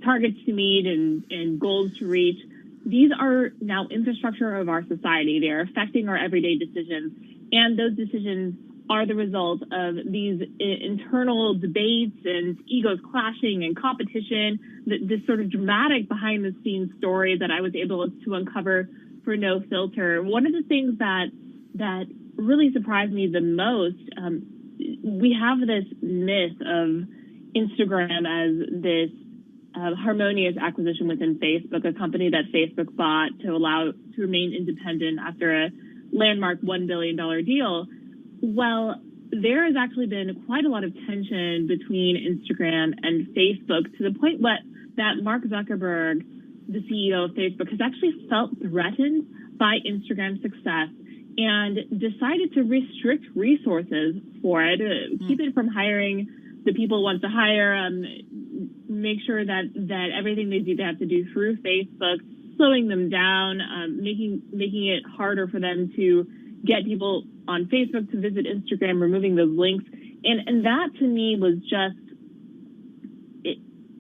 Speaker 1: targets to meet and goals to reach. These are now infrastructure of our society. They're affecting our everyday decisions, and those decisions are the result of these internal debates and egos clashing and competition, this sort of dramatic behind-the-scenes story that I was able to uncover for No Filter. One of the things that really surprised me the most, we have this myth of Instagram as this harmonious acquisition within Facebook, a company that Facebook bought to allow to remain independent after a landmark $1 billion deal. Well, there has actually been quite a lot of tension between Instagram and Facebook, to the point that Mark Zuckerberg, the CEO of Facebook, has actually felt threatened by Instagram's success and decided to restrict resources for it, keep it from hiring the people it wants to hire, make sure that everything they do, they have to do through Facebook, slowing them down, making it harder for them to get people on Facebook to visit Instagram, removing those links. And that to me was just,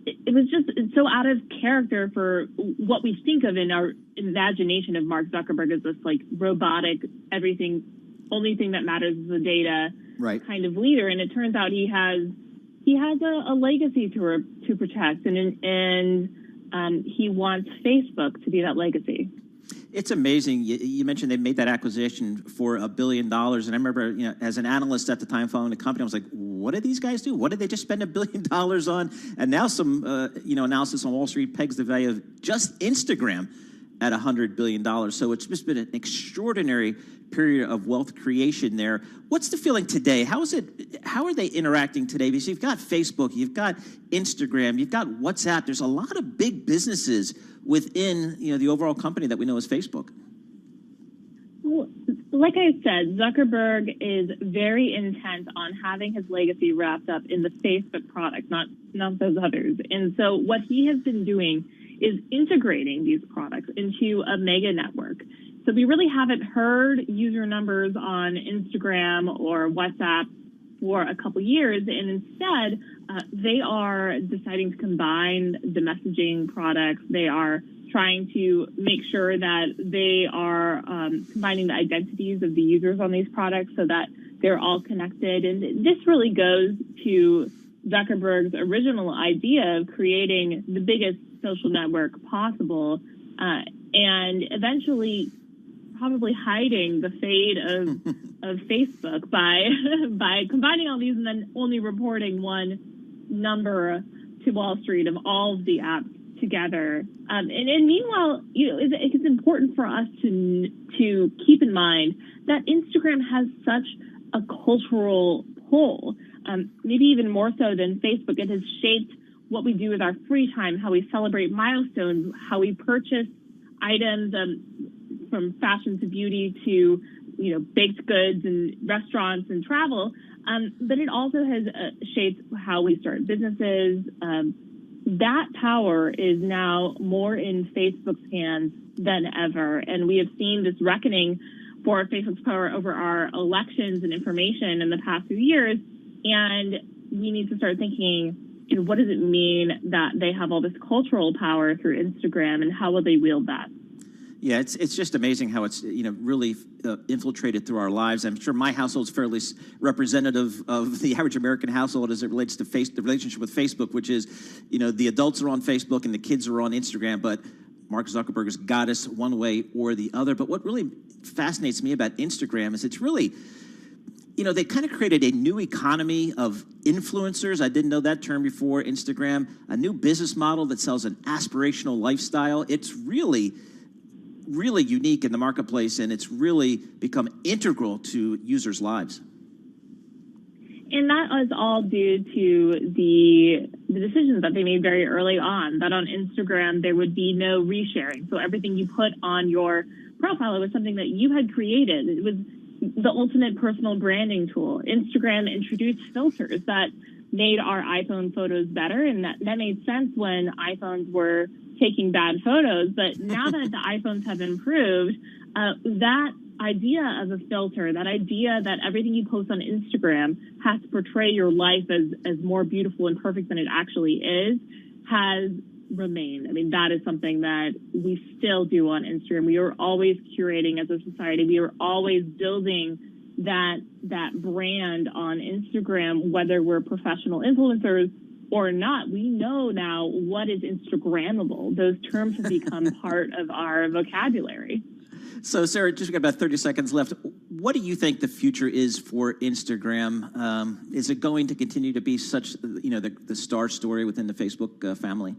Speaker 1: it was just so out of character for what we think of in our imagination of Mark Zuckerberg as this like robotic, everything, only thing that matters is the data kind of leader. And it turns out he has a legacy to protect, and he wants Facebook to be that legacy.
Speaker 20: It's amazing. You mentioned they made that acquisition for $1 billion, and I remember, as an analyst at the time following the company, I was like, "What did these guys do? What did they just spend $1 billion on?" And now some, analysis on Wall Street pegs the value of just Instagram at $100 billion. So it's just been an extraordinary period of wealth creation there. What's the feeling today? How are they interacting today? Because you've got Facebook, you've got Instagram, you've got WhatsApp. There's a lot of big businesses within the overall company that we know as Facebook.
Speaker 1: Well, Like I said, Zuckerberg is very intent on having his legacy wrapped up in the Facebook product, not those others. And so what he has been doing is integrating these products into a mega network. So we really haven't heard user numbers on Instagram or WhatsApp for a couple years, and instead they are deciding to combine the messaging products. They are trying to make sure that they are combining the identities of the users on these products so that they're all connected. And this really goes to Zuckerberg's original idea of creating the biggest social network possible, and eventually probably hiding the fate of Facebook by combining all these and then only reporting one number to Wall Street of all of the apps together. And meanwhile, it's important for us to keep in mind that Instagram has such a cultural pull, maybe even more so than Facebook. It has shaped what we do with our free time, how we celebrate milestones, how we purchase items, from fashion to beauty to baked goods and restaurants and travel. But it also has shaped how we start businesses. That power is now more in Facebook's hands than ever. And we have seen this reckoning for Facebook's power over our elections and information in the past few years. And we need to start thinking, what does it mean that they have all this cultural power through Instagram, and how will they wield that?
Speaker 20: Yeah, it's just amazing how it's really infiltrated through our lives. I'm sure my household's fairly representative of the average American household as it relates to the relationship with Facebook, which is, the adults are on Facebook and the kids are on Instagram, but Mark Zuckerberg has got us one way or the other. But what really fascinates me about Instagram is it's really, they kind of created a new economy of influencers. I didn't know that term before, Instagram, a new business model that sells an aspirational lifestyle. It's really unique in the marketplace, and it's really become integral to users' lives.
Speaker 1: And that is all due to the decisions that they made very early on, that on Instagram there would be no resharing. So everything you put on your profile, it was something that you had created. It was the ultimate personal branding tool. Instagram introduced filters that made our iPhone photos better, and that made sense when iPhones were taking bad photos. But now that the iPhones have improved, that idea of a filter, that idea that everything you post on Instagram has to portray your life as more beautiful and perfect than it actually is, has remained. I mean, that is something that we still do on Instagram. We are always curating as a society. We are always building that brand on Instagram, whether we're professional influencers or not. We know now what is Instagrammable. Those terms have become part of our vocabulary.
Speaker 20: So, Sarah, just got about 30 seconds left. What do you think the future is for Instagram? Is it going to continue to be such, the star story within the Facebook family?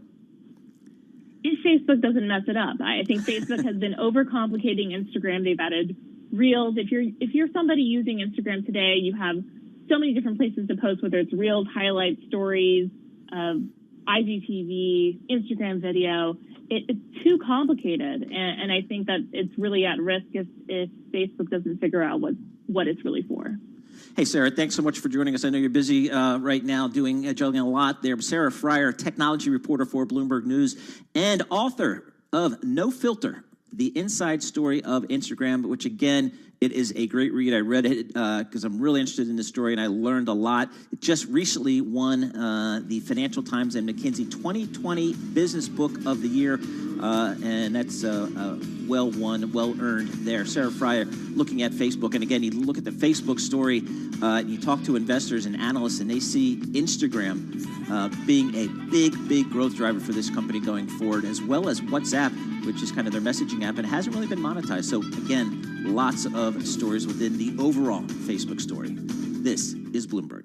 Speaker 1: If Facebook doesn't mess it up. I think Facebook has been overcomplicating Instagram. They've added Reels. If you're somebody using Instagram today, you have so many different places to post, whether it's Reels, highlights, stories, IGTV, Instagram video. It's too complicated, and I think that it's really at risk if Facebook doesn't figure out what it's really for.
Speaker 20: Hey, Sarah, thanks so much for joining us. I know you're busy right now juggling a lot there. Sarah Fryer, technology reporter for Bloomberg News and author of No Filter, the inside story of Instagram, which, again, it is a great read. I read it because I'm really interested in this story, and I learned a lot. It just recently won the Financial Times and McKinsey 2020 Business Book of the Year, and that's well won, well earned there. Sarah Fryer looking at Facebook, and again, you look at the Facebook story, and you talk to investors and analysts, and they see Instagram being a big growth driver for this company going forward, as well as WhatsApp, which is kind of their messaging app, and hasn't really been monetized. So again, lots of stories within the overall Facebook story. This is Bloomberg.